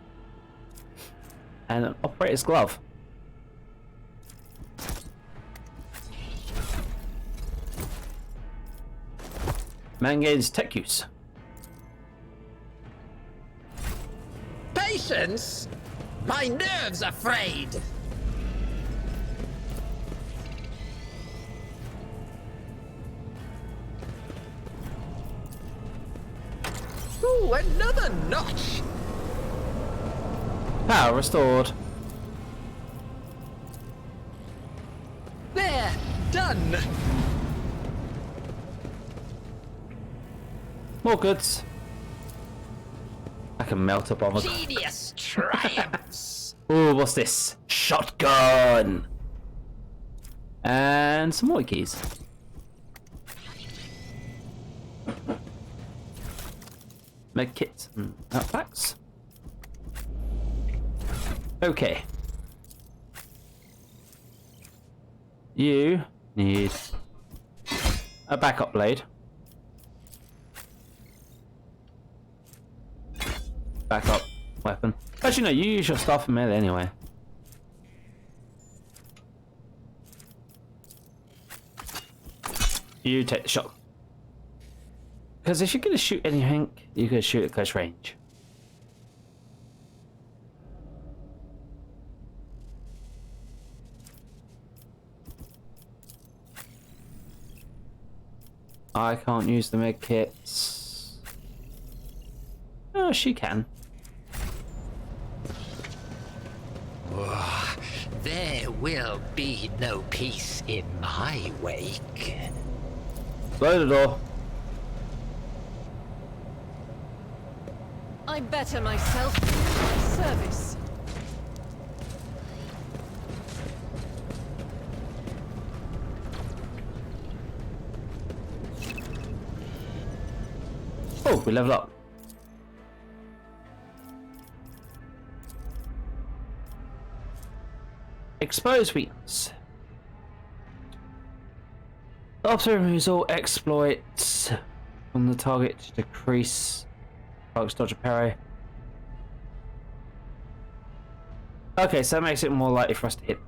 And an operator's glove. Man gains tech use. Patience? My nerves are frayed! Ooh, another notch! Power restored. There! Done! More goods. I can melt a bomb. Genius triumphs! Ooh, what's this? Shotgun! And some more keys. Med kits and outpacks. Okay. You need a backup blade. Backup weapon. Actually, no, you use your stuff in melee anyway. You take the shot. Because if you're going to shoot anything, you're going to shoot at close range. I can't use the med kits. Oh, she can. Oh, there will be no peace in my wake. Close the door. I better myself in service. Oh, we level up. Expose weakness. After removes all exploits on the target to decrease target's dodge or parry. Okay, so that makes it more likely for us to hit.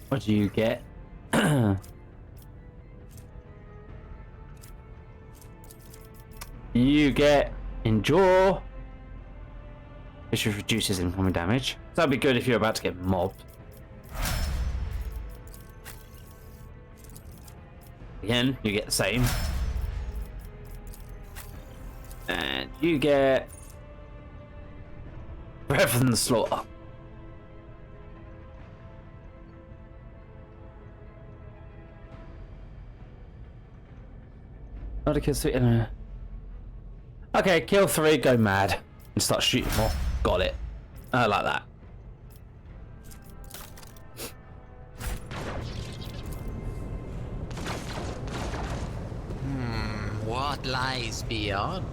What do you get? You get endure, which reduces incoming damage. So that'd be good if you're about to get mobbed. Again, you get the same. And you get Breath from the Slaughter. Not a kill 3. Okay, kill 3, go mad, and start shooting more. Got it. I like that. what lies beyond.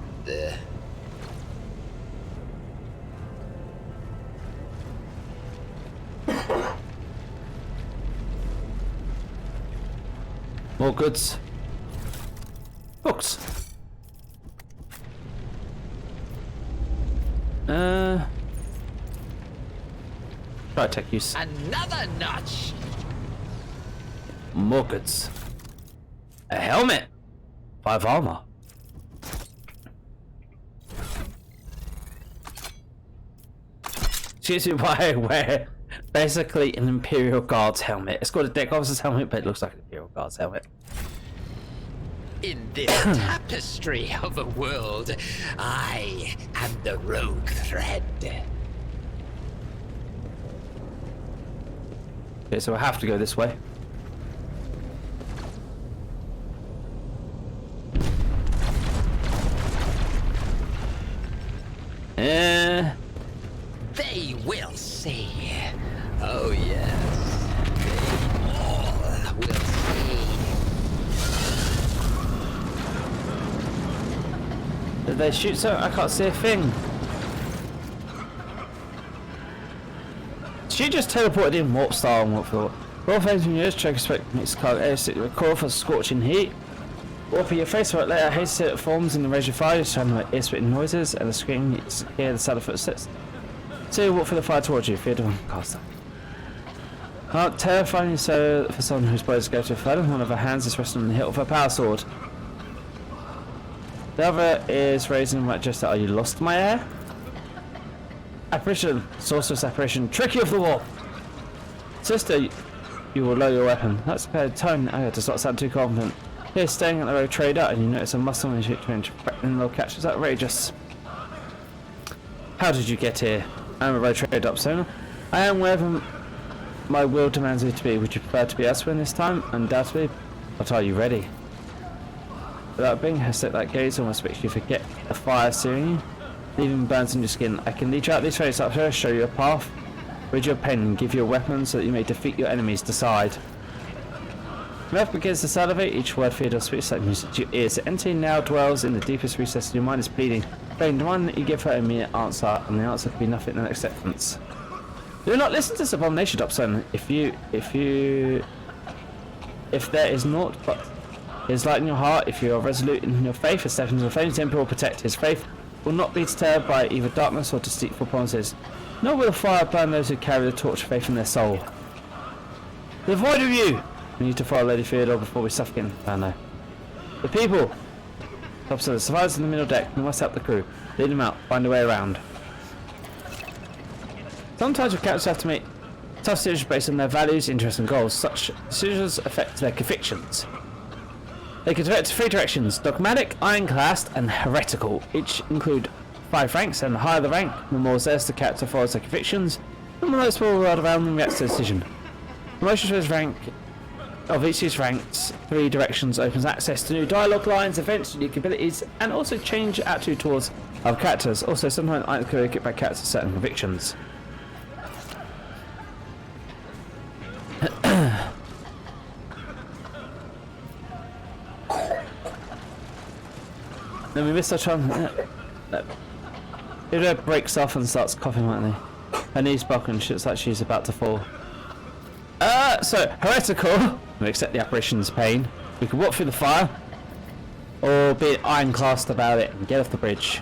More goods. Books. Try tech use. Another notch. More goods. A helmet. 5 armor. Excuse me, why I wear basically an Imperial Guards helmet. It's called a deck officer's helmet, but it looks like an Imperial Guards helmet. In this tapestry of a world, I am the rogue thread. Okay, so I have to go this way. They will see. Oh yes, they all will see. Did they shoot so? I can't see a thing. She just teleported in warp style and what for? Roll phase when you use check expect mixed card record for scorching heat. Warp your face right later, haste it forms in the razor fire, sound like ear splitting noises, and the scream you hear the sound of footsteps. So you walk for the fire towards you, fear to cast that. Terrifying so for someone whose body is go to a flood, one of her hands is resting on the hilt of her power sword. The other is raising right gesture. Are you lost, my heir? Apparition, sorceress apparition, tricky of the warp. Sister, you will lower your weapon. That's a pair of tone. I had to not sound too confident. Here, staying at the road trader, and you notice a muscle in your twinge. Threatening little catch is outrageous. How did you get here? I am a road trader up sooner. I am wherever my will demands me to be. Would you prefer to be elsewhere this time? Undoubtedly. But are you ready? Without being hesitant, that gaze almost makes you forget the fire searing you, leaving burns on your skin. I can lead you out these ways up here, show you a path, read your pen, and give you a weapon so that you may defeat your enemies. Decide. Mouth begins to salivate, each word Theodore speaks like music to your ears. The entity now dwells in the deepest recess of your mind is pleading. Plain the one that you give her an immediate answer, and the answer can be nothing than acceptance. Do not listen to this abomination, Dobson. If there is naught but his light in your heart, if you are resolute in your faith, and step into the flames, the Emperor will protect. His faith will not be deterred by either darkness or deceitful promises. Nor will the fire burn those who carry the torch of faith in their soul. The void of you! We need to follow Lady Theodore before we suffocate. Oh no. The people! Officer, the survivors in the middle deck. We must help the crew. Lead them out. Find a way around. Sometimes your captains have to make tough decisions based on their values, interests and goals. Such decisions affect their convictions. They can direct 3 directions: dogmatic, ironclad and heretical. Each include 5 ranks, and the higher the rank, the more zealous the character follows their convictions, and the more the world around them reacts to the decision. Promotion to his rank of each of these ranks, 3 directions opens access to new dialogue lines, events, unique abilities, and also change attitude towards other characters. Also, sometimes items can get back characters certain convictions. Then we missed our chance. It breaks off and starts coughing, like they. Her knees buckle and she looks like she's about to fall. So heretical. We accept the apparition's pain. We can walk through the fire, or be ironclad about it and get off the bridge.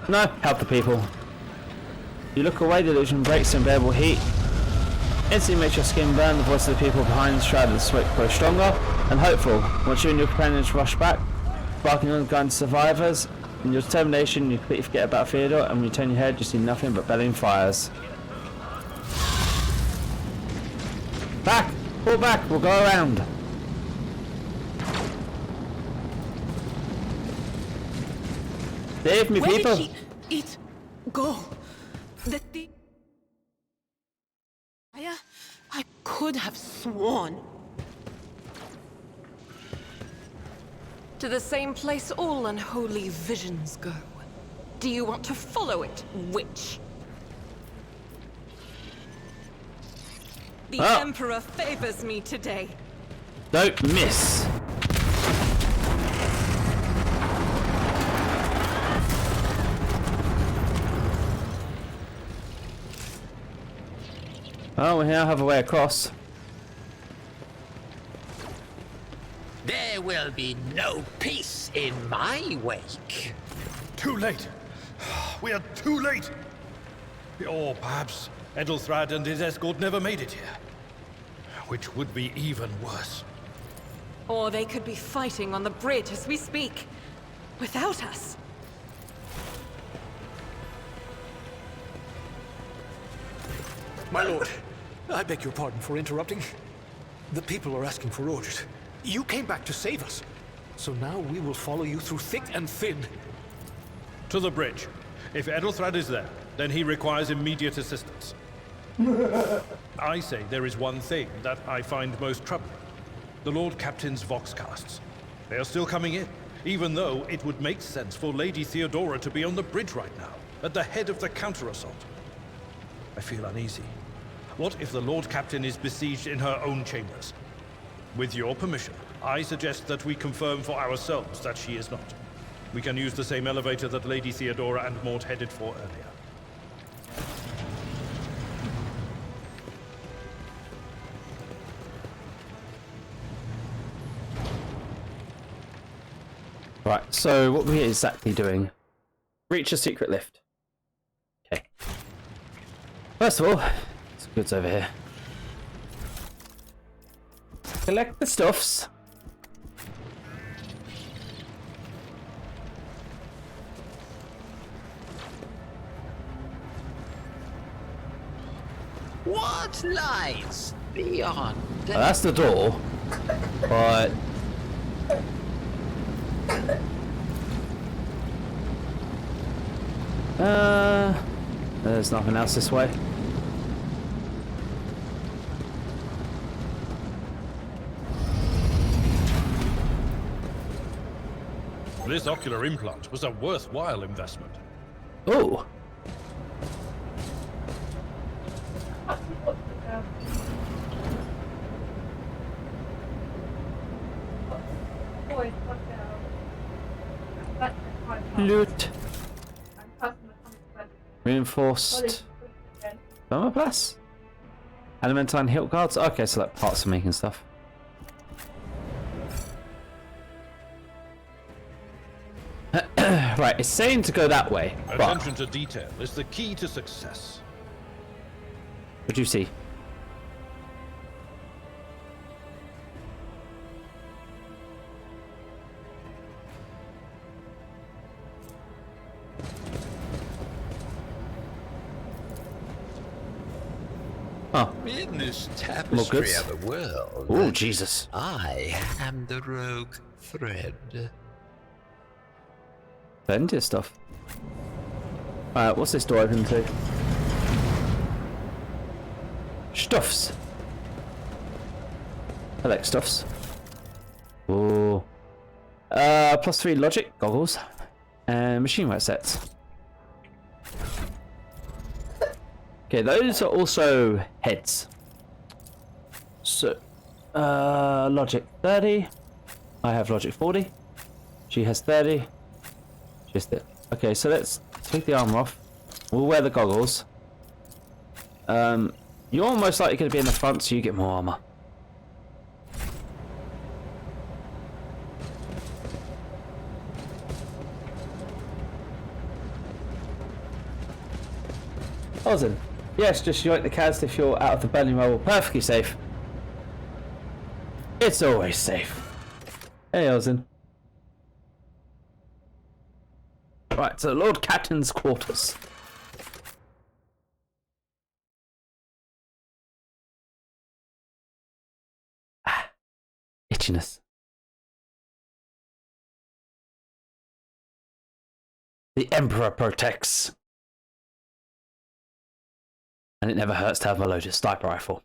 No, help the people. You look away, the illusion breaks the unbearable heat. Instantly makes your skin burn. The voice of the people behind the shroud of the smoke grows stronger and hopeful. Once you and your companions rush back, barking on the gun survivors. In your determination, you completely forget about Theodore, and when you turn your head, you see nothing but bellowing fires. Back! Pull back! We'll go around! Save me, Where people! did it go? The thing... I could have sworn. To the same place all unholy visions go. Do you want to follow it, witch? The Emperor favors me today. Don't miss! Oh, we now have a way across. There will be no peace in my wake. Too late. We are too late. Or perhaps Edelthrad and his escort never made it here. Which would be even worse. Or they could be fighting on the bridge as we speak, without us. My lord, I beg your pardon for interrupting. The people are asking for orders. You came back to save us. So now we will follow you through thick and thin. To the bridge. If Edelthrad is there, then he requires immediate assistance. I say there is one thing that I find most troubling. The Lord Captain's voxcasts. They are still coming in, even though it would make sense for Lady Theodora to be on the bridge right now, at the head of the counter-assault. I feel uneasy. What if the Lord Captain is besieged in her own chambers? With your permission, I suggest that we confirm for ourselves that she is not. We can use the same elevator that Lady Theodora and Mort headed for earlier. Right, so what are we exactly doing? Reach a secret lift. Okay. First of all, some goods over here. Collect the stuffs. What lies beyond? Well, that's the door, but there's nothing else this way. This ocular implant was a worthwhile investment. Oh, loot. Reinforced thermoplast? Elementine hilt guards? Okay, so like parts for making stuff. Right, it's saying to go that way. But Attention to detail is the key to success. what do you see? Oh, In this tapestry goods? of a world, oh, Jesus. I am the rogue thread. Plenty of stuff. Alright, what's this door open to? Stuffs. I like stuffs. Ooh. +3 logic goggles and machine right sets. Okay, those are also heads. So, logic 30. I have logic 40. She has 30. Just it. Okay, so let's take the armor off. We'll wear the goggles. You're most likely going to be in the front, so you get more armor. Ozen. Yes, just yoink the cast if you're out of the burning rubble. Perfectly safe. It's always safe. Hey, Ozen. Right, so Lord Captain's quarters. Itchiness. The Emperor protects. And it never hurts to have a loaded sniper rifle.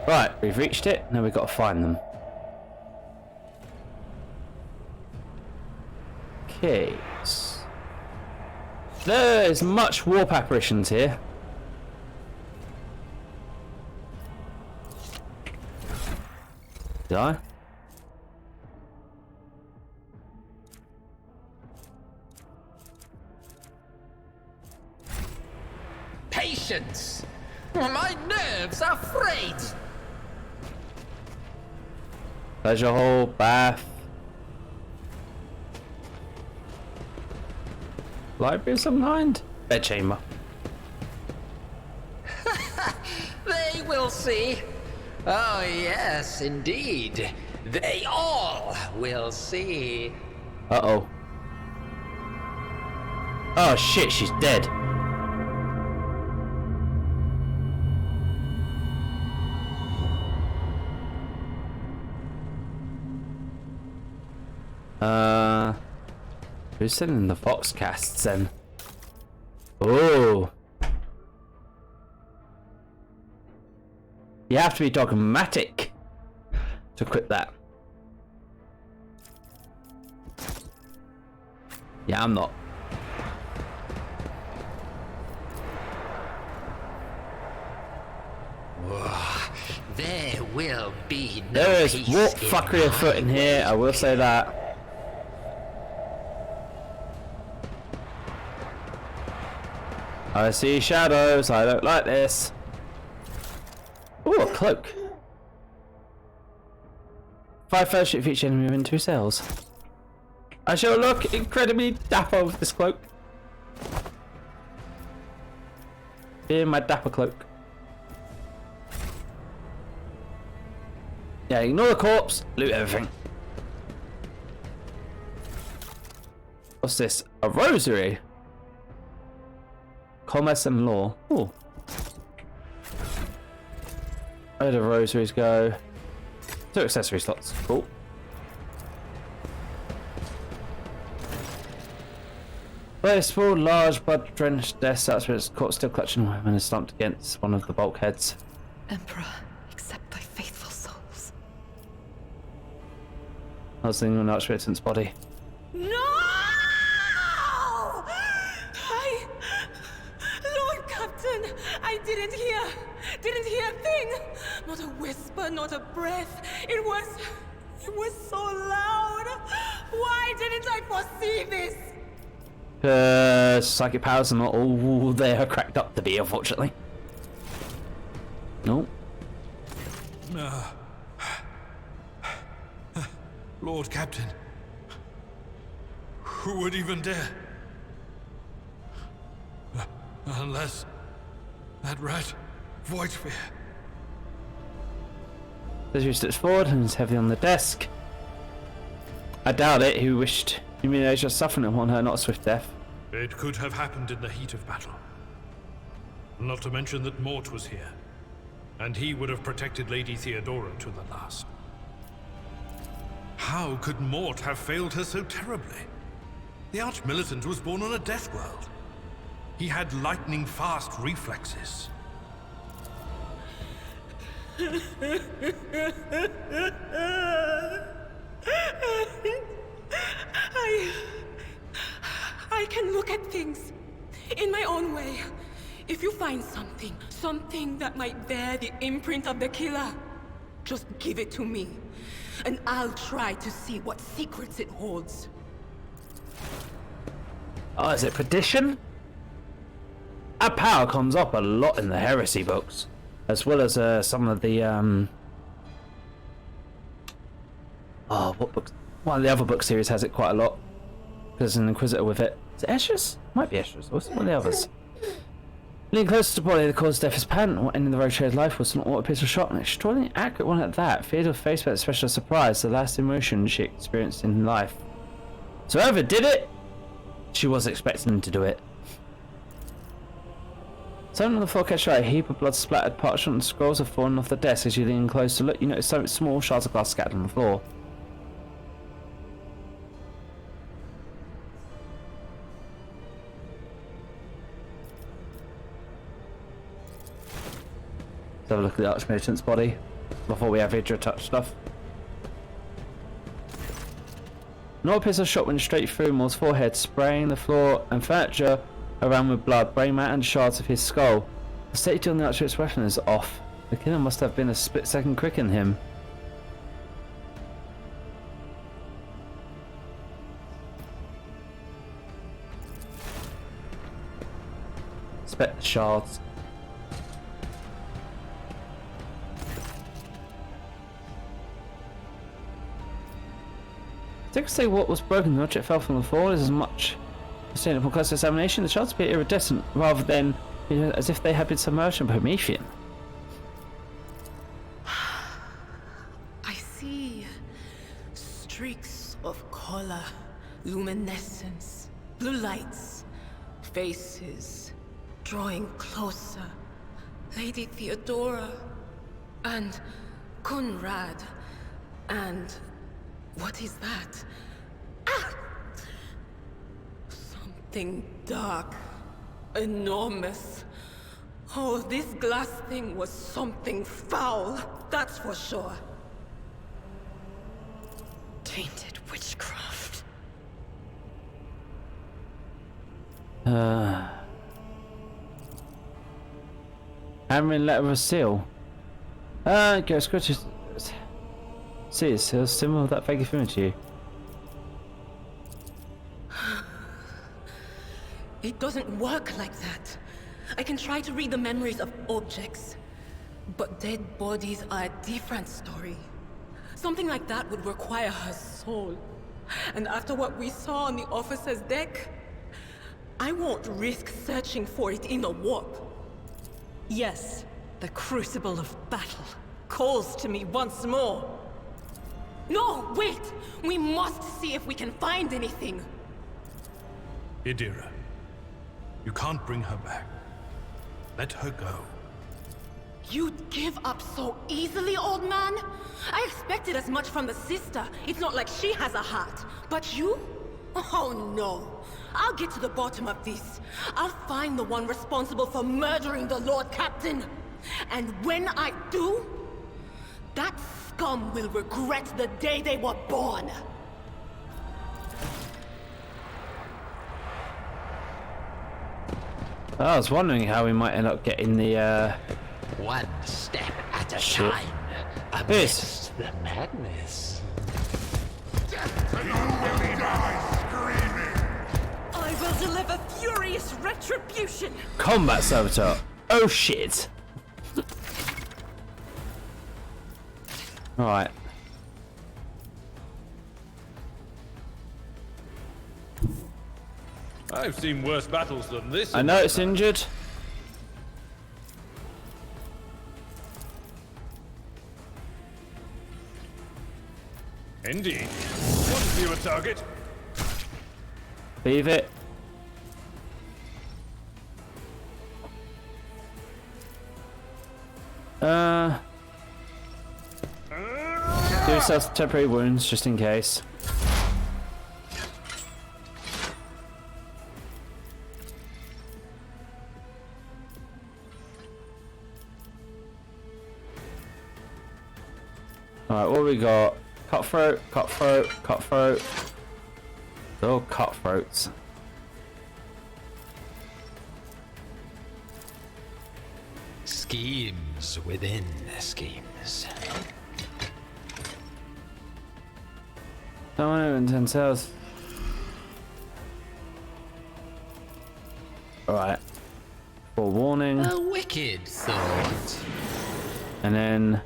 Right, we've reached it. Now we've got to find them. Okay. There's much warp apparitions here. Did I? Patience! My nerves are frayed! Pleasure hall, bath. Library of some kind? Bedchamber. They will see. Oh, yes, indeed. They all will see. Uh-oh. Oh shit, she's dead. Who's sending the Foxcasts then? Oh. You have to be dogmatic to quit that. Yeah, I'm not. There will be no There is peace warp in fuckery afoot in here, I will say that. I see shadows, I don't like this. Ooh, a cloak. 5 fellowship for each enemy within 2 cells. I shall look incredibly dapper with this cloak. In my dapper cloak. Yeah, ignore the corpse, loot everything. What's this? A rosary? Commerce and law. Ooh. Where do rosaries go? 2 accessory slots. Cool. Very small, large, blood-drenched death starts with its corpse still clutching when it's slumped against one of the bulkheads. Emperor, accept thy faithful souls. I was thinking of an its body. No! Lord Captain, I didn't hear a thing. Not a whisper, not a breath. It was so loud. Why didn't I foresee this? Psychic powers are not all they are cracked up to be, unfortunately. No. Lord Captain. Who would even dare? Unless that rat, Voidsphere. Desiree steps forward and is heavy on the desk. I doubt it. Who wished humiliation or suffering upon her, not a swift death. It could have happened in the heat of battle. Not to mention that Mort was here, and he would have protected Lady Theodora to the last. How could Mort have failed her so terribly? The Arch-Militant was born on a death world. He had lightning-fast reflexes. I can look at things in my own way. If you find something that might bear the imprint of the killer, just give it to me, and I'll try to see what secrets it holds. Oh, is it perdition? That power comes up a lot in the heresy books, as well as some of the oh, what books? One of the other book series has it quite a lot. There's an Inquisitor with it. Is it Escher's? Might be Escher's. Or some of the others. Leaning closer to the body, the cause of death is apparent. What ended the road trader's life was an auto pistol shot, an extraordinarily accurate one at that. Theodore faced by special surprise, the last emotion she experienced in life. So whoever did it, she was expecting him to do it. Something on the floor catch your eye. A heap of blood splattered parchment and scrolls have fallen off the desk. As you lean close to look, you notice something small, shards of glass scattered on the floor. Let's have a look at the Arch-Militant's body. before we have Hydra touch stuff. Another pistol shot went straight through Moore's forehead, spraying the floor and furniture around with blood, bringing out and shards of his skull. The safety on the Archer's weapon is off. The killer must have been a split second quicker than him. Spec the shards. Did I say what was broken? The object fell from the floor. Is as much sustained upon close examination. The shards appear iridescent rather than as if they had been submerged in Promethean. I see streaks of color, luminescence, blue lights, faces drawing closer. Lady Theodora and Conrad and what is that? Ah! Something dark, enormous. Oh, this glass thing was something foul, that's for sure. Tainted witchcraft. Handwritten letter of a seal. Go scratch. See, it's a symbol of that vague feeling to you. It doesn't work like that. I can try to read the memories of objects, but dead bodies are a different story. Something like that would require her soul. And after what we saw on the officer's deck, I won't risk searching for it in a warp. Yes, the crucible of battle calls to me once more. No, wait! We must see if we can find anything! Idira, you can't bring her back. Let her go. You'd give up so easily, old man? I expected as much from the sister. It's not like she has a heart. But you? Oh no. I'll get to the bottom of this. I'll find the one responsible for murdering the Lord Captain. And when I do, that scum will regret the day they were born. I was wondering how we might end up getting the One step at a shit. time. This. Amidst the madness. I will deliver furious retribution. combat servitor. Oh shit. Alright. I've seen worse battles than this. I know it's injured. Indeed. One fewer target. Leave it. Do yourself temporary wounds just in case. Alright, what we got? Cutthroat, cutthroat, cutthroat. They're all cutthroats. Schemes within schemes. Someone who intends sales. Alright. Forewarning. A wicked thought. And then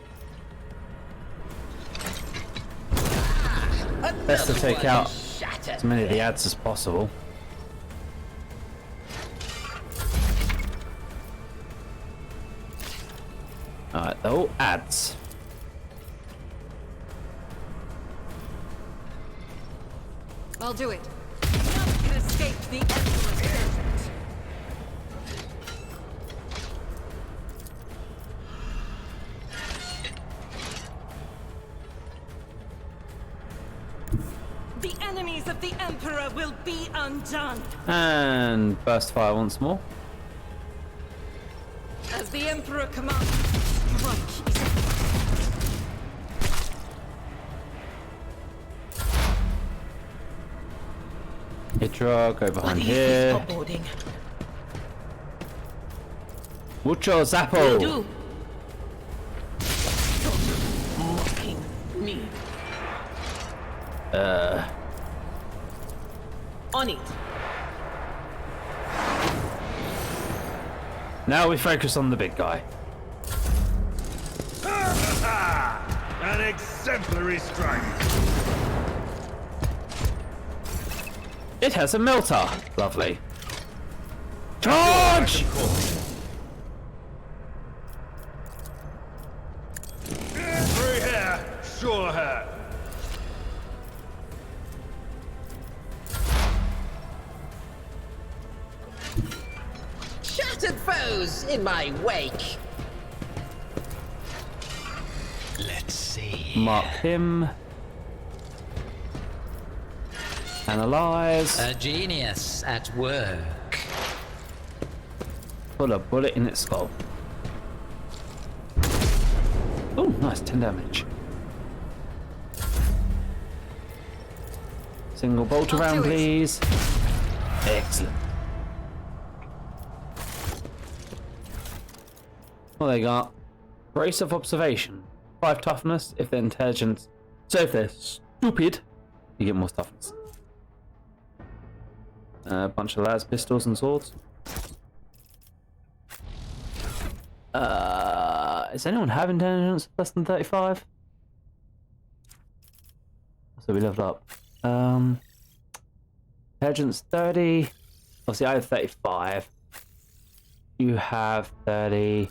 best to take out as many of the ads as possible. Alright, they're all ads. I'll do it. None can escape the Emperor's judgment. The enemies of the Emperor will be undone. And burst fire once more. As the Emperor commands, strike is Hydra, go behind What is here. this foreboding? Mucho Will Zappo! do. Stop mocking me. On it. Now we focus on the big guy. An exemplary strike. It has a melter. Lovely. Charge! Free hair, sure hair. Shattered foes in my wake. Let's see. Mark him. Analyze. A genius at work. Put a bullet in its skull. Oh, nice, 10 damage. Single bolt I'll around, do it. please. Excellent. What they got? Brace of observation. 5 toughness if they're intelligent. So if they're stupid, you get more toughness. A bunch of las pistols and swords. Does anyone have intelligence less than 35? So we leveled up. Intelligence 30. Obviously, I have 35. You have 30.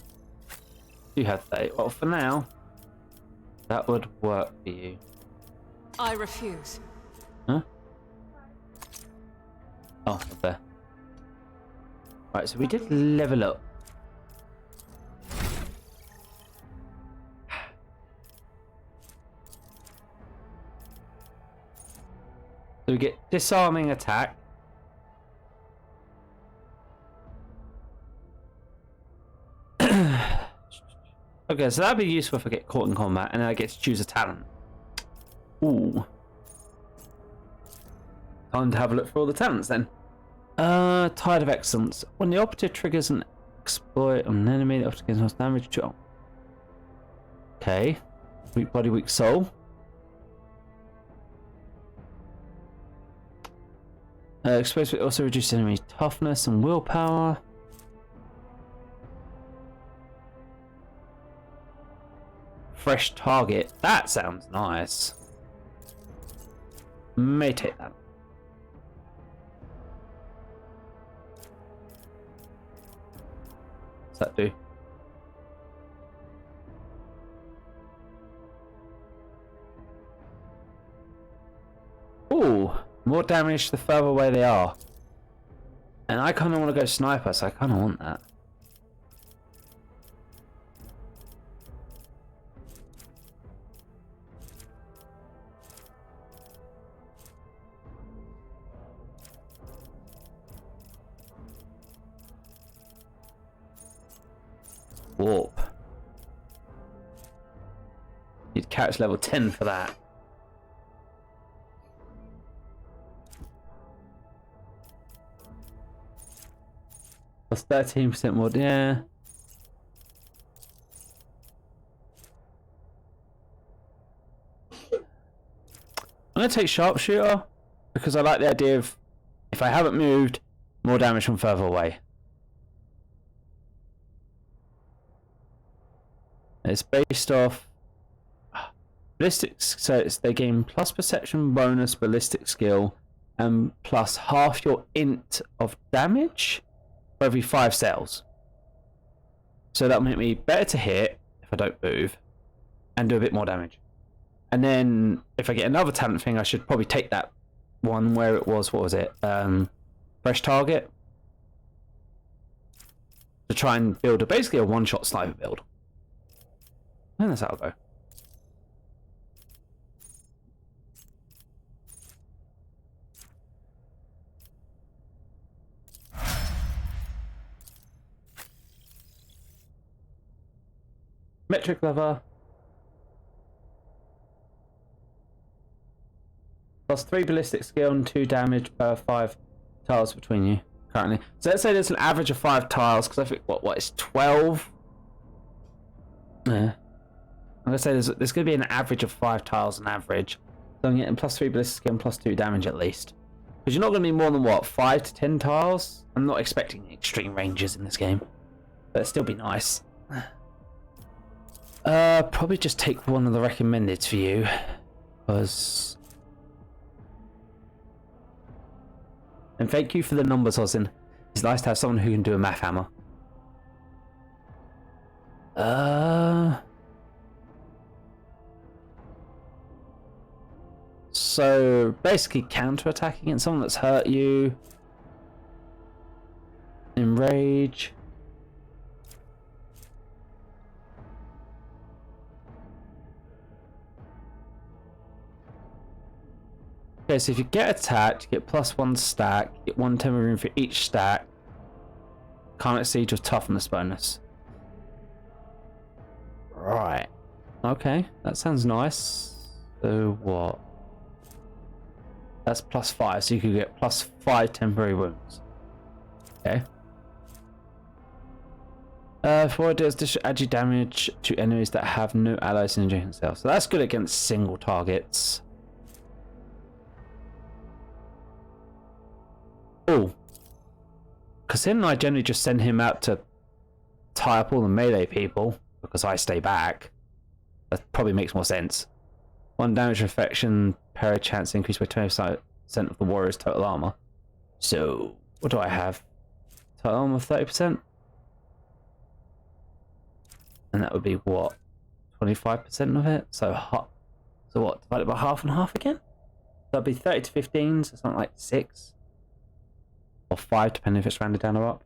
You have 30. Well, for now, that would work for you. I refuse. Huh? Oh, up there. Right, so we did level up. So we get disarming attack. Okay, so that'd be useful if I get caught in combat, and then I get to choose a talent. Ooh. Time to have a look for all the talents then. Tide of Excellence. When the operative triggers an exploit on an enemy, the operative gains damage to... Oh. Okay. Weak body, weak soul. Exposed also reduces enemy toughness and willpower. Fresh target. That sounds nice. May take that. What's that do? Ooh, more damage the further away they are. And I kind of want to go sniper, so I kind of want that. Warp. You'd catch level 10 for that. Plus 13% more, yeah. I'm gonna take sharpshooter because I like the idea of if I haven't moved, more damage from further away. It's based off ballistics, so they gain plus perception bonus ballistic skill and plus half your int of damage for every 5 cells. So that'll make me better to hit if I don't move and do a bit more damage. And then if I get another talent thing, I should probably take that one where it was, what was it? Fresh target. To try and build basically a one-shot sniper build. I think that's how I'll go. Metric lever. Plus 3 ballistic skill and 2 damage per 5 tiles between you currently. So let's say there's an average of 5 tiles, because I think what is 12? Yeah. I'm gonna say there's gonna be an average of 5 tiles on average. So I'm getting +3 ballistic skill and +2 damage at least. Because you're not gonna be more than what, 5 to 10 tiles? I'm not expecting extreme ranges in this game. But it'd still be nice. Probably just take one of the recommendeds for you. Because... And thank you for the numbers, Ozin. It's nice to have someone who can do a math hammer. So basically counter-attack against someone that's hurt you. Enrage. Okay, so if you get attacked, you get +1 stack, you get 1 temporary room for each stack. Can't exceed your toughness bonus. Right. Okay, that sounds nice. So what? That's +5, so you could get +5 temporary wounds. Okay. For it does this add damage to enemies that have no allies in adjacent cells. So that's good against single targets. Oh. Because then I generally just send him out to tie up all the melee people, because I stay back. That probably makes more sense. 1 damage affection, parry chance increased by 20% of the warrior's total armor. So, what do I have? Total armor 30%? And that would be what? 25% of it? So what? Divided by half and half again? That'd be 30 to 15, so something like 6. Or 5, depending if it's rounded down or up.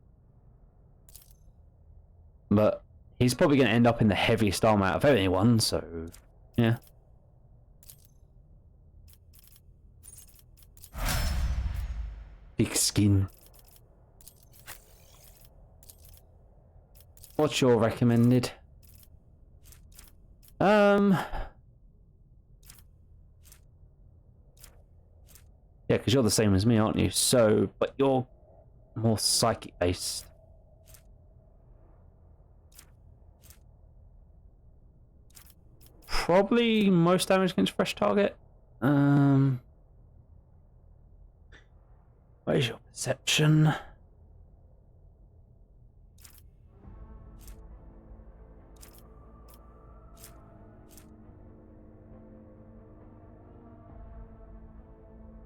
But he's probably going to end up in the heaviest armor out of anyone, so yeah. Big skin. What's your recommended? Yeah, because you're the same as me, aren't you? So, but you're more psychic based. Probably most damage against fresh target. Where's your perception?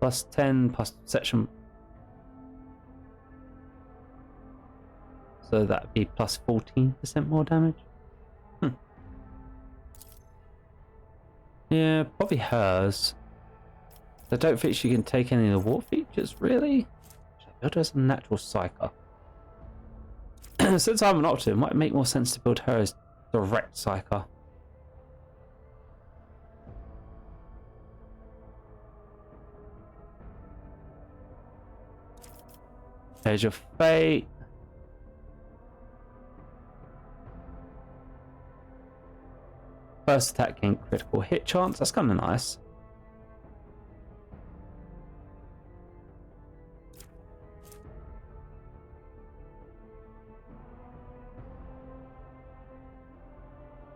+10 plus perception. So that'd be +14% more damage. Yeah, probably hers. I don't think she can take any of the war features, really. Should I build her as a natural psyker? Since I'm an operative, it might make more sense to build her as direct psyker. There's your fate. First attack gain critical hit chance. That's kind of nice.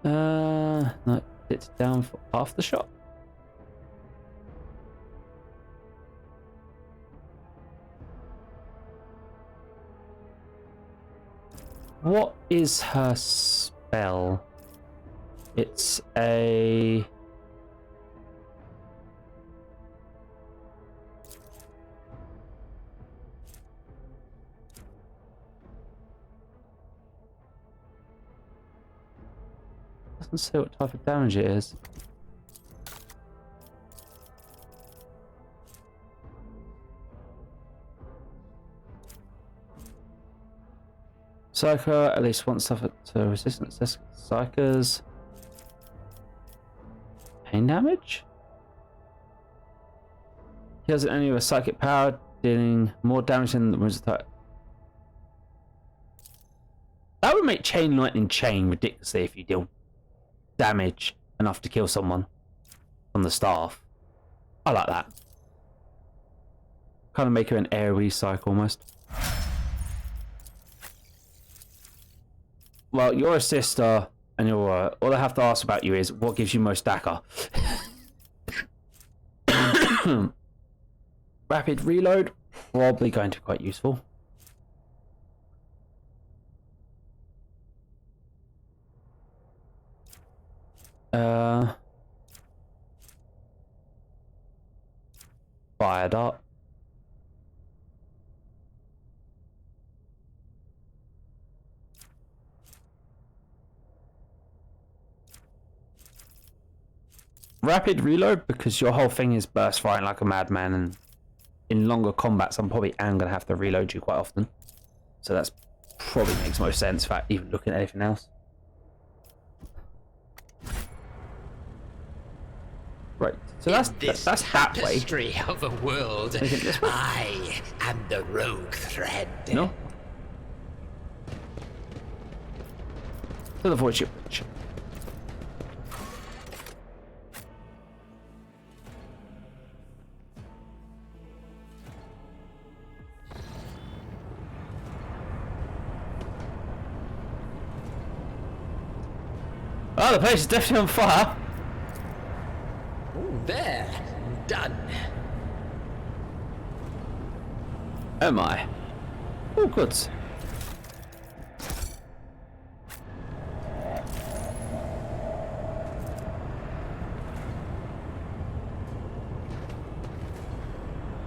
No, it's down for half the shot. What is her spell? It's a... Doesn't say what type of damage it is. Psyker, at least one suffered to resistance psychers. Pain damage? He has only a psychic power, dealing more damage than the wounds attack. That would make Chain Lightning Chain ridiculously if you deal damage enough to kill someone from the staff. I like that. Kind of make her an AoE psych almost. Well, you're a sister, and you're all I have to ask about you is what gives you most DACA? Rapid reload, probably going to be quite useful. Fire dart. Rapid reload, because your whole thing is burst firing like a madman, and in longer combats I'm probably am going to have to reload you quite often. So that's probably makes most sense for even looking at anything else. Right, so that's that way. Tapestry of a world, I am the rogue thread. No. To the void ship bridge. Oh, the place is definitely on fire. There, done. Oh my. Oh, good.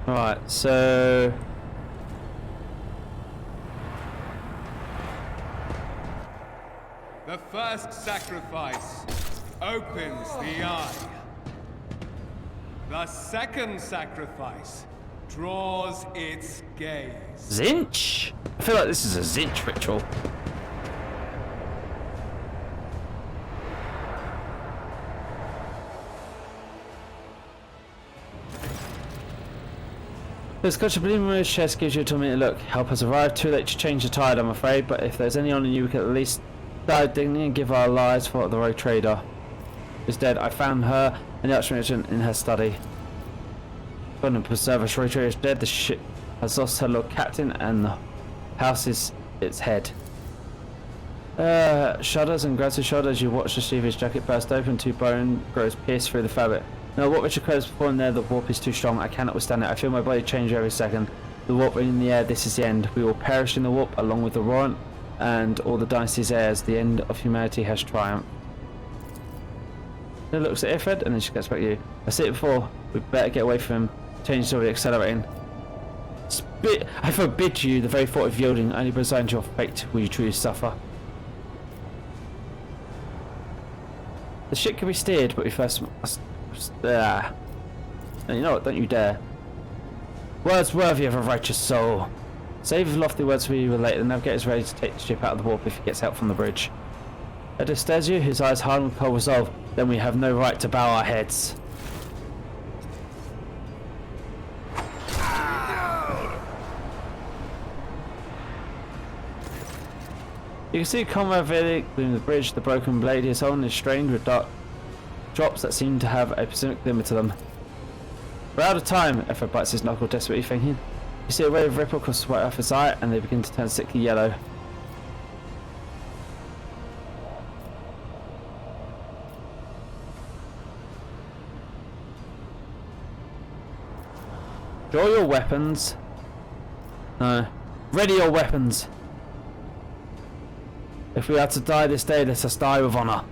Right, so... The first sacrifice opens the eye. The second sacrifice draws its gaze. Zinch? I feel like this is a Zinch ritual. This Scotch preliminary chest gives you a 2-minute look. Help us arrive. Too late to change the tide, I'm afraid, but if there's any honor you, we can at least die dignity and give our lives for the rogue trader is dead. I found her and the Archmerchant in her study. Golden Preserver's rogue trader is dead. The ship has lost her Lord Captain and the house is its head. Shudders and grabs his shoulder as you watch the sleeve of his jacket burst open. 2 bone grows pierced through the fabric. No, what which occurs before and there, the warp is too strong. I cannot withstand it. I feel my body change every second. The warp in the air, this is the end. We will perish in the warp along with the Warrant and all the dynasty's heirs. The end of humanity has triumphed. She looks at Ifred and then she gets back to you. I see it before. We better get away from him. Change to the accelerating. I forbid you the very thought of yielding. Only resigned to your fate will you truly suffer. The ship can be steered, but we first must... And you know what? Don't you dare. Words worthy of a righteous soul. Save lofty words for you later. The navigator is ready to take the ship out of the warp if he gets help from the bridge. Edda stares you, his eyes harden with cold resolve. Then we have no right to bow our heads. You can see Comrade Vedic between the bridge. The broken blade he is holding is strained with dark drops that seem to have a specific limit to them. We're out of time, Efra bites his knuckle, desperately thinking. You see a wave of ripple across the right off his eye, and they begin to turn sickly yellow. Draw your weapons. No. Ready your weapons. If we are to die this day, let us die with honour.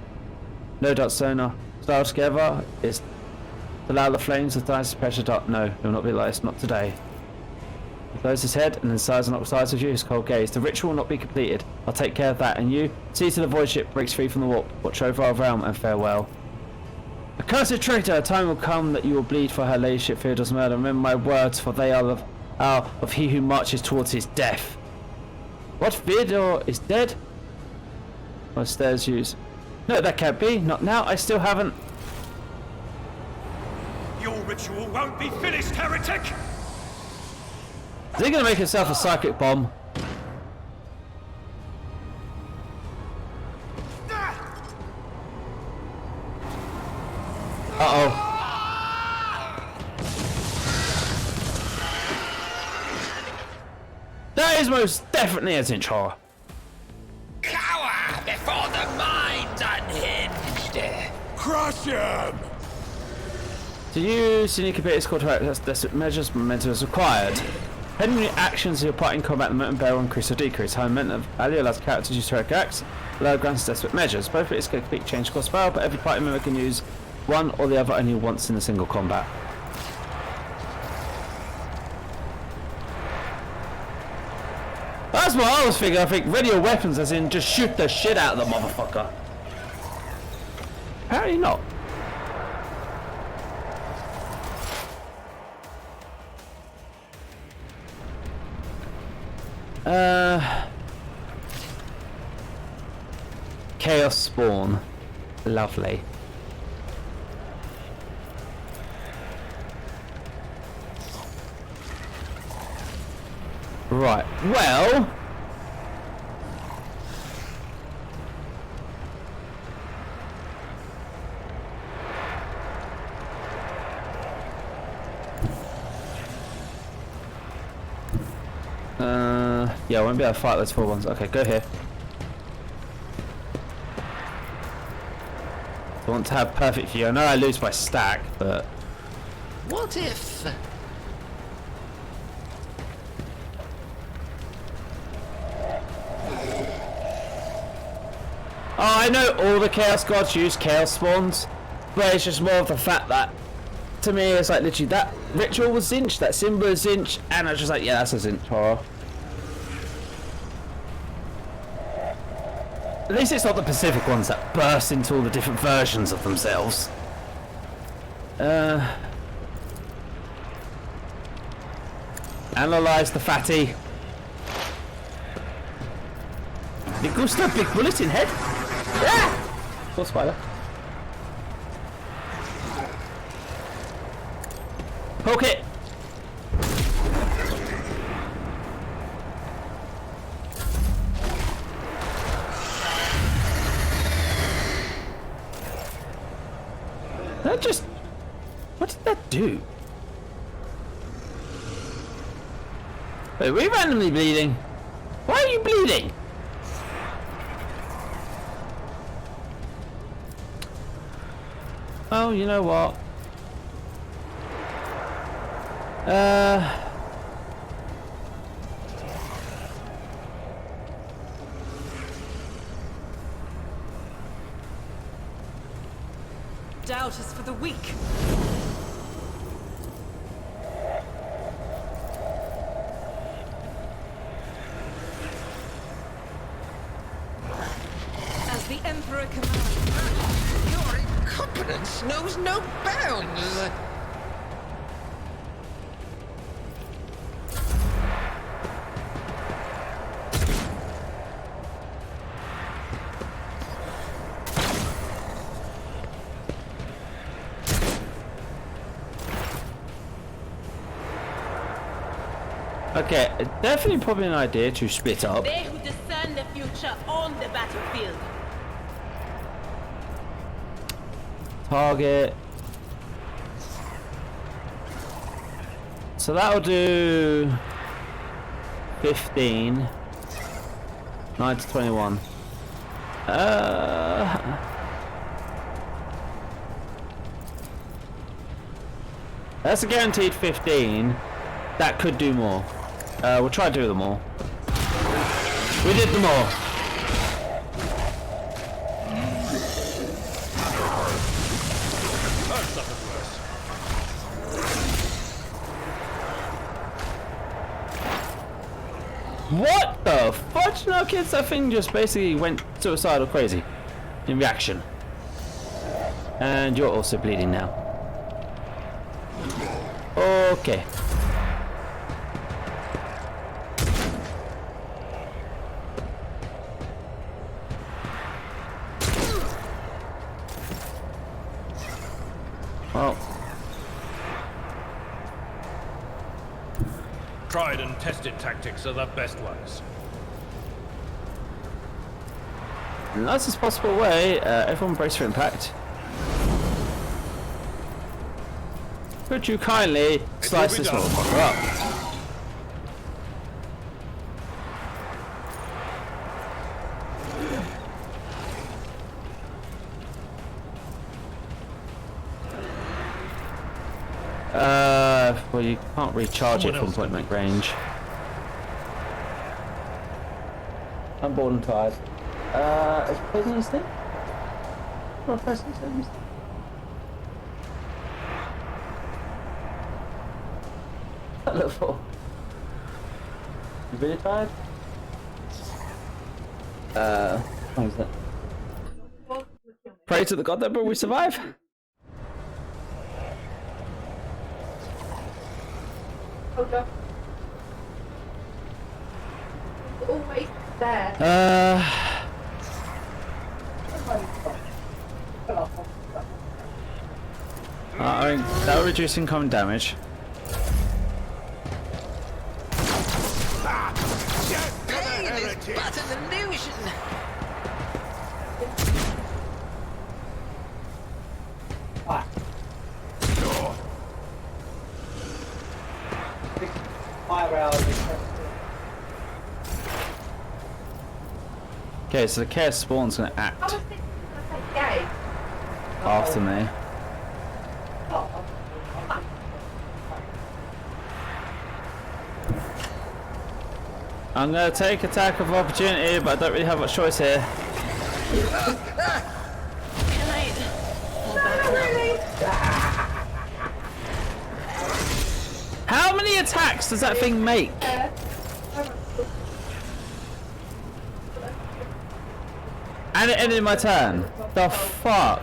No doubt sooner. Style together is to allow the flames of dynasty's pressure dart. No, it will not be like this, not today. He closes his head and then sighs on opposite sides of you, his cold gaze. The ritual will not be completed. I'll take care of that, and you, see to the void ship breaks free from the warp. Watch over our realm and farewell. Accursed traitor, a time will come that you will bleed for her ladyship Theodore's murder. Remember my words, for they are of he who marches towards his death. What, Theodore is dead? Or stares you. No, that can't be. Not now. I still haven't. Your ritual won't be finished, heretic! Is he going to make himself a psychic bomb? Uh-oh. That is most definitely a Zinch horror. Cower before the mind's unhinged! Crush him! To use unique abilities called to access desperate measures, momentum is required. Pending your actions, your part in combat, the momentum bear will increase or decrease. High momentum value allows characters to use heroic acts. Low grants desperate measures. Both abilities can completely change course power, but every party member can use one or the other only once in a single combat. That's what I was thinking. I think ready your weapons as in just shoot the shit out of the motherfucker. Apparently not. Chaos Spawn. Lovely. Right, well... yeah, I won't be able to fight those 4 ones. Okay, go here. I want to have perfect view. I know I lose by stack, but... What if... Oh, I know all the Chaos Gods use Chaos Spawns, but it's just more of the fact that, to me, it's like literally that ritual was Zinch, that symbol is Zinch, and I was just like, yeah, that's a Zinch horror. At least it's not the Pacific ones that burst into all the different versions of themselves. Analyze the fatty. Big Gusta, big bullet in head. Yeah! Poor spider. Poke it! That just... What did that do? Wait, are we randomly bleeding? Why are you bleeding? Oh, you know what? Doubt is for the weak. As the Emperor commands. Your incompetence knows no bounds! Okay, definitely probably an idea to split up. They who discern the future on the battlefield. Target. So that'll do 15. 9 to 21. That's a guaranteed 15. That could do more. We'll try to do them all. We did them all. What the fudge? No, kids, that thing just basically went suicidal crazy in reaction. And you're also bleeding now. Okay. Well. Tried and tested tactics are the best ones. In the nicest possible way, everyone brace for impact. Could you kindly slice this motherfucker up? Well, you can't recharge it from point blank range. I'm bored and tired. Is President's Day? What President's Day? What's that look for? You really tired? What is that? Pray to the god that we survive. Hold up. It's always there. I mean, that'll reduce incoming damage. Pain is but an illusion. Okay, so the chaos spawn's gonna I act was thinking it was gay. after me. I'm gonna take attack of opportunity, but I don't really have much choice here. Can I fall back now? How many attacks does that thing make? And it ended my turn. The fuck?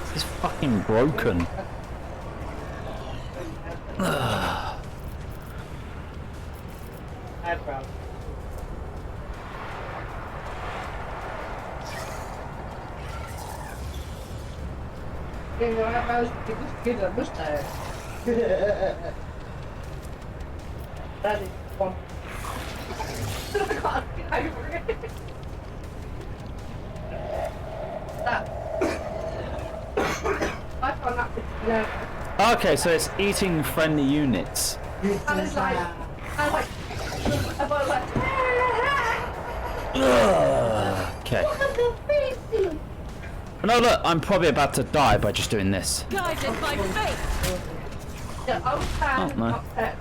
This is fucking broken. That is one. I can't get over it. I found that particular. Okay, so it's eating friendly units. I was like, Okay. No, look, I'm probably about to die by just doing this. Guided by faith. Yeah, I was sad, Oh, no. upset.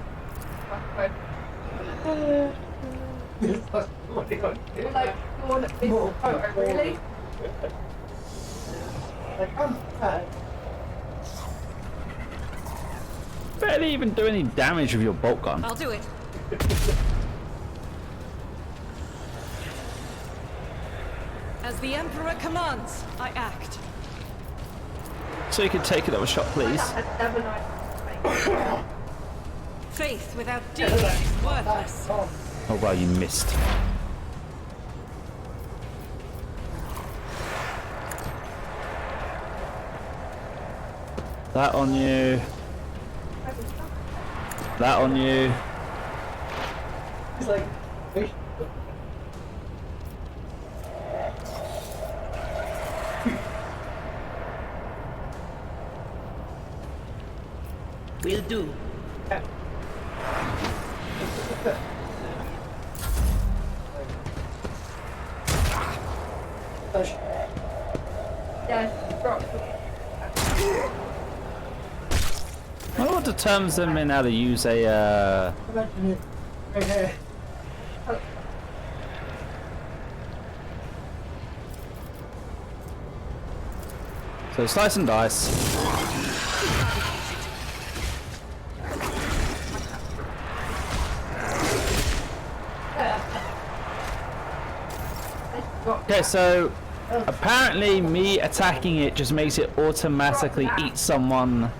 Like, you want this photo, really? Like, I'm sad. Barely even do any damage with your bolt gun. I'll do it. As the Emperor commands, I act. So you can take another shot, please. Faith without deeds is worthless. Oh well, you missed. That on you. That on you. He's like, Will do. I wonder what determines them in how to use a So slice and dice. Okay, so apparently me attacking it just makes it automatically eat someone.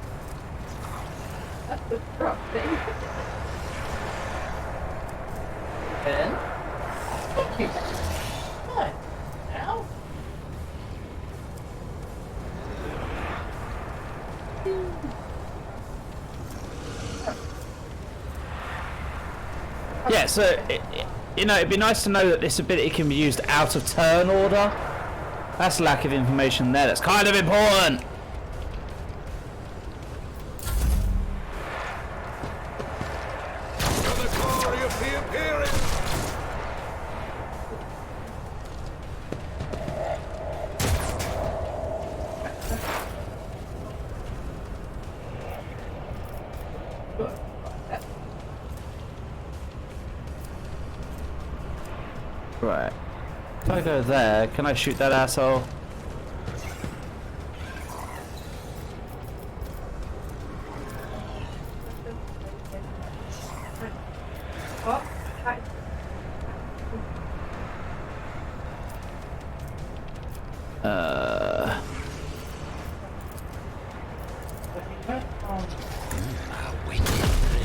Yeah, so you know, it'd be nice to know that this ability can be used out of turn order. That's lack of information there. That's kind of important. For the glory of the Imperium! Right. If I go there, can I shoot that asshole? What?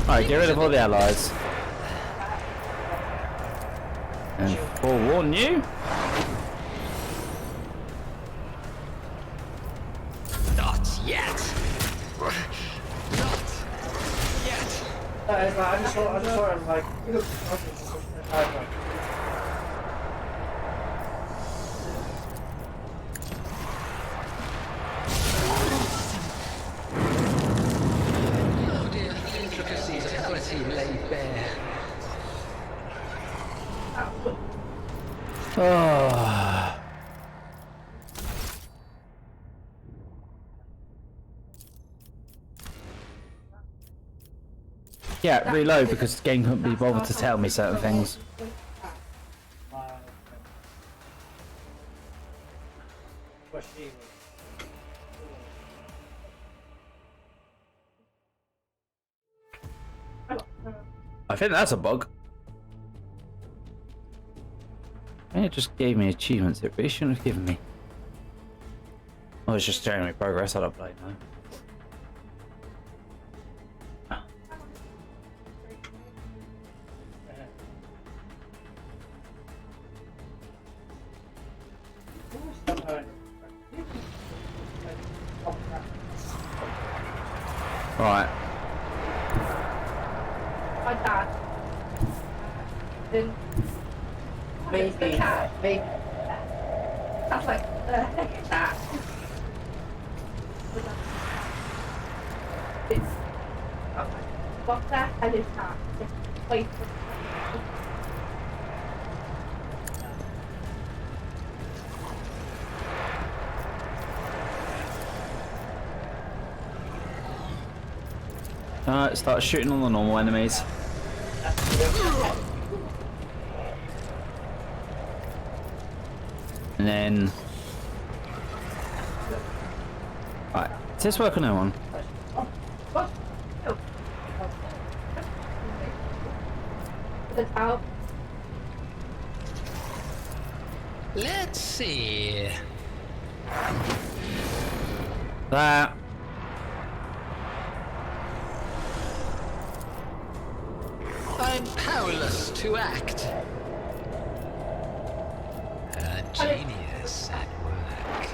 Alright, get rid of all the allies. And forewarn you. Not yet. Not yet. I just saw him like, he looks Oh dear, the intricacies of reality laid bare. Oh. Yeah, reload because the game couldn't be bothered to tell me certain things. I think that's a bug. It just gave me achievements it really shouldn't have given me. Oh, it's just showing me progress. I don't play now. Right. my dad. Then maybe. That's like, the heck is that? It's, what the hell is that? Just wait for Start shooting on the normal enemies. And then... Right, does this work on no one? the top. Let's see. That. I'm powerless to act. A genius at work.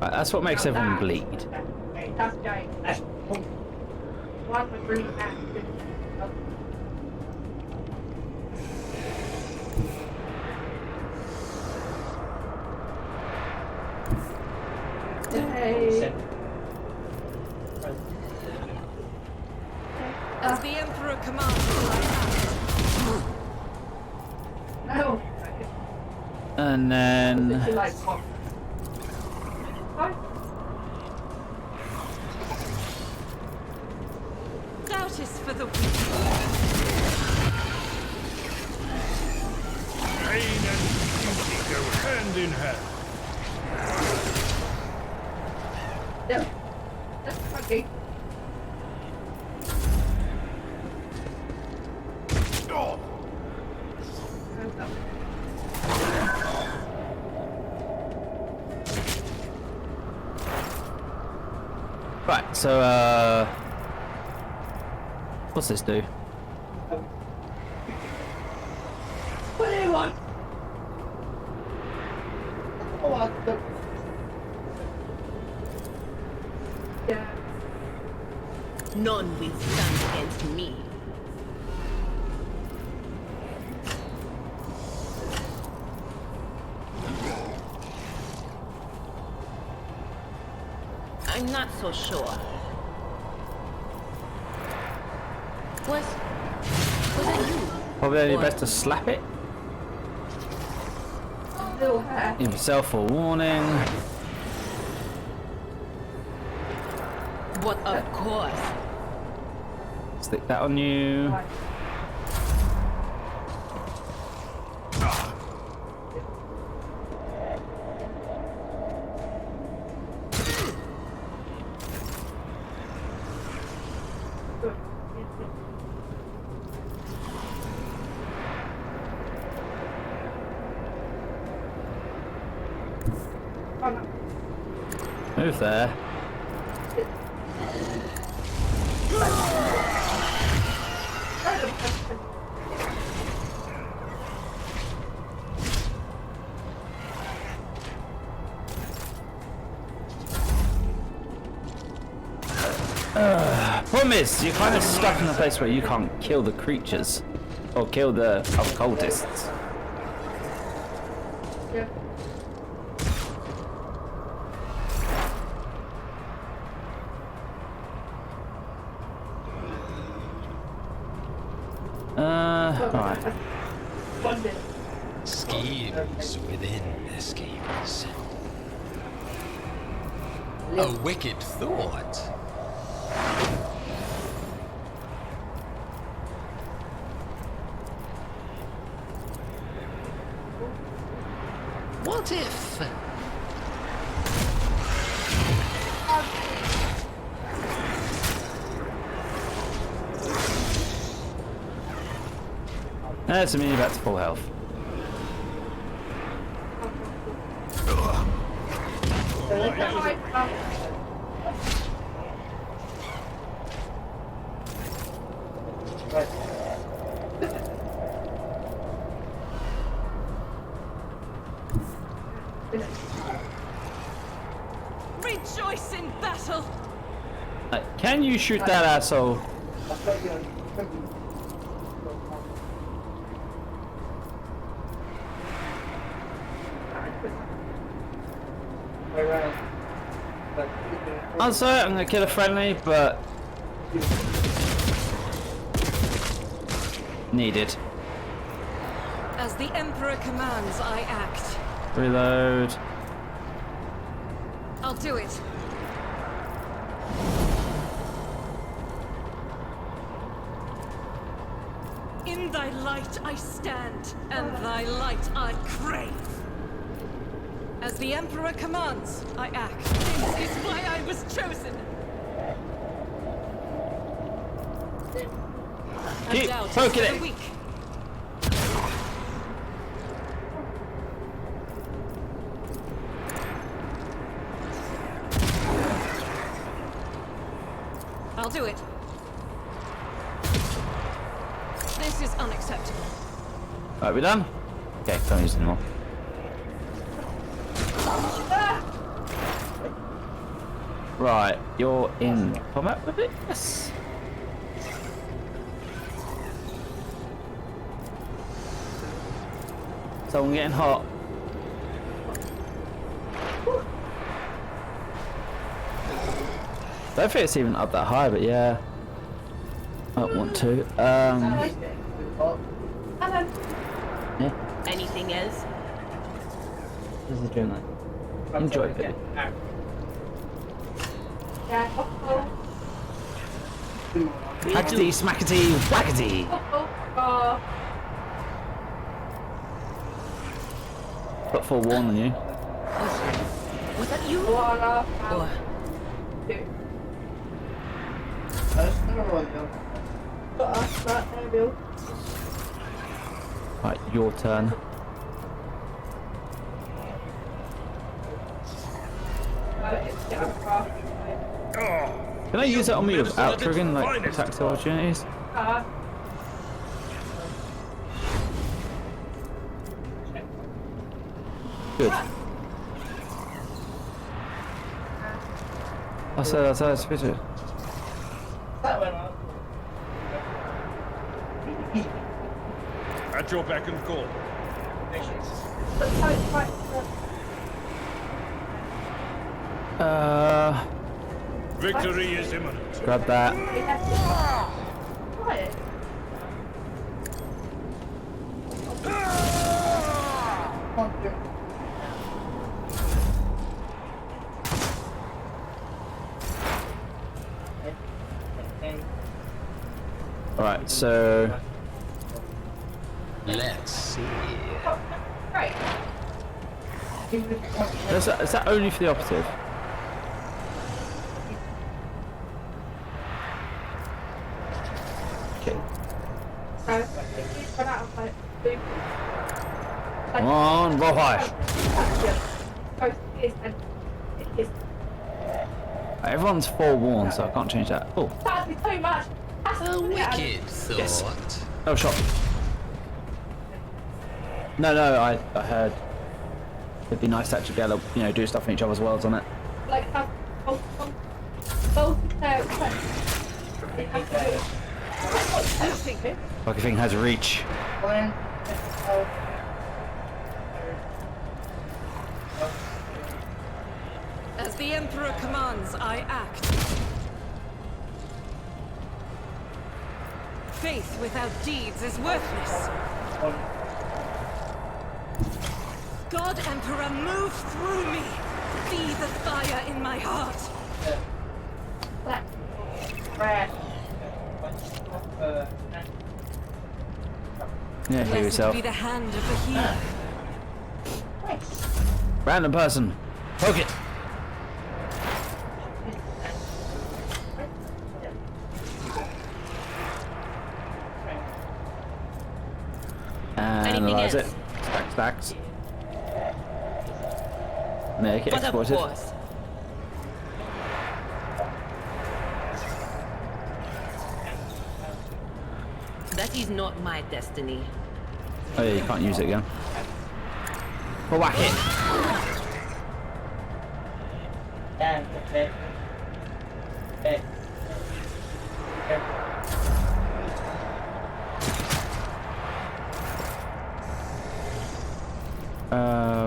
Right, that's what makes everyone bleed. That's giant. One with green hat. Hey. As the Emperor commands, I act. No. And then... You like what? Doubt is for the weak. Pain and beauty go hand in hand. No. That's fucking. Oh. Right, so, what's this do? What do you want? Oh, what the... Yeah. None will stand against me. I'm not so sure. Was it you? Probably only Or- best to slap it. Little hair. Give yourself a warning. But of course. Stick that on you. Move there. Problem is, you're kind of stuck in a place where you can't kill the creatures or kill the occultists. Yeah. Alright. Schemes within schemes. A wicked thought. What if... That's me back to full health. Rejoice in battle! Can you shoot that asshole? I'm sorry, I'm gonna kill a friendly, but needed. As the Emperor commands, I act. Reload. I'll do it. In thy light I stand, and thy light I crave. As the Emperor commands, I act. This is why I was chosen. Keep Doubt is poking for the it. weak. I'll do it. This is unacceptable. Right, we done? Okay, don't use it anymore. Right, you're in combat with it? Yes. Someone getting hot. Don't think it's even up that high, but yeah. I don't want to. Yeah. Anything else? This is doing that. Enjoy it, baby. Hackety, smackety, whackety. Put forewarn on you. Was that you? Or Right, your turn. Can I use it on me without triggering like attack opportunities? Good. That's it. At your beck and call. Victory is imminent. Grab that. Right, so Let's see. Right. is that only for the operative? Okay. So, if you run out of like food, Come on, roll high. Everyone's forewarned, so I can't change that. Oh, That'd be too much. A wicked thought. Yes. Oh, shot. No, I heard it'd be nice to actually be able to, you know, do stuff in each other's worlds on it. Like have both Like everything has reach. As the Emperor commands, I act. Faith without deeds is worthless. God, Emperor, move through me. Be the fire in my heart. Yeah, heal Blessed yourself. be the hand of the healer. Random person. Poke it. Analyze it. Stacks. Make it But of explosive. course. That is not my destiny. Oh yeah, you can't use it again. Well, whack it.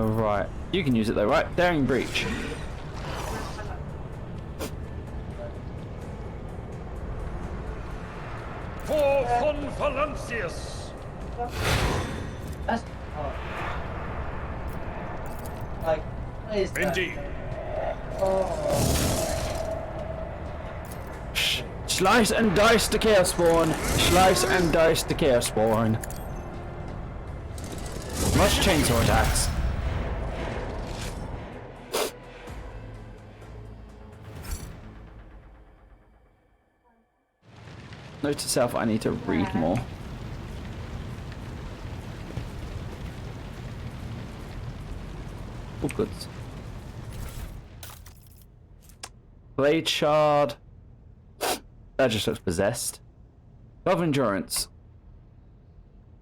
Right. You can use it though, right? Daring breach. For Von Valancius! Indeed. Slice and dice the chaos spawn. Slice and dice the chaos spawn. Much chainsaw attacks. Note to self, I need to read more. All goods. Blade shard. That just looks possessed. Glove endurance.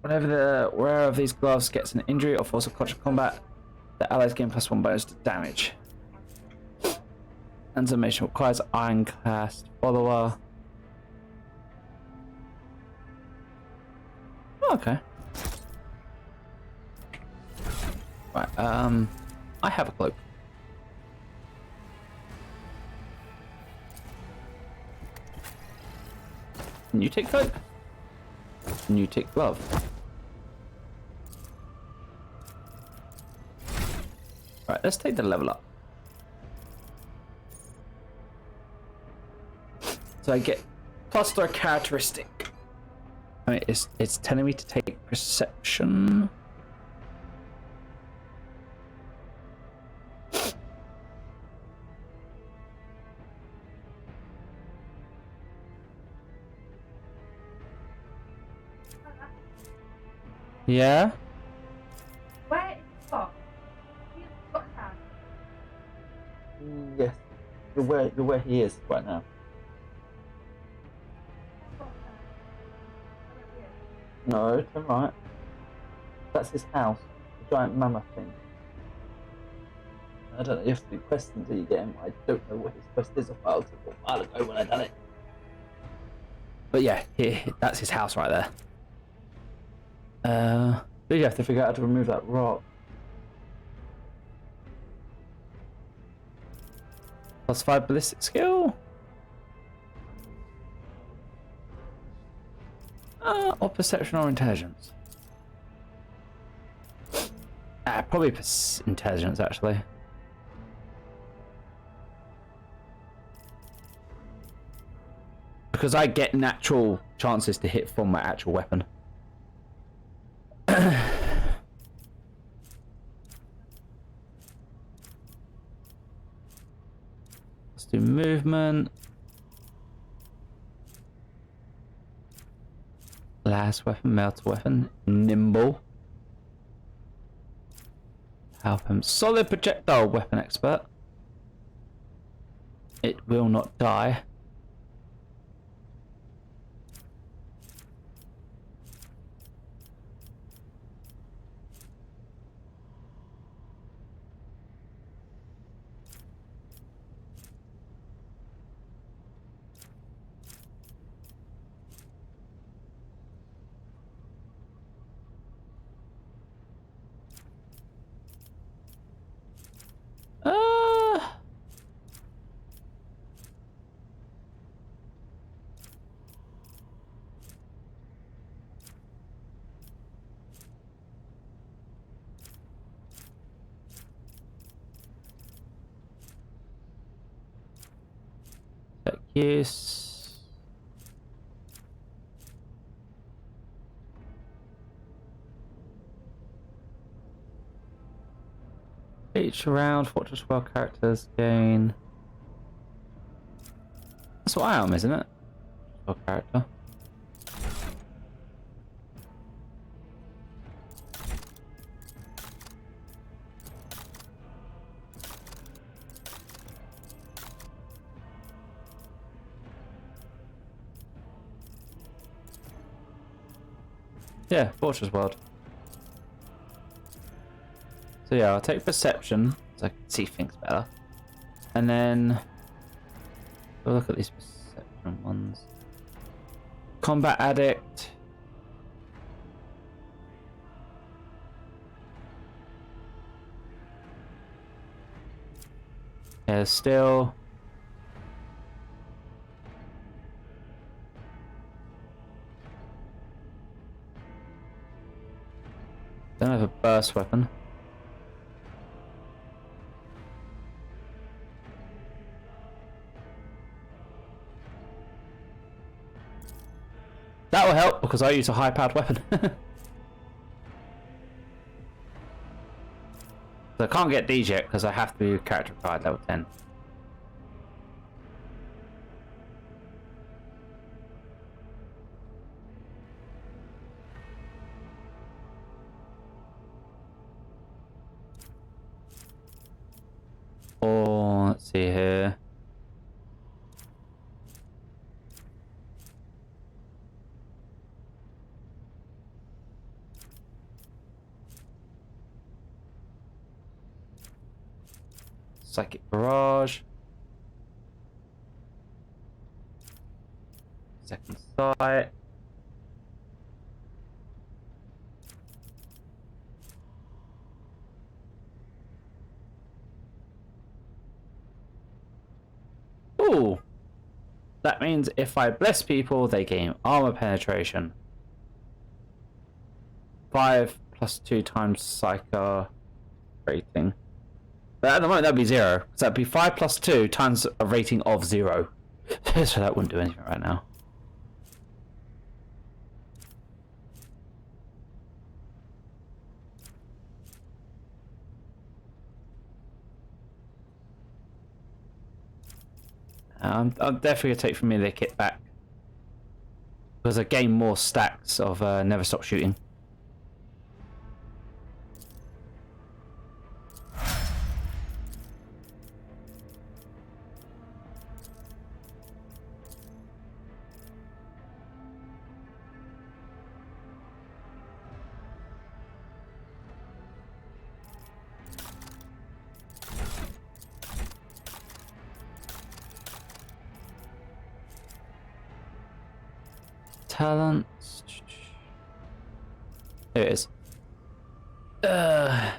Whenever the wearer of these gloves gets an injury or falls unconscious combat, the allies gain +1 bonus to damage. Animation requires Ironclast follower. Oh, okay. Right, I have a cloak. Can you take cloak? Can you take glove? Right, let's take the level up. So I get plus their characteristic. I mean, it's telling me to take perception. Yeah. Where is the spot? He's got hand. Yes. You're where he is right now. No, turn right. That's his house. The giant mammoth thing. I don't know, you have to do quests until you get him. I don't know what his quest is a while ago when I done it. But yeah, that's his house right there. But you have to figure out how to remove that rock. +5 ballistic skill. Or perception or intelligence. Probably intelligence actually. Because I get natural chances to hit from my actual weapon. Let's do movement. Last weapon, melter weapon, nimble. Help him. Solid projectile weapon expert. It will not die. Yes. Each round, Fortress World characters gain. That's what I am, isn't it? World character. Yeah, Fortress World. So yeah, I'll take Perception, so I can see things better. And then we'll look at these Perception ones. Combat Addict. Yeah, still. Don't have a burst weapon. That will help because I use a high-powered weapon. So I can't get these yet because I have to be character card level 10. Oh, let's see here. Psychic Barrage. Second Sight. Ooh. That means if I bless people, they gain armor penetration. 5 + 2 times Psycho rating. But at the moment that'd be 0. So that'd be 5 + 2 times a rating of 0. So that wouldn't do anything right now. I'm definitely gonna take Familiar Kit back because I gain more stacks of Never Stop Shooting. Talents. Here it is. Yeah,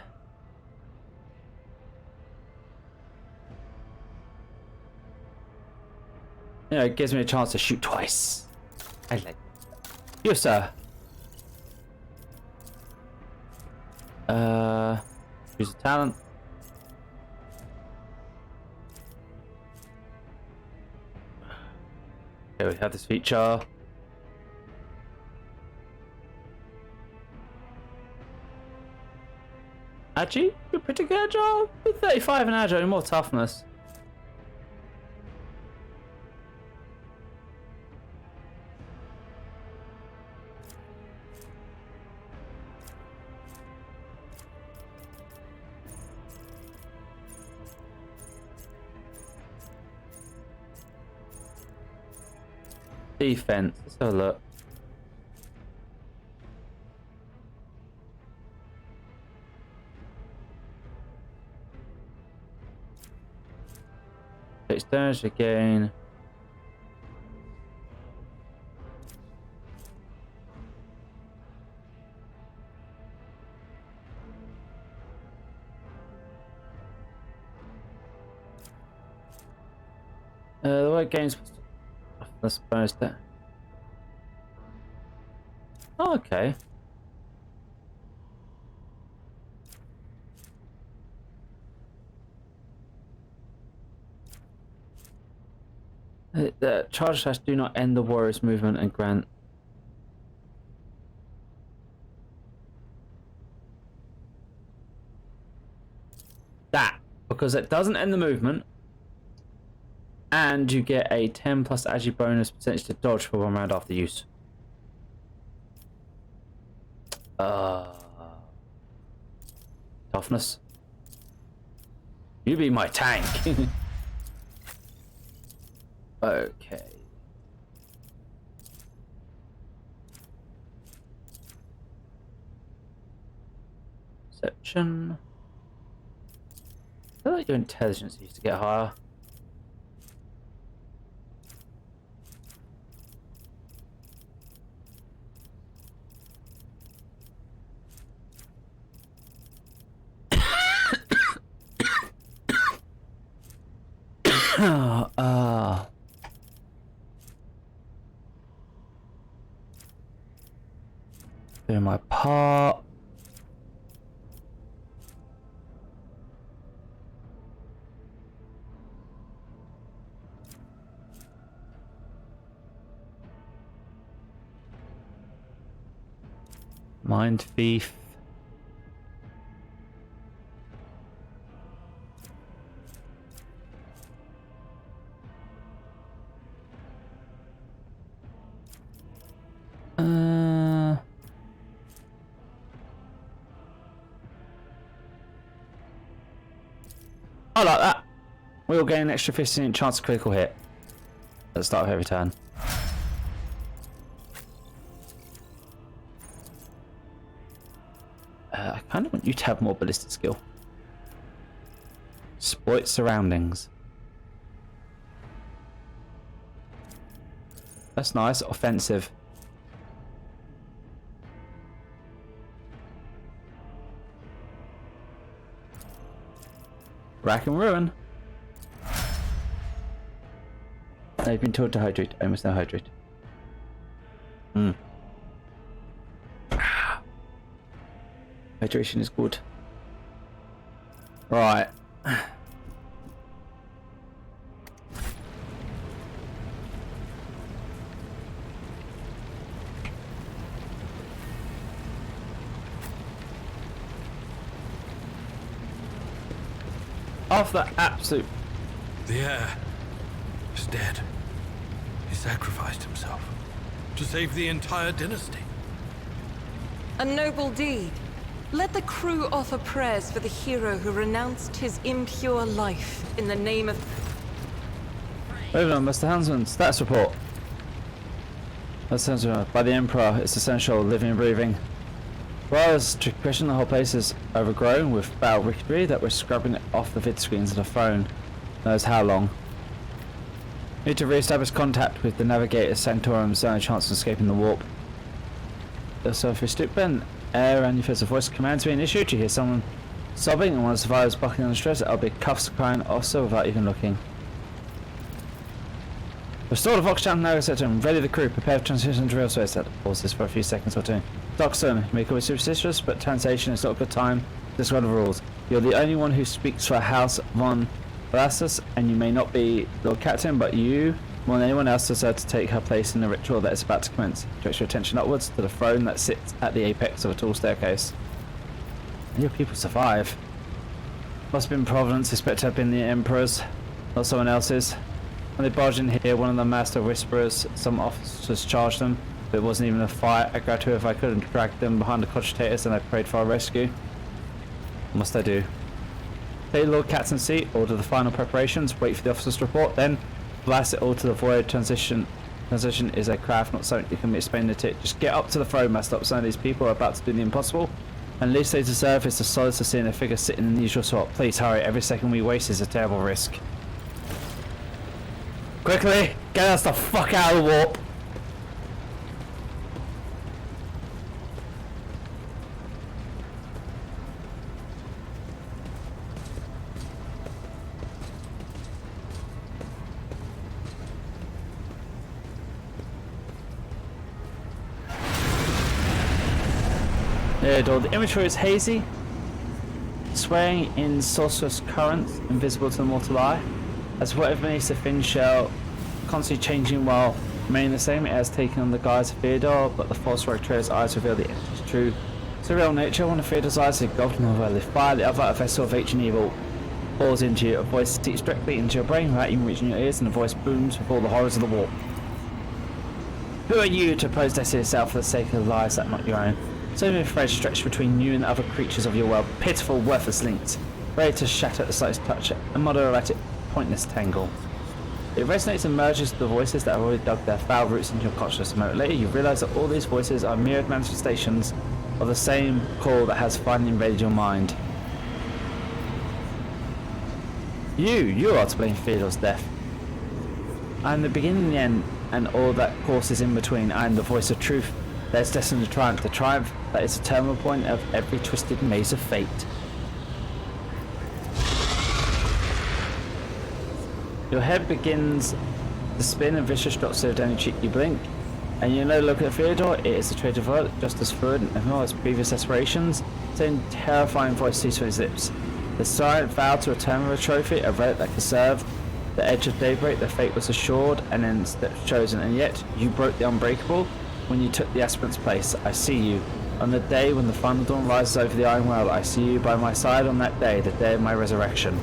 it gives me a chance to shoot twice. I like you, sir. Use a talent. Okay, we have this feature. Agi, you're pretty good, Joel. With 35 and Agile, you're more toughness. Defense, let's have a look. Takes damage again. The way games that's bonus there. Oh, okay. The charge slash do not end the warrior's movement and grant. That, because it doesn't end the movement, and you get a 10 plus agi bonus percentage to dodge for 1 round after use. Toughness. You be my tank. Okay. Perception. I feel like your intelligence used to get higher. Doing my part. Mind thief. I like that. We'll gain an extra 15% chance of critical hit at the start of every turn. I kind of want you to have more ballistic skill. Exploit surroundings. That's nice. Offensive. Rack and ruin. They've been told to hydrate. I must now hydrate. Hydration is good. Right. After that absolute... The heir is dead. He sacrificed himself to save the entire dynasty. A noble deed. Let the crew offer prayers for the hero who renounced his impure life in the name of... Moving on, Mr. Hansman, status report. Mr. Hansman, by the Emperor, it's essential, living and breathing. Well, as to question, the whole place is overgrown with foul wickery that we're scrubbing it off the vid screens of the phone. Knows how long. Need to re-establish contact with the navigator Sanctorum's only chance of escaping the warp. So if you stoop in air and you feel a voice commands being issued, you hear someone sobbing and one of the survivors bucking on the stress, I'll be cuffs crying also without even looking. Restore the Vox channel now setting. Ready the crew. Prepare for transition to real space. That pauses for a few seconds or two. Dockstone, you may call it superstitious, but translation is not a good time. This is one of the rules. You're the only one who speaks for House von Velastus, and you may not be Lord Captain, but you, more than anyone else, deserve to take her place in the ritual that is about to commence. Direct your attention upwards to the throne that sits at the apex of a tall staircase. And your people survive. Must have been Providence, expect to have been the Emperor's, not someone else's. When they barged in here, one of the Master Whisperers, some officers charged them, but it wasn't even a fight. I grabbed whoever I could and dragged them behind the cogitators, and I prayed for our rescue. What must I do? Take Lord Captain's seat, order the final preparations, wait for the officer's report, then blast it all to the void. Transition is a craft, not something you can be explained to it. Just get up to the throne, man. Stop some of these people are about to do the impossible. And least they deserve is the solace of seeing a figure sitting in the usual spot. Please hurry, every second we waste is a terrible risk. Quickly, get us the fuck out of the warp. The imagery is hazy, swaying in sorcerous currents, invisible to the mortal eye. As whatever beneath the thin shell, constantly changing while remaining the same, it has taken on the guise of Theodore, but the false rogue trader's eyes reveal the entity's true surreal nature. One of Theodore's eyes is golden and well lit fire, the other a vessel of ancient evil pours into you. A voice seeps directly into your brain without even reaching your ears, and the voice booms with all the horrors of the warp. Who are you to oppose destiny itself for the sake of lives that are not your own? So many threads stretched between you and the other creatures of your world, pitiful, worthless links, ready to shatter at the slightest touch, a monodramatic, pointless tangle. It resonates and merges with the voices that have already dug their foul roots into your consciousness. A moment later, you realise that all these voices are mirrored manifestations of the same call that has finally invaded your mind. You are to blame for Theodore's death. I am the beginning and the end, and all that courses in between. I am the voice of truth that is destined to triumph, the triumph that is the terminal point of every twisted maze of fate. Your head begins to spin and vicious drops to down your cheek. You blink, and you know, look at Theodore. It is a traitor vote, just as fluid and all his previous aspirations. Same terrifying voice ceased from his lips. The silent vow to return with a trophy, a relic that could serve the edge of daybreak. The fate was assured, and then steps chosen, and yet you broke the unbreakable. When you took the aspirant's place, I see you. On the day when the final dawn rises over the iron world, I see you by my side on that day, the day of my resurrection.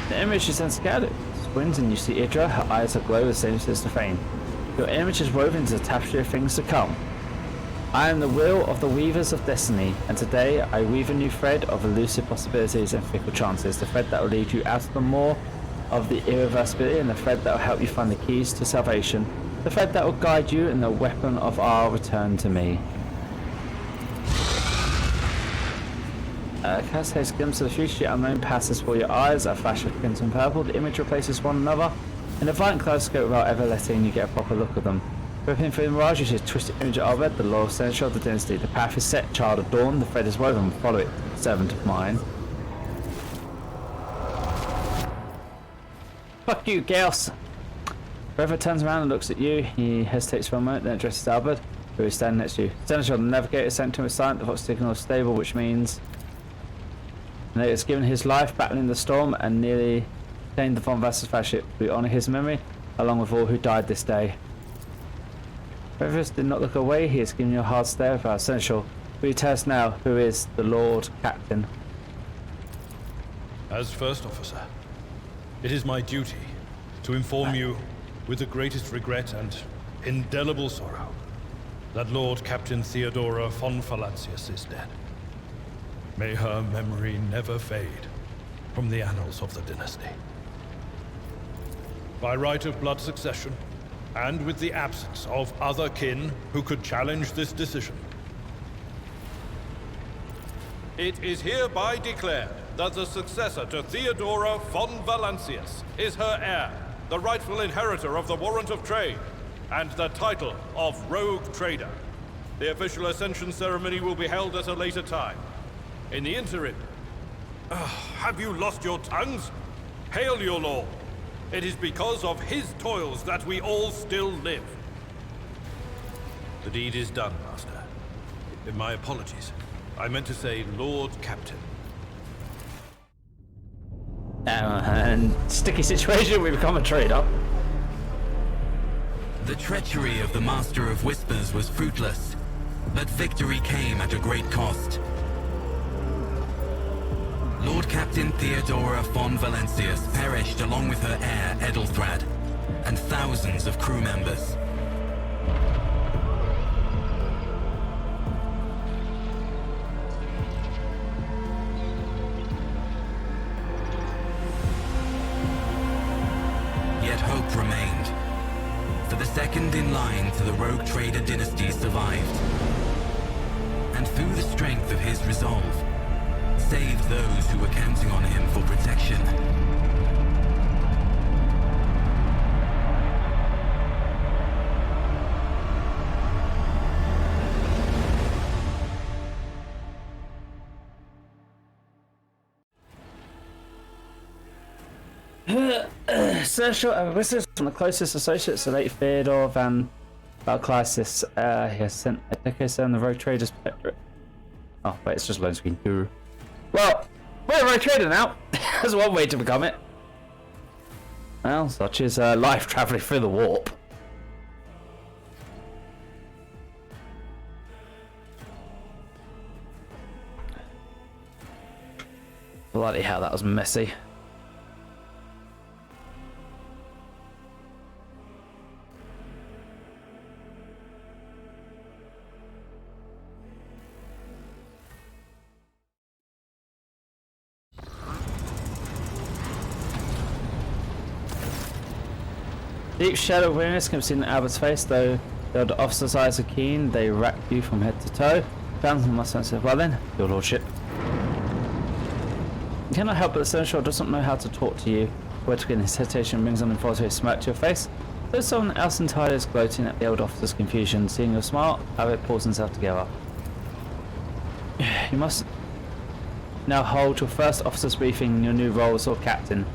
The image is then scattered. Squints and you see Idra, her eyes aglow with the same sense of fame. Your image is woven into the tapestry of things to come. I am the will of the weavers of destiny, and today I weave a new thread of elusive possibilities and fickle chances, the thread that will lead you out of the maw of the irreversibility, and the thread that will help you find the keys to salvation. The thread that will guide you and the weapon of our return to me. Cast haste glimpse of the future, the unknown passes for your eyes, a flash of crimson purple. The image replaces one another in a violent kaleidoscope without ever letting you get a proper look at them. Ripping through the mirage, you see a twisted image of Albert, the loyal senator of the dynasty. The path is set, child of dawn, the thread is woven, follow it, servant of mine. Fuck you, Gauss! Trevor turns around and looks at you. He hesitates for a moment, then addresses Albert, who is standing next to you. Senator, the navigator sent to him is silent, the Fox signal is stable, which means he has given his life battling the storm and nearly obtained the von Vasser's flagship. We honour his memory, along with all who died this day. Trevor did not look away. He has given you a hard stare. Senator, will you tell us now who is the Lord Captain? As First Officer, it is my duty to inform you with the greatest regret and indelible sorrow that Lord Captain Theodora von Valancius is dead. May her memory never fade from the annals of the dynasty. By right of blood succession, and with the absence of other kin who could challenge this decision, it is hereby declared that the successor to Theodora von Valancius is her heir, the rightful inheritor of the warrant of trade, and the title of Rogue Trader. The official ascension ceremony will be held at a later time. In the interim, have you lost your tongues? Hail your lord. It is because of his toils that we all still live. The deed is done, Master. My apologies. I meant to say Lord Captain. And sticky situation, we become a trader. The treachery of the Master of Whispers was fruitless, but victory came at a great cost. Lord Captain Theodora von Valentius perished along with her heir, Edelthrad, and thousands of crew members. Yet hope remained. For the second in line to the rogue trader dynasty survived. And through the strength of his resolve, saved those who were counting on him for protection. Sergio witness from the closest associates to late Theodore van Valclysis. He has sent a decade on the rogue traders protectorate. Oh, wait, it's just loan screen. Well, we're a rogue trader now. That's one way to become it. Well, such is life traveling through the warp. Bloody hell, that was messy. Deep shadow awareness can be seen in Albert's face, though the officer's eyes are keen, they rack you from head to toe. Found my sense of, well then, your lordship. You cannot help but the Seneschal doesn't know how to talk to you. Poetic in his hesitation brings an involuntary smirk to your face. Though someone else entirely is gloating at the old officer's confusion. Seeing your smile, Albert pulls himself together. You must now hold your first officer's briefing in your new role as Lord Captain.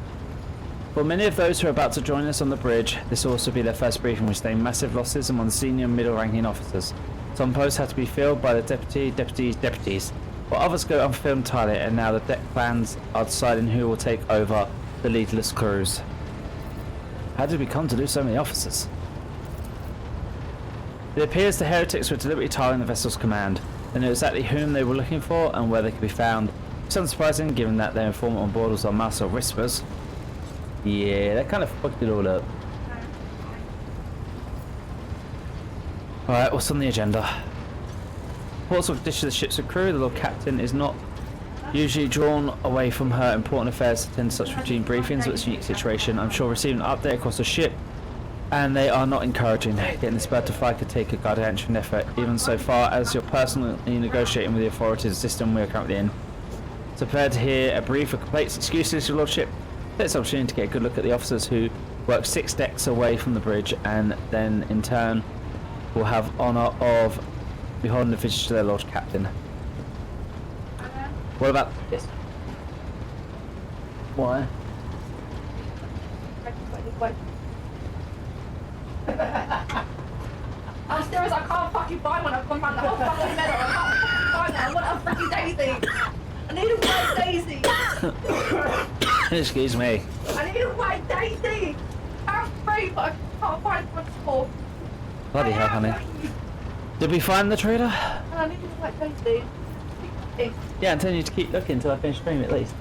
For many of those who are about to join us on the bridge, this will also be their first briefing, which named massive losses among the senior and middle-ranking officers. Some posts had to be filled by the deputies, while others go unfilled entirely, and now the deck plans are deciding who will take over the leaderless crews. How did we come to lose so many officers? It appears the heretics were deliberately targeting the vessel's command. They knew exactly whom they were looking for and where they could be found. It's unsurprising given that their informant on board was our master of whispers. Yeah, that kind of fucked it all up. Alright, what's on the agenda? Reports of dishes the ship's crew. The Lord Captain is not usually drawn away from her important affairs to attend such routine briefings, but it's a unique situation. I'm sure receiving an update across the ship, and they are not encouraging. Getting this bird to fly could take a gargantuan effort, even so far as you're personally negotiating with the authorities of the system we are currently in. So prepared to hear a brief of complaints, excuses, your lordship. It's an opportunity to get a good look at the officers who work 6 decks away from the bridge, and then in turn will have honour of beholding the visage to their Lord Captain. What about this? Why? I'm serious, I can't fucking buy one. I've gone around the whole fucking meadow. I can't fucking buy one. I want a fucking daisy. I need a white daisy. Excuse me. I need a white daisy. I'm free, but I can't find one small. Bloody hell, honey. Did we find the trader? I need a white daisy. Yeah, I'm telling you to keep looking until I finish stream at least.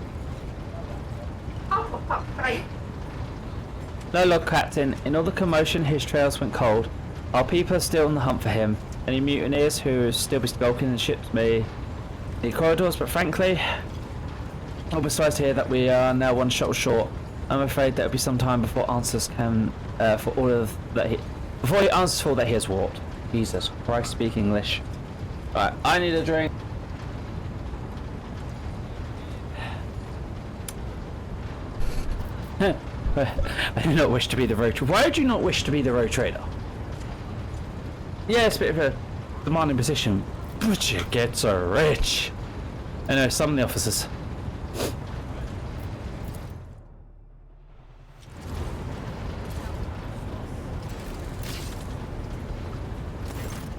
Oh, for fuck's sake. No, Lord Captain. In all the commotion, his trails went cold. Our people are still on the hunt for him. Any mutineers who still be skulking in the ships may the corridors, but frankly, I'll be surprised to hear that we are now one shuttle short. I'm afraid there'll be some time before answers can for all of that before he answers for all that he has wrought. Jesus Christ, speak English. Alright, I need a drink. I do not wish to be the road trader. Why would you not wish to be the road trader? Yeah, it's a bit of a demanding position, but you get so rich. I know some of the officers.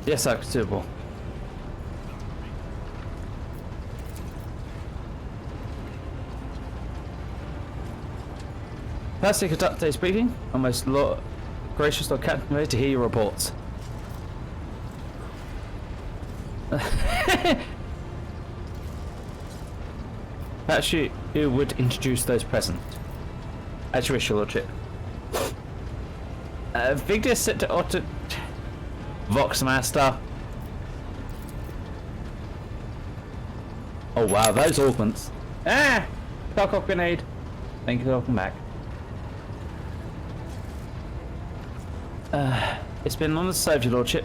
Yes, that's suitable. First, to conduct today's briefing. I'm most gracious Lord Captain, ready to hear your reports. Perhaps you would introduce those present. As you wish, your lordship. Victor set to Otto... Voxmaster. Oh wow, those augments. Ah! Cock grenade. Thank you for welcome back. It's been an honour to serve you, lordship.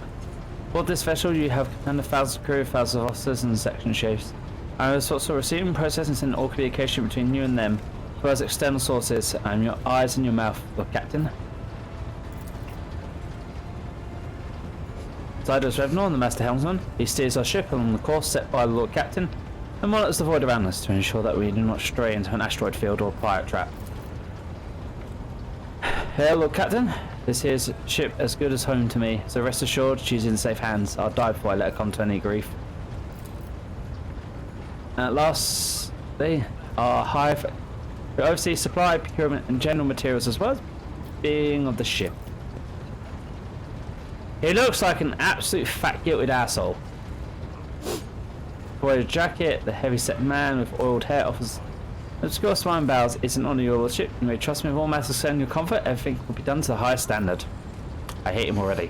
Aboard this vessel you have command of thousands of crew, thousands of officers and section chiefs. I was also receiving, processing, and sending all communication between you and them, as well as external sources. I'm your eyes and your mouth, Lord Captain. Zydos Revenor, the Master Helmsman. He steers our ship along the course set by the Lord Captain and monitors the void around us to ensure that we do not stray into an asteroid field or pirate trap. Here, Lord Captain. This here's ship as good as home to me, so rest assured she's in safe hands. I'll die before I let her come to any grief. At last, they are hive to oversee supply, procurement and general materials as well as being of the ship. He looks like an absolute fat guilted asshole. Embroidered jacket, the heavy-set man with oiled hair offers obscure smile bows. It's an honour, your lordship. You may trust me with all matters concerning your comfort. Everything will be done to the highest standard. I hate him already.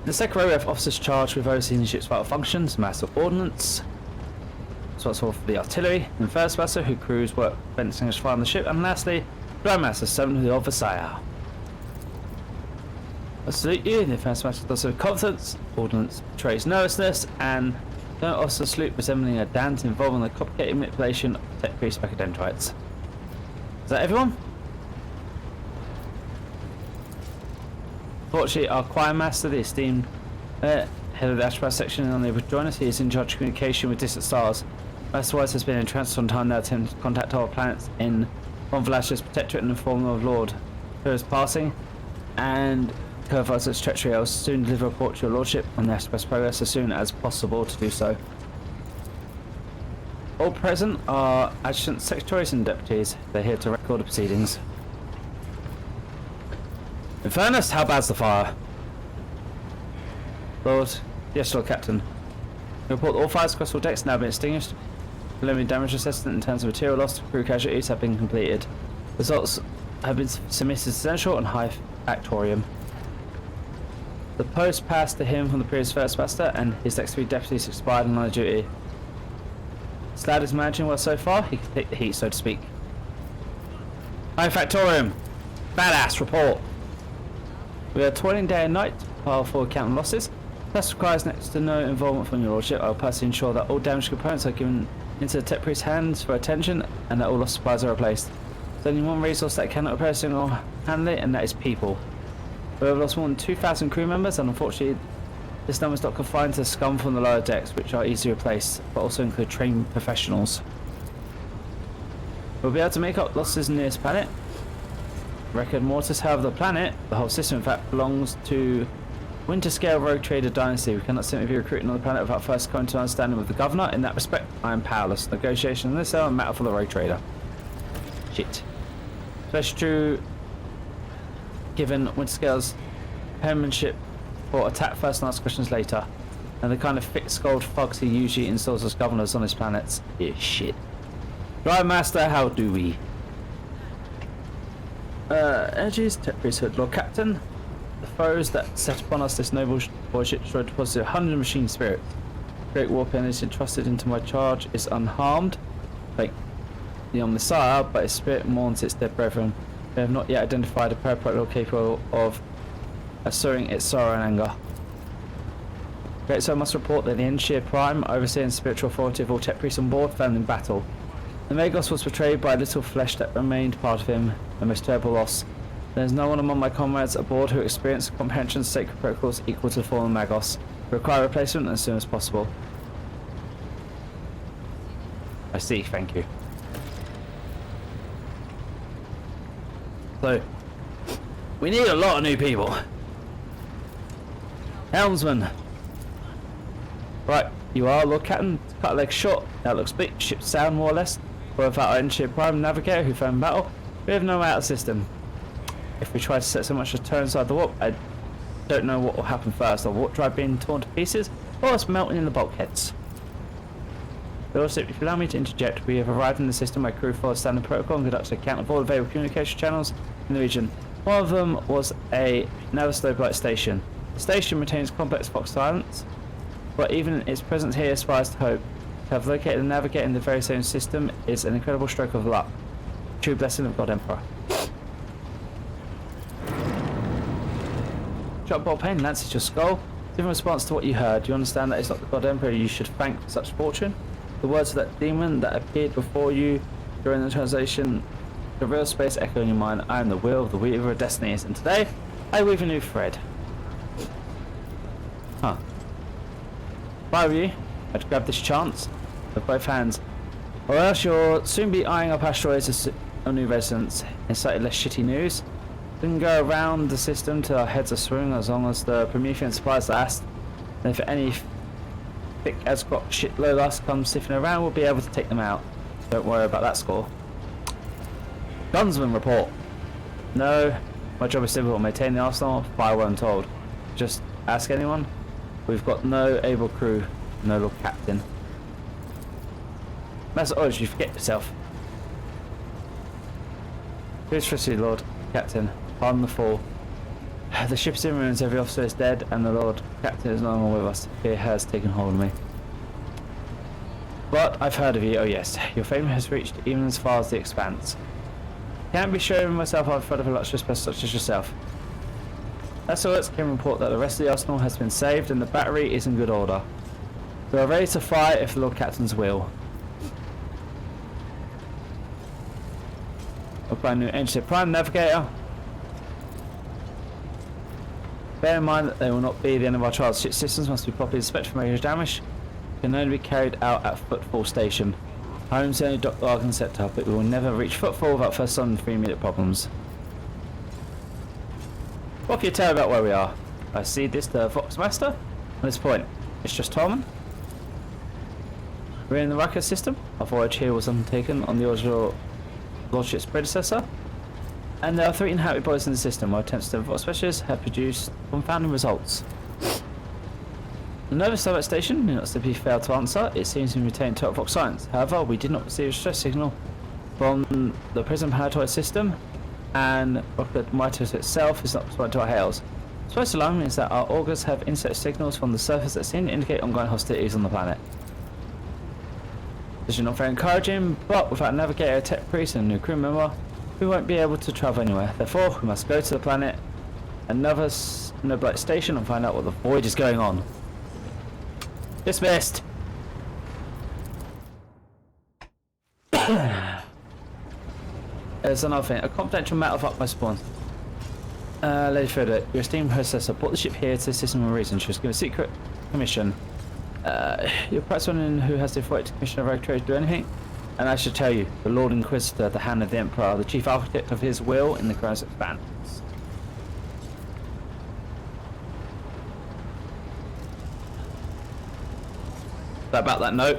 The second row we have officers charged with overseeing the ship's vital functions, master ordnance, responsible for the artillery, and first master who crews work fencing as far on the ship, and lastly, Grand Master, servant of the officer. I salute you. The first master does with confidence, ordnance betrays nervousness, and no officer salute resembling a dance involving the complicated manipulation of tech priest macadendrites. Is that everyone? Fortunately, our choir master, the esteemed head of the Ashpath section, is unable to join us. He is in charge of communication with distant stars. Master Wise has been in transit on time now to contact our planets in Von Velash's protectorate and inform of Lord who is passing, and Curvise its treachery. I will soon deliver a report to your lordship on the Ashpath's progress as soon as possible to do so. All present are adjutant secretaries and deputies. They're here to record the proceedings. Infernus, how bad's the fire? Lord, yes, Lord Captain. We report that all fires across all decks have now been extinguished. Preliminary damage assessment in terms of material loss to crew casualties have been completed. Results have been submitted to Central and High Actorium. The post passed to him from the previous First Master, and his next three deputies expired on line of duty. Slad is managing well so far. He can take the heat, so to speak. High Factorium! Badass, report! We are toiling day and night to pile forward counting losses. This requires next to no involvement from your lordship. I will personally ensure that all damaged components are given into the tech priest's hands for attention, and that all lost supplies are replaced. There's only one resource that cannot repair a single handle, and that is people. We have lost more than 2,000 crew members, and unfortunately this number is not confined to the scum from the lower decks, which are easily replaced, but also include trained professionals. We'll be able to make up losses in this planet. Record Mortis, however, the planet, the whole system in fact, belongs to Winter Scale Rogue Trader Dynasty. We cannot simply be recruiting on the planet without first coming to an understanding with the Governor. In that respect, I am powerless. Negotiation in this are a matter for the Rogue Trader. Shit. Especially true given Winterscale's penmanship for attack first and ask questions later, and the kind of thick-skulled thugs he usually installs as governors on his planets. Yeah, shit. Drive Master, how do we? Edges, Tech Priesthood, Lord Captain. The foes that set upon us this noble warship destroyed deposited 100 machine spirits. Great warp energy entrusted into my charge is unharmed, like the Omnisire, but its spirit mourns its dead brethren. We have not yet identified a paraprotocol capable of assuring its sorrow and anger. Great Soul must report that the Enshir Prime, overseeing spiritual authority of all tech priests on board, fell in battle. The Magos was betrayed by a little flesh that remained part of him, a most terrible loss. There is no one among my comrades aboard who experienced comprehension of sacred protocols equal to the fallen Magos. We require replacement as soon as possible. I see, thank you. So, we need a lot of new people. Helmsman. Right, you are Lord Captain. Cut a leg short. That looks big. Ship sound more or less. Or without our Enshir Prime Navigator who fell in battle, we have no way out of the system. If we try to set so much as turn inside the warp, I don't know what will happen first. Or warp drive being torn to pieces, or us melting in the bulkheads. Also, if you allow me to interject, we have arrived in the system where crew follows standard protocol and conducts a count of all available communication channels in the region. One of them was a Navastopite station. The station retains complex Fox silence, but even its presence here inspires to hope. To have located and navigated in the very same system is an incredible stroke of luck. True blessing of God Emperor. Shot ball pain lances your skull. In response to what you heard, you understand that it's not the God Emperor you should thank for such fortune. The words of that demon that appeared before you during the translation, the real space echo in your mind. I am the will of the weaver of destinies, and today I weave a new thread. Huh. If I were you, I'd grab this chance with both hands, or else you'll soon be eyeing up asteroids as new residents in slightly less shitty news. We can go around the system till our heads are swimming as long as the Promethean supplies last. And if any thick as got shitload us come sniffing around, we'll be able to take them out. Don't worry about that score. Gunsman report. No, my job is simple. Maintain the arsenal, fire when told. Just ask anyone. We've got no able crew, no Lord Captain. Master orders you forget yourself. Here's for you, Lord Captain. Pardon the fall. The ship is in ruins, every officer is dead, and the Lord Captain is no longer with us. Fear has taken hold of me. But I've heard of you, oh yes. Your fame has reached even as far as the expanse. Can't be sure of myself I've heard of a illustrious person such as yourself. That's all. Can report that the rest of the arsenal has been saved and the battery is in good order. We are ready to fire if the Lord Captain's will. Apply new engine prime navigator. Bear in mind that they will not be the end of our trials. Ship systems must be properly inspected for major damage. Can only be carried out at Footfall Station. Home's the only dock that I can set up, but we will never reach Footfall without first solving 3 immediate problems. What can you tell about where we are? I see this the Foxmaster. At this point, it's just Tom. We're in the Rucker system. Our voyage here was undertaken on the original Lordship's predecessor. And there are 3 inhabited bodies in the system. Our attempts to develop specialists have produced confounding results. The Nova Starlight Station did not simply fail to answer. It seems to retain total Fox science. However, we did not receive a stress signal from the prison planetoid system, and Rocket Mitres itself is not responding to our hails. What's most alarming is that our augurs have inset signals from the surface that seem to indicate ongoing hostilities on the planet. This is not very encouraging, but without a navigator, a tech priest, and a new crew member, we won't be able to travel anywhere. Therefore, we must go to the planet, another Noblite station, and find out what the void is going on. Dismissed! There's another thing. A confidential matter of utmost importance. Lady Frederick, your esteemed hostess, brought the ship here to assist him with reason. She was given a secret commission. You're perhaps wondering who has the authority to commission a rogue trader to do anything? And I should tell you, the Lord Inquisitor, the hand of the Emperor, the chief architect of his will in the Crown's expanse. So about that note,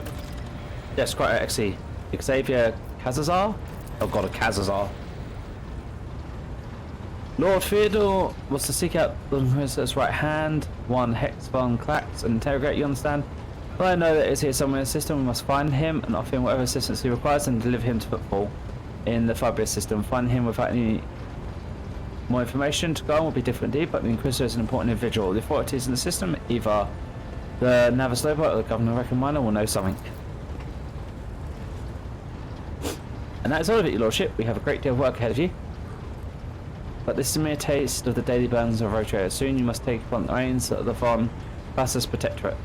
yes, quite actually, Xavier Kazazar? Oh god, a Kazazar. Lord Theodore was to seek out the Inquisitor's right hand, one Hex von Klax, and interrogate, you understand? Well, I know that he's here somewhere in the system. We must find him and offer him whatever assistance he requires and deliver him to Footfall in the Fabrius system. Find him without any more information to go on will be different indeed, but the Inquisitor is an important individual. The authorities in the system, either the Navaslopa or the Governor Reckon Miner, will know something. And that is all of it, your lordship. We have a great deal of work ahead of you. But this is a mere taste of the daily burdens of road trader. Soon you must take upon the reins of the Von Vassus Protectorate.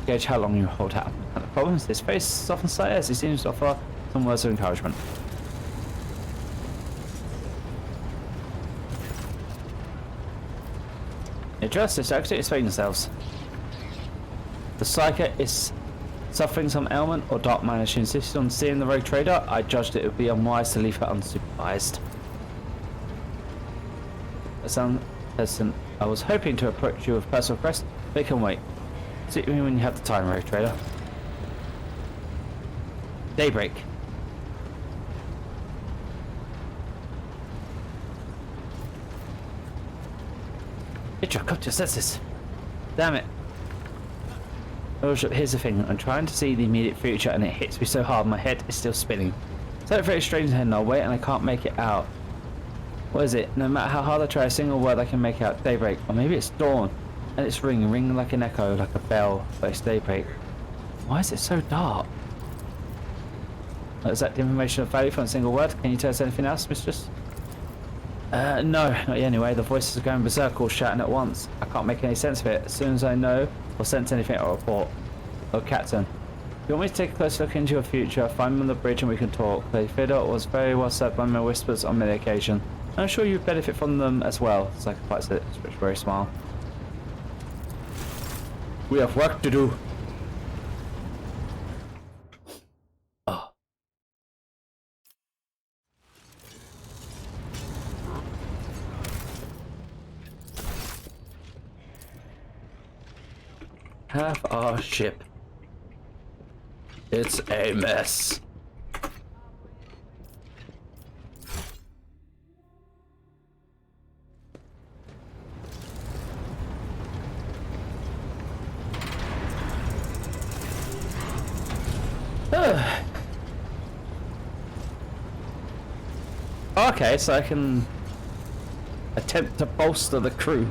Gauge how long you hold out. And the problem is his face softens slightly as he seems to offer some words of encouragement. Address this activity, explain yourselves. The Psyker is suffering some ailment or dark mana. She insisted on seeing the rogue trader. I judged it would be unwise to leave her unsupervised. I sound hesitant. I was hoping to approach you with personal request. They can wait. See me when you have the time, rogue trader. Daybreak. Itcher, come to your senses. Damn it. Oh, here's the thing, I'm trying to see the immediate future and it hits me so hard my head is still spinning. Something very strange in the way and I can't make it out. What is it? No matter how hard I try, a single word I can make out. Daybreak. Or maybe it's dawn. And it's ringing like an echo, like a bell, but it's daybreak. Why is it so dark? Is that the information of value from a single word? Can you tell us anything else, mistress? No, not yet anyway. The voices are going berserk, all shouting at once. I can't make any sense of it. As soon as I know or sense anything, I'll report. Oh, Captain. You want me to take a close look into your future? Find me on the bridge and we can talk. Lady Theodore was very well said by my whispers on many occasions. I'm sure you benefit from them as well. Sacrifice it. Very smile. We have work to do. Oh. Half our ship. It's a mess. Okay, so I can attempt to bolster the crew.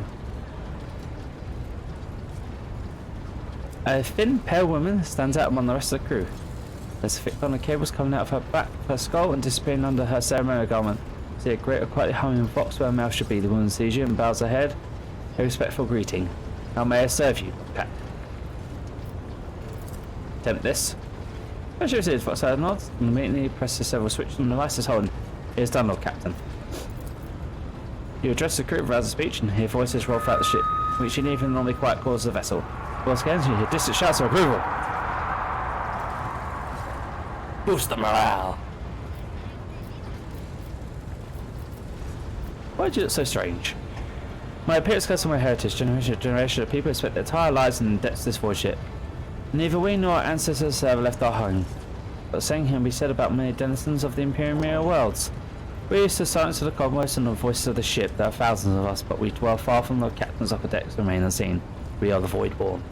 A thin, pale woman stands out among the rest of the crew. There's a thick bundle of cables coming out of her back, her skull, and disappearing under her ceremonial garment. See a great, quietly humming box where a mouth should be. The woman sees you and bows her head. A respectful greeting. How may I serve you, Pat? Attempt this. When she receives what side nods, and immediately presses several switches on the devices holding. It is done, Lord Captain. You address the crew without a speech and hear voices roll throughout the ship, reaching even normally quiet quarters of the vessel. Once again, you hear distant shouts of approval. Boost the morale. Why do you look so strange? My appearance comes from my heritage. Generation to generation of people spent their entire lives in the depths of this void ship. Neither we nor our ancestors have ever left our home. But the same can be said about many denizens of the Imperial mirror worlds. We used to silence of the cosmos and the voices of the ship. There are thousands of us, but we dwell far from the captains of the decks remain unseen. We are the Voidborn.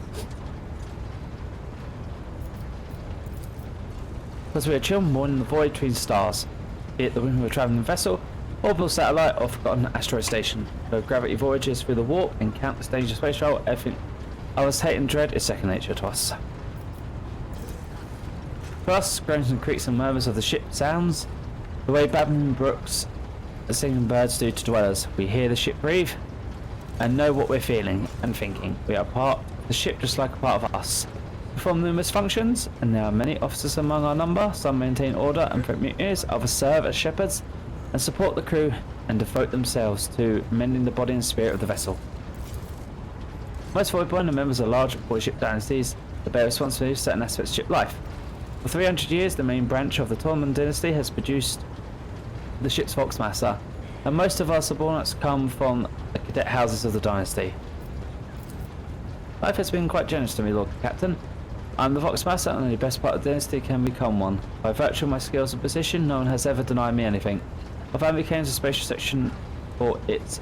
Because we are children born in the void between stars, be it the when we were travelling vessel, orbital satellite, or forgotten asteroid station. Though gravity voyages through the warp and countless dangerous space travel, everything others hate and dread is second nature to us. For us, groans and creaks and murmurs of the ship sounds, the way babbling brooks and singing birds do to dwellers. We hear the ship breathe and know what we're feeling and thinking. We are part of the ship just like a part of us. We perform numerous functions, and there are many officers among our number. Some maintain order and prevent mutinies, others serve as shepherds and support the crew and devote themselves to mending the body and spirit of the vessel. Most Voidborn are members of large void ship dynasties that bear responsibility for certain aspects of ship life. For 300 years, the main branch of the Tormund dynasty has produced the ship's Voxmaster, and most of our subordinates come from the cadet houses of the dynasty. Life has been quite generous to me, Lord Captain. I'm the Voxmaster, and the best part of the dynasty can become one. By virtue of my skills and position, no one has ever denied me anything. My family came to a spacious section for its...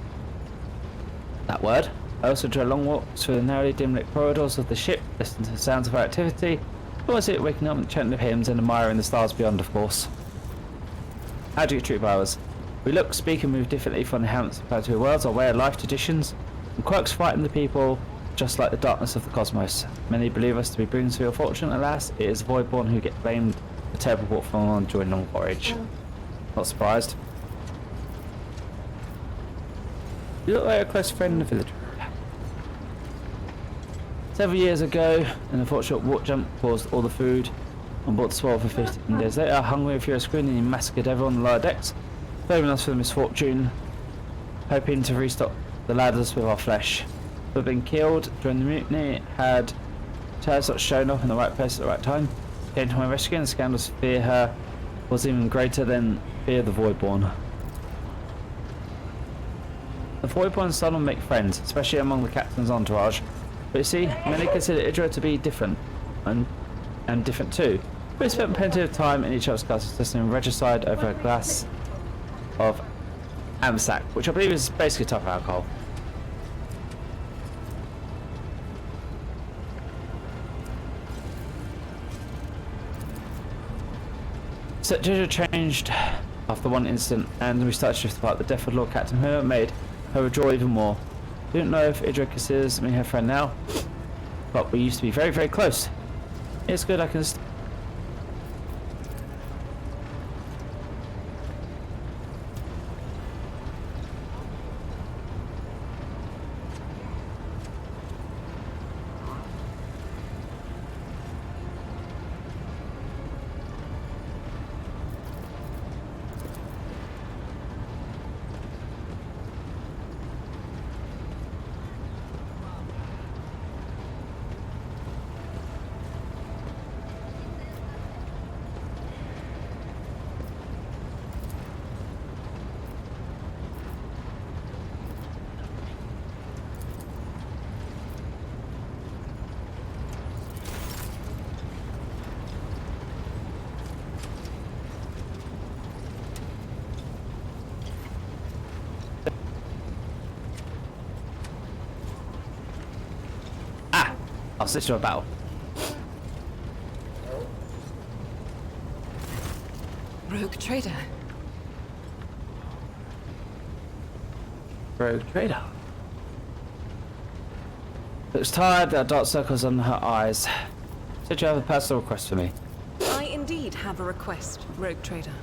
that word. I also enjoy long walks through the narrowly dim-lit corridors of the ship, listening to the sounds of our activity, or is it waking up and chanting hymns and admiring the stars beyond, of course. How do you treat ours? We look, speak and move differently from the inhabitants of planetary worlds. Our way of life, traditions, and quirks frighten the people just like the darkness of the cosmos. Many believe us to be brings for your fortune. Alas, it is the Voidborn who get blamed for terrible walk from on during long voyage. Not surprised. You look like a close friend in the village. Several years ago, an unfortunate warp jump caused all the food on board the Swallow for 15 days later. Hungry and furious screaming, he massacred everyone on the lower decks, blaming us for the misfortune, hoping to restock the ladders with our flesh. We had been killed during the mutiny, had Taz not shown up in the right place at the right time. Came to my rescue, and the scandal's fear her was even greater than fear of the Voidborn. The Voidborn seldom make friends, especially among the captain's entourage. But you see, many consider Idra to be different, and different too. We spent plenty of time in each other's classes listening regicide over a glass of Amsac, which I believe is basically a type of alcohol. Situation changed after one incident, and we started to drift apart. The death of Lord Captain Her made her withdraw even more. I don't know if Idra considers me her friend now, but we used to be very, very close. It's good I can I'll switch to a battle. Rogue trader. Rogue trader. Looks tired, there are dark circles under her eyes. Said you have a personal request for me. I indeed have a request, Rogue trader.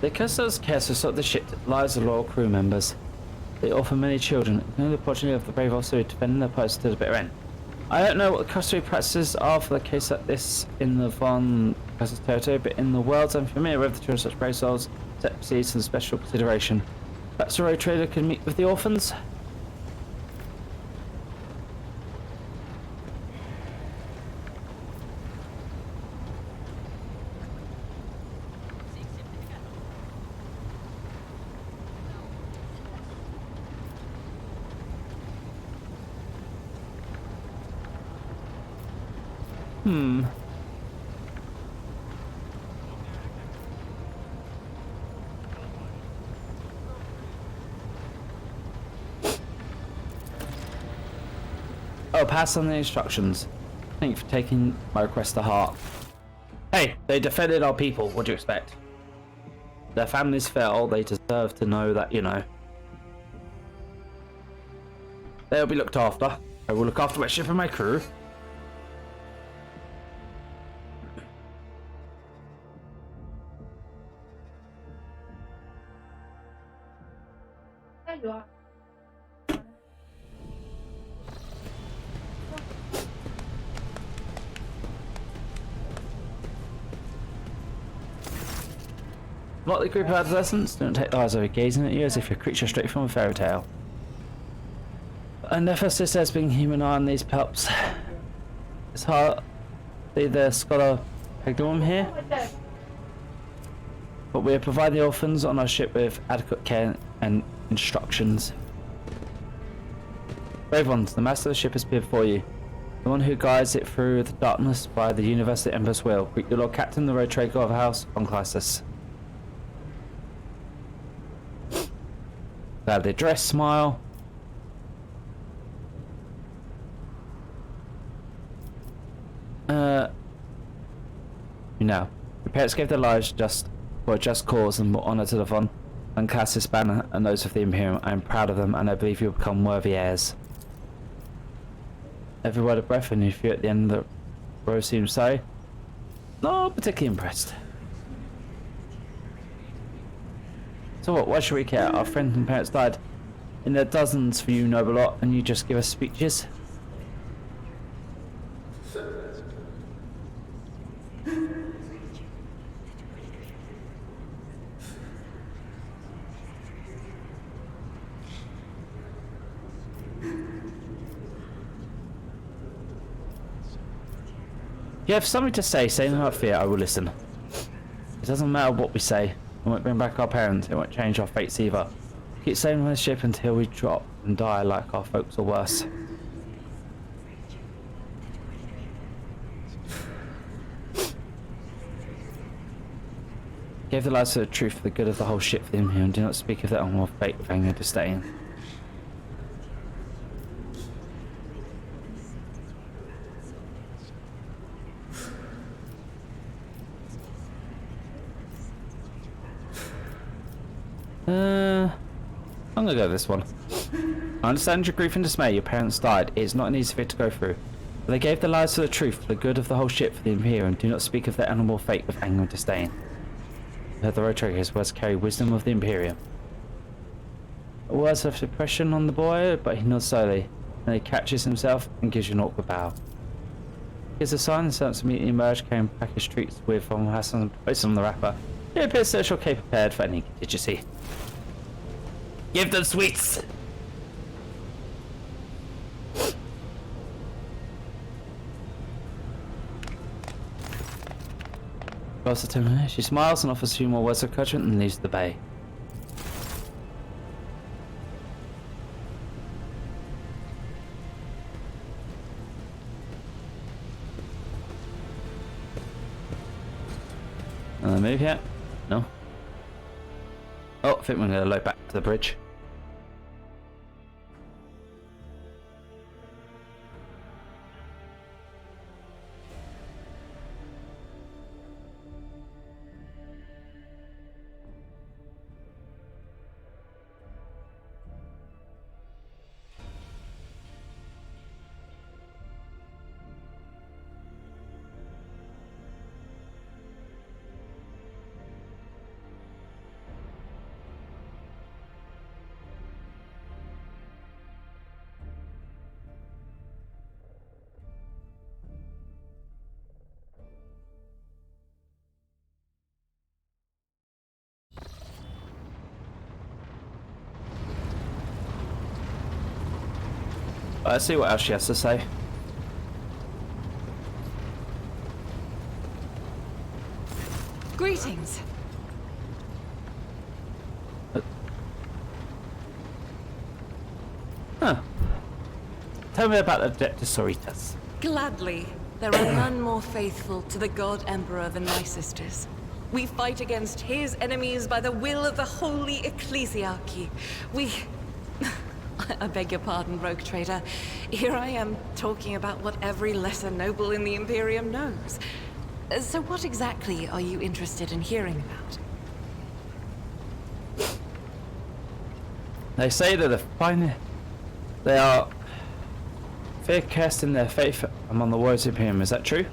The Customs cares for sort of the ship that lives of loyal crew members. They offer many children, including the progeny of the brave officer defending their post to the bitter end. I don't know what the customary practices are for the case like this in the Von Customs territory, but in the worlds I'm familiar with, the children of such brave souls set receive some special consideration. Perhaps a road trader can meet with the orphans? Oh, pass on the instructions. Thank you for taking my request to heart. Hey, they defended our people. What do you expect? Their families fell. They deserve to know that, you know. They'll be looked after. I will look after my ship and my crew. There you are. Motley group of adolescents don't take their eyes over gazing at you as if you're a creature straight from a fairy tale. And their first sister has been human eye on these pups. It's hard to see the scholar Pegdorm here. But we are providing the orphans on our ship with adequate care and instructions. Brave ones, the master of the ship has appeared before you. The one who guides it through the darkness by the University Emperor's will. Greet your Lord Captain, the road trader of the house, on Clysis. Gladly dressed, smile. You know, your parents gave their lives just for a just cause and more honour to the Von and Classis banner and those of the Imperium. I am proud of them and I believe you will become worthy heirs. Every word of breath, and if you at the end of the row seem so, not particularly impressed. So what, why should we care? Our friends and parents died in their dozens for you, noble lot, and you just give us speeches? If you have something to say, say without fear, I will listen. It doesn't matter what we say. It won't bring back our parents. It won't change our fates either. Keep sailing on the ship until we drop and die like our folks or worse. Give the lives to the truth for the good of the whole ship for them here, and do not speak of their own fate with anger and disdain. I'm gonna go with this one. I understand your grief and dismay. Your parents died. It is not an easy thing to go through. But they gave their lives for the truth, for the good of the whole ship, for the Imperium. Do not speak of their animal fate with anger and disdain. I heard the road trader, his words carry wisdom of the Imperium. Words of depression on the boy, but he nods slowly. Then he catches himself and gives you an awkward bow. Gives a sign and servants immediately emerge, carrying packaged treats with from Hassan and places on the wrapper. It appears that she'll be prepared for any contingency. Give them sweets! Close to her, she smiles and offers a few more words of encouragement and leaves the bay. Another move here? No. Oh, I think we're going to load back to the bridge. Let's see what else she has to say. Greetings. Huh. Tell me about the Deptosoritas. Gladly. There are none more faithful to the God Emperor than my sisters. We fight against his enemies by the will of the Holy Ecclesiarchy. I beg your pardon, rogue trader. Here I am talking about what every lesser noble in the Imperium knows. So what exactly are you interested in hearing about? They say that they are fear casting their faith among the warriors of Imperium. Is that true?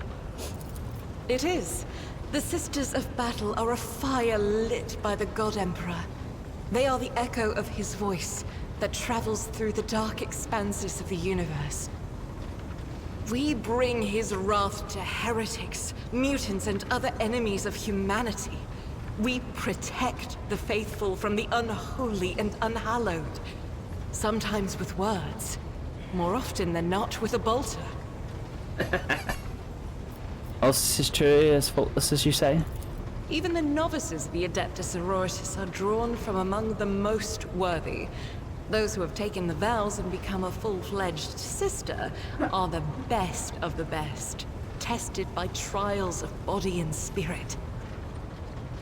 It is. The Sisters of Battle are a fire lit by the God Emperor. They are the echo of his voice that travels through the dark expanses of the universe. We bring his wrath to heretics, mutants, and other enemies of humanity. We protect the faithful from the unholy and unhallowed. Sometimes with words, more often than not with a bolter. Oh, this is true, as faultless as you say? Even the novices of the Adeptus Sororitas are drawn from among the most worthy. Those who have taken the vows and become a full-fledged sister are the best of the best, tested by trials of body and spirit.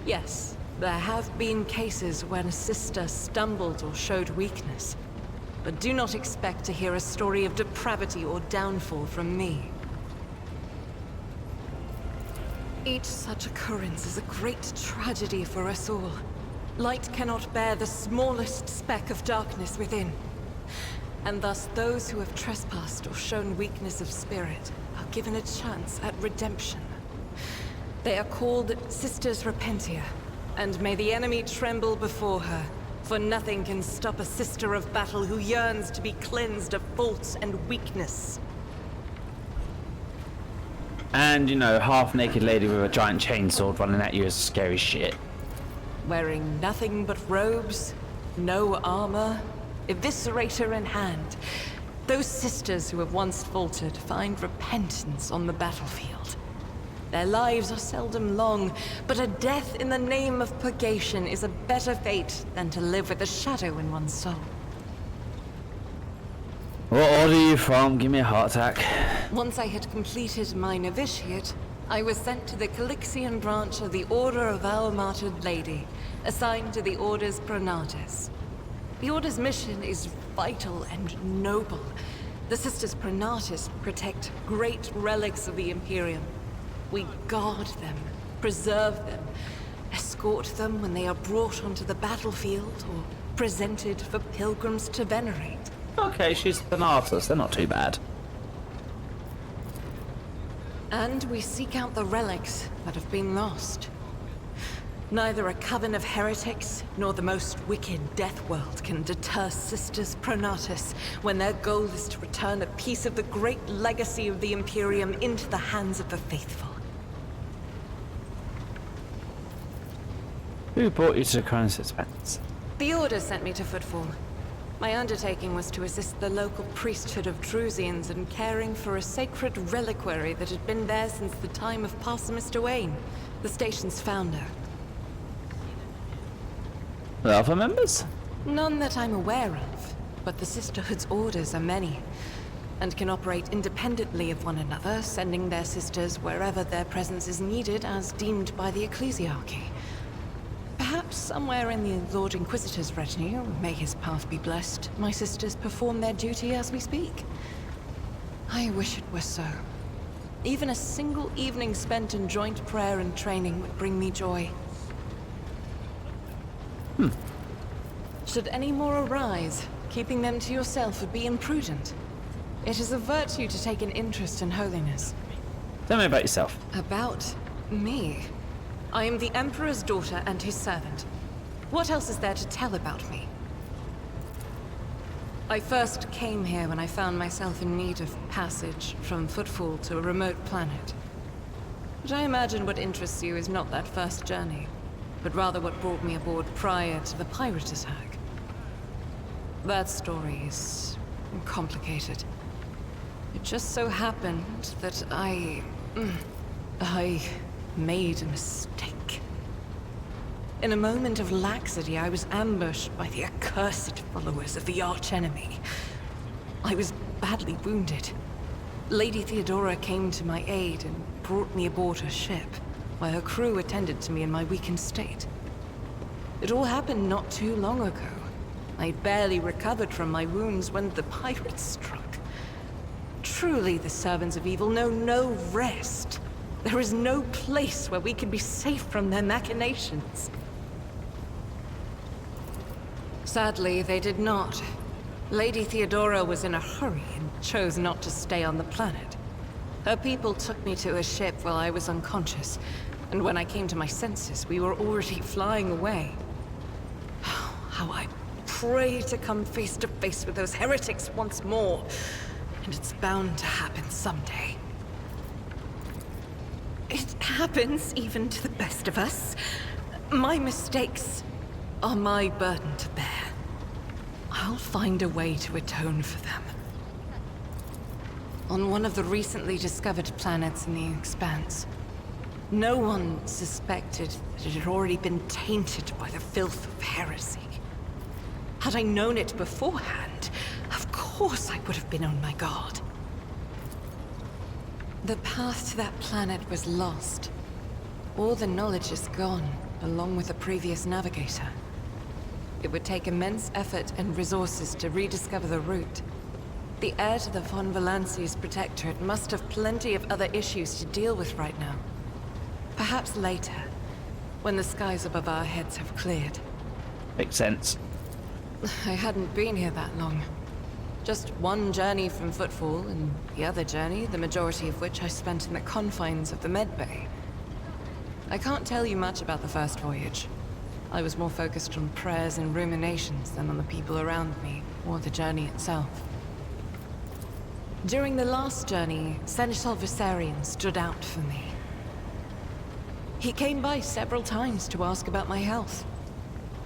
Yes, there have been cases when a sister stumbled or showed weakness, but do not expect to hear a story of depravity or downfall from me. Each such occurrence is a great tragedy for us all. Light cannot bear the smallest speck of darkness within. And thus those who have trespassed or shown weakness of spirit are given a chance at redemption. They are called Sisters Repentia, and may the enemy tremble before her, for nothing can stop a sister of battle who yearns to be cleansed of faults and weakness. And, you know, half-naked lady with a giant chainsword running at you is scary shit. Wearing nothing but robes, no armor, eviscerator in hand. Those sisters who have once faltered find repentance on the battlefield. Their lives are seldom long, but a death in the name of purgation is a better fate than to live with a shadow in one's soul. What order are you from? Give me a heart attack. Once I had completed my novitiate, I was sent to the Calixian branch of the Order of Our Martyred Lady, assigned to the Order's Pronatus. The Order's mission is vital and noble. The Sisters Pronatus protect great relics of the Imperium. We guard them, preserve them, escort them when they are brought onto the battlefield, or presented for pilgrims to venerate. Okay, she's an artist. They're not too bad. And we seek out the relics that have been lost. Neither a coven of heretics nor the most wicked death world can deter Sisters Pronatus when their goal is to return a piece of the great legacy of the Imperium into the hands of the faithful. Who brought you to Cronus Expanse? The Order sent me to Footfall. My undertaking was to assist the local priesthood of Drusians in caring for a sacred reliquary that had been there since the time of Pastor Mr. Wayne, the station's founder. Other members? None that I'm aware of, but the Sisterhood's orders are many, and can operate independently of one another, sending their sisters wherever their presence is needed as deemed by the Ecclesiarchy. Perhaps somewhere in the Lord Inquisitor's retinue, may his path be blessed, my sisters perform their duty as we speak. I wish it were so. Even a single evening spent in joint prayer and training would bring me joy. Should any more arise, keeping them to yourself would be imprudent. It is a virtue to take an interest in holiness. Tell me about yourself. About me? I am the Emperor's daughter and his servant. What else is there to tell about me? I first came here when I found myself in need of passage from Footfall to a remote planet. But I imagine what interests you is not that first journey, but rather what brought me aboard prior to the pirate attack. That story is complicated. It just so happened that I made a mistake. In a moment of laxity, I was ambushed by the accursed followers of the archenemy. I was badly wounded. Lady Theodora came to my aid and brought me aboard her ship, where her crew attended to me in my weakened state. It all happened not too long ago. I'd barely recovered from my wounds when the pirates struck. Truly, the servants of evil know no rest. There is no place where we can be safe from their machinations. Sadly, they did not. Lady Theodora was in a hurry and chose not to stay on the planet. Her people took me to a ship while I was unconscious, and when I came to my senses, we were already flying away. How I pray to come face to face with those heretics once more, and it's bound to happen someday. It happens even to the best of us. My mistakes are my burden to bear. I'll find a way to atone for them. On one of the recently discovered planets in the Expanse, no one suspected that it had already been tainted by the filth of heresy. Had I known it beforehand, of course I would have been on my guard. The path to that planet was lost. All the knowledge is gone, along with the previous navigator. It would take immense effort and resources to rediscover the route. The heir to the von Valanci's protectorate must have plenty of other issues to deal with right now. Perhaps later, when the skies above our heads have cleared. Makes sense. I hadn't been here that long. Just one journey from Footfall, and the other journey, the majority of which I spent in the confines of the Medbay. I can't tell you much about the first voyage. I was more focused on prayers and ruminations than on the people around me, or the journey itself. During the last journey, Seneschal Viserion stood out for me. He came by several times to ask about my health.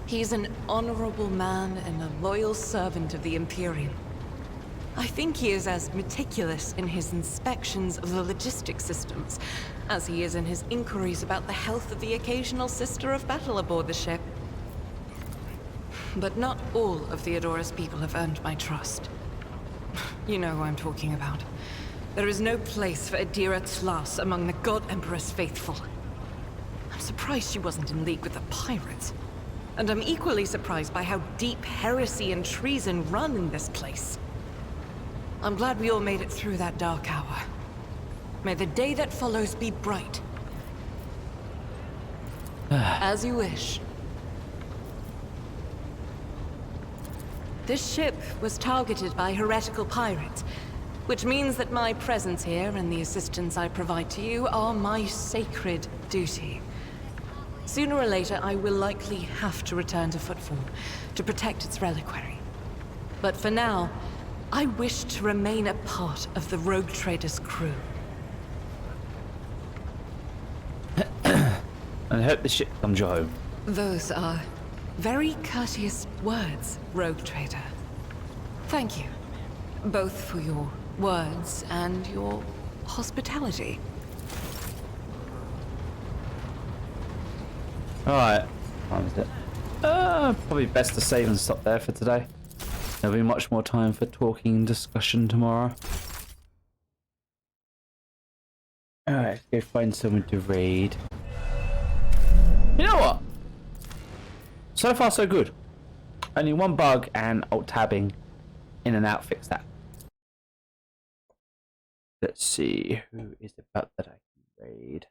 He's an honorable man and a loyal servant of the Imperium. I think he is as meticulous in his inspections of the logistics systems as he is in his inquiries about the health of the occasional sister of battle aboard the ship. But not all of Theodora's people have earned my trust. You know who I'm talking about. There is no place for Adira Tlas among the God Emperor's faithful. I'm surprised she wasn't in league with the pirates. And I'm equally surprised by how deep heresy and treason run in this place. I'm glad we all made it through that dark hour. May the day that follows be bright. As you wish. This ship was targeted by heretical pirates, which means that my presence here and the assistance I provide to you are my sacred duty. Sooner or later, I will likely have to return to Footfall to protect its reliquary. But for now, I wish to remain a part of the Rogue Trader's crew. And I hope the ship comes you home. Those are very courteous words, Rogue Trader. Thank you, both for your words and your hospitality. Alright, what time is it? Probably best to save and stop there for today. There'll be much more time for talking and discussion tomorrow. Alright, let's go find someone to read. You know what? So far so good. Only one bug and alt-tabbing in and out fix that. Let's see, who is it about that I can read?